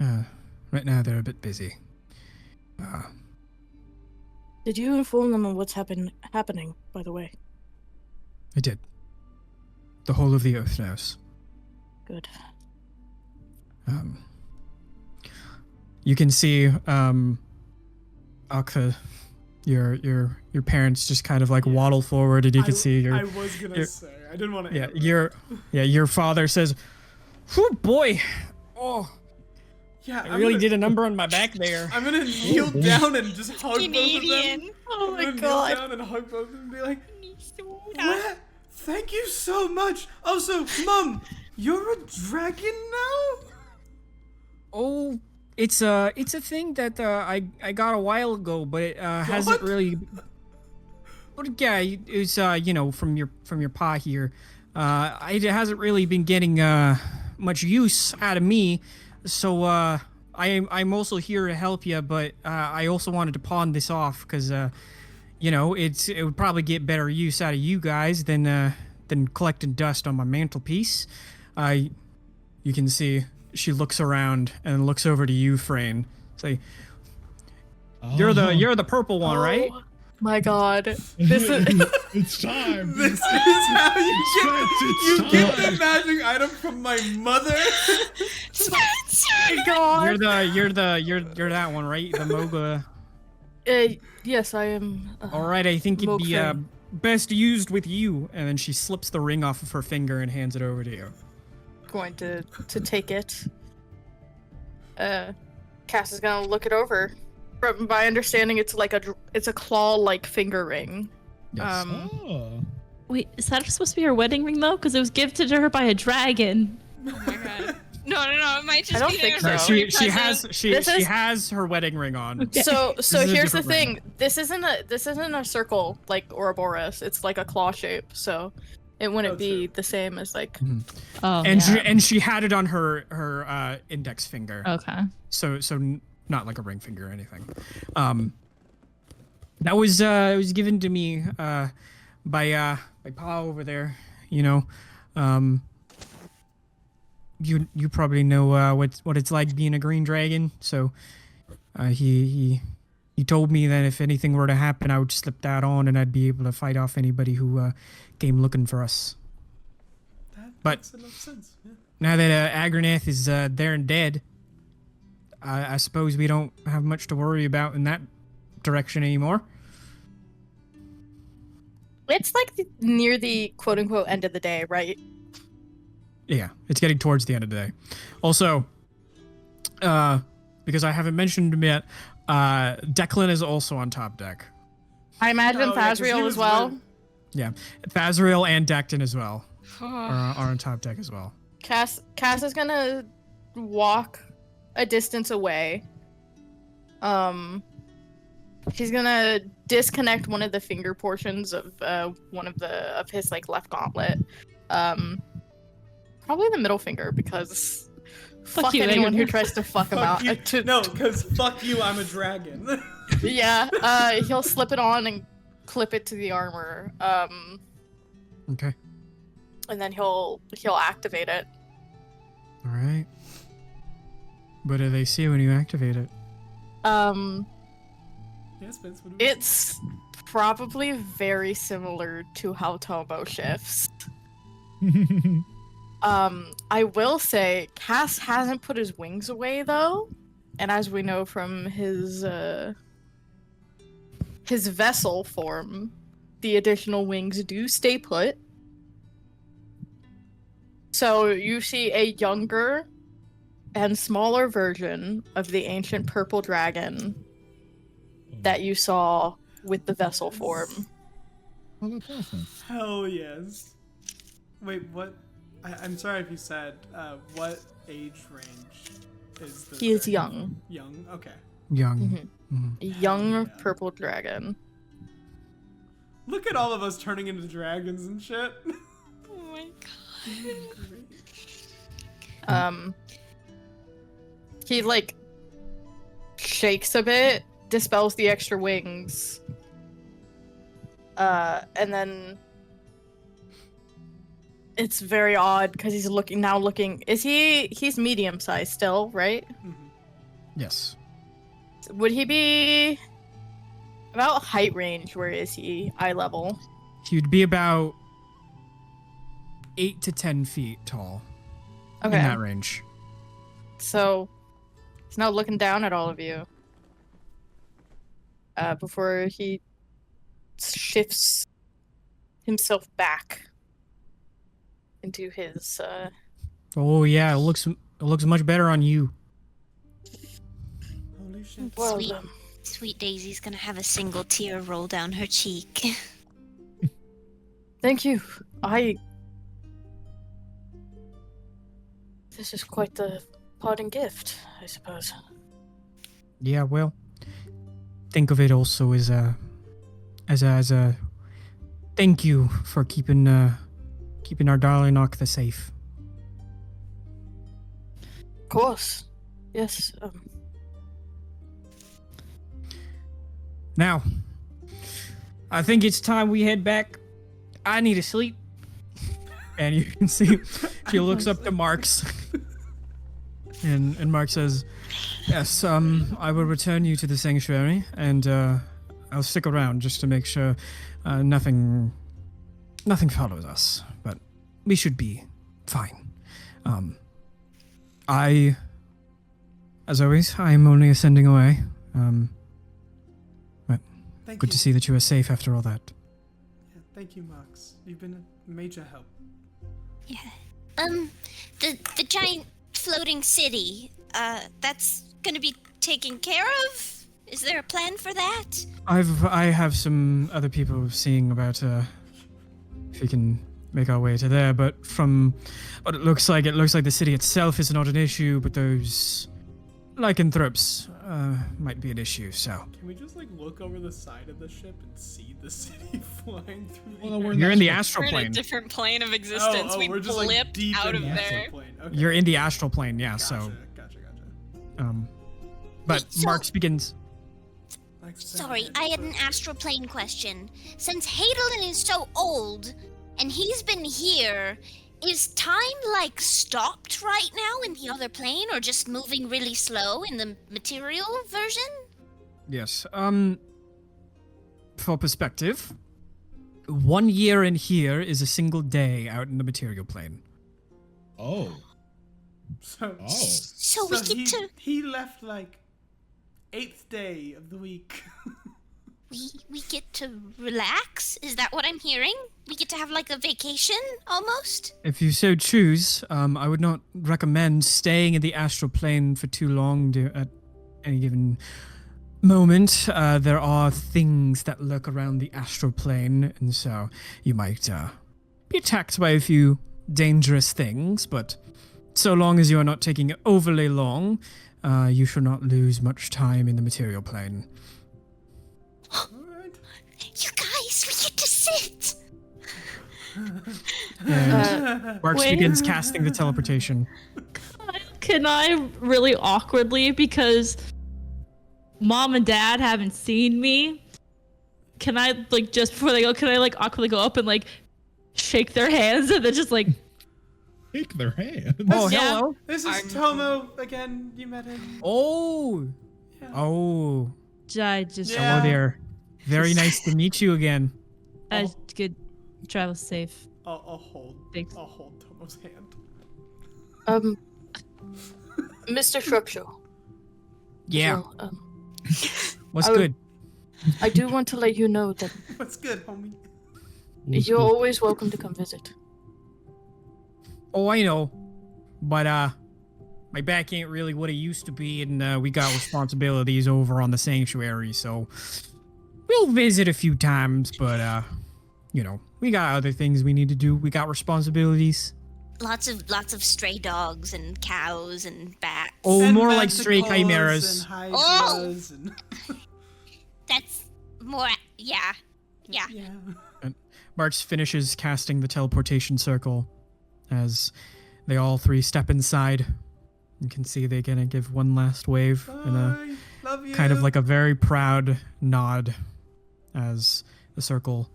right now they're a bit busy. Did you inform them on what's happening? By the way, I did. The whole of the Oath knows. good. You can see Akha, your parents just kind of like waddle forward, and you can see I your was gonna your- say. I didn't want to. your father says, "Whew, boy, oh, Yeah. I really did a number on my back there." I'm gonna kneel down and just hug both of them. Canadian. Oh I'm my gonna god. kneel down and hug both of them and be like, "What? Thank you so much. Also, Mom, you're a dragon now?" Oh, it's a thing that I got a while ago, but it hasn't What? really. But yeah, it's from your pa here. It hasn't really been getting much use out of me, so I'm also here to help you. But I also wanted to pawn this off because it would probably get better use out of you guys than collecting dust on my mantelpiece. You can see she looks around and looks over to you, Frayne. Say, you're the purple one, right? Oh my god. This is It's time. This is how you get the time. magic item from my mother. my god. You're that one, right? The Moga. Yes, I am. All right, I think it'd be Mogfrayne. best used with you. And then she slips the ring off of her finger and hands it over to you. Going to take it. Cass is gonna look it over. From my understanding, it's like it's a claw-like finger ring. Yes. Oh. Wait, is that supposed to be her wedding ring though? Because it was gifted to her by a dragon. Oh my god. No, it might just I don't be think their so. she present. This is- has her wedding ring on. So is a here's the different thing. ring. This isn't a circle like Ouroboros. It's like a claw shape. So it wouldn't be the same as like. Oh, And yeah. she had it on her index finger. Okay. So not like a ring finger or anything. That was it was given to me by Pa over there, you probably know what it's like being a green dragon. So he told me that if anything were to happen, I would slip that on, and I'd be able to fight off anybody who came looking for us. That But- makes enough sense. Yeah. Now that Agraneth is there and dead, I suppose we don't have much to worry about in that direction anymore. It's like near the quote unquote end of the day, right? Yeah, it's getting towards the end of the day. Also, because I haven't mentioned him yet, Declan is also on top deck. I imagine Oh, yeah, 'cause he Thasriel was as well. with- Yeah, Thasriel and Decton as well are on top deck as well. Cass is gonna walk a distance away. He's gonna disconnect one of the finger portions of one of his like left gauntlet. Probably the middle finger because fuck you, anyone who Agatha. tries to fuck him Fuck out. you. No, because fuck you, I'm a dragon. Yeah, he'll slip it on and clip it to the armor. Okay. And then he'll activate it. All right. What do they see when you activate it? Yes, Vince, what do we see? It's probably very similar to how Tomo shifts. I will say Cass hasn't put his wings away though, and as we know from his vessel form, the additional wings do stay put. So you see a younger and smaller version of the ancient purple dragon that you saw with the vessel form. Oh, that's awesome. Hell yes. Wait, what? I'm sorry if you said, what age range is the He is dragon? young. Young? Okay. Young. Mhm. Mhm. A young Yeah. purple dragon. Look at all of us turning into dragons and shit. Oh my He like shakes a bit, dispels the extra wings, and then it's very odd because he's looking. He's medium sized still, right? Mhm. Yes. Would he be about height range? Where is he? Eye level. He'd be about 8 to 10 feet tall. Okay. In that range. So he's now looking down at all of you. Before he shifts himself back into his Oh yeah, it looks much better on you. Holy shit. well, Sweet. Sweet Daisy's gonna have a single tear roll down her cheek. thank you. This is quite the parting gift, I suppose. Yeah, well, think of it also as a thank you for keeping our darling Octha safe. Of course. Yes. Now, I think it's time we head back. I need to sleep. And you can see she looks up to Mark's. And Mark says, yes, I will return you to the sanctuary, and I'll stick around just to make sure nothing follows us. But we should be fine. As always, I am only ascending away. But Thank good you. to see that you are safe after all that. Yeah, thank you, Max. You've been a major help. Yeah. The giant floating city, that's gonna be taken care of? Is there a plan for that? I have some other people seeing about if we can make our way to there, but from what it looks like the city itself is not an issue, but those lycanthropes might be an issue. So Can we just like look over the side of the ship and see the city flying through the Well, air? we're you're in the We're astral in a plane. different plane of existence. We we're just like blipped deep out in of the there. astral plane. Okay. You're in the astral plane, yeah. Gotcha, So, gotcha. but So- Marx begins. Like, Sorry, I had an astral plane question. Since Hadalin is so old, and he's been here, Is time like stopped right now in the other plane, or just moving really slow in the material version? Yes. For perspective, 1 year in here is a single day out in the material plane. Oh. So, So we get to he left like 8th day of the week. we get to relax? Is that what I'm hearing? We get to have like a vacation almost? If you so choose, I would not recommend staying in the astral plane for too long at any given moment. There are things that lurk around the astral plane, and so you might be attacked by a few dangerous things, but so long as you are not taking it overly long, you should not lose much time in the material plane. You guys, we get to sit! And Marks begins casting the teleportation. Can I really awkwardly, because Mom and Dad haven't seen me, can I, like, just before they go, can I, like, awkwardly go up and, like, shake their hands and then just, like... Shake their hands? Oh, Yeah. hello. This is Tomo again. You met him. Oh. Yeah. Oh. I just... Yeah. Hello there. Very nice to meet you again. Good. Travel safe. I'll hold. Thanks. I'll hold Tomo's hand. Mr. Shrubshaw. Yeah. So, What's I would- good? I do want to let you know that What's good, homie? you're always welcome to come visit. Oh, I know. But, my back ain't really what it used to be, and, we got responsibilities over on the sanctuary, so we'll visit a few times, but, you know, we got other things we need to do. We got responsibilities. Lots of stray dogs and cows and bats. Oh, And more like stray manticores chimeras. And hydras and That's more, yeah. yeah. March finishes casting the teleportation circle as they all three step inside. You can see they gonna give one last wave and a Bye. Love you. kind of like a very proud nod as the circle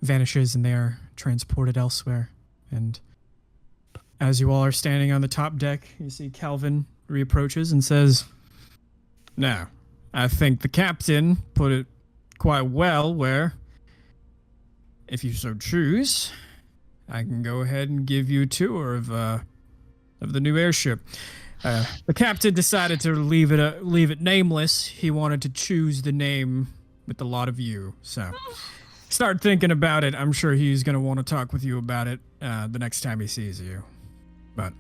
vanishes and they are transported elsewhere. And as you all are standing on the top deck, you see Calvin reapproaches and says, "Now, I think the captain put it quite well where, if you so choose, I can go ahead and give you a tour of the new airship. The captain decided to leave it nameless. He wanted to choose the name with the lot of you. So start thinking about it. I'm sure he's going to want to talk with you about it the next time he sees you. But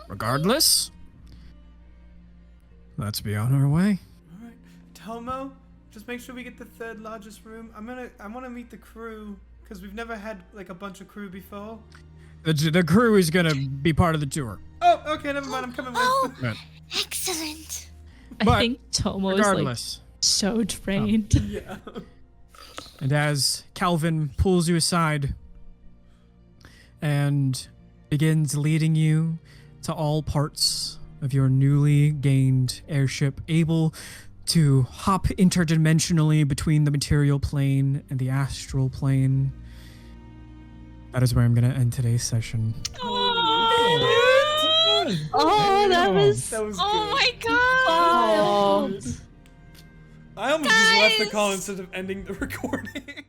regardless, let's be on our way." All right, Tomo, just make sure we get the 3rd largest room. I want to meet the crew because we've never had like a bunch of crew before. The crew is going to be part of the tour. Oh, okay, never mind. I'm coming with. Oh, But excellent. But I think Tomo is, like, regardless, so drained. Yeah. and as Calvin pulls you aside and begins leading you to all parts of your newly gained airship, able to hop interdimensionally between the material plane and the astral plane, that is where I'm going to end today's session. Oh, that was... That was Oh good. my god! I almost just left the call instead of ending the recording.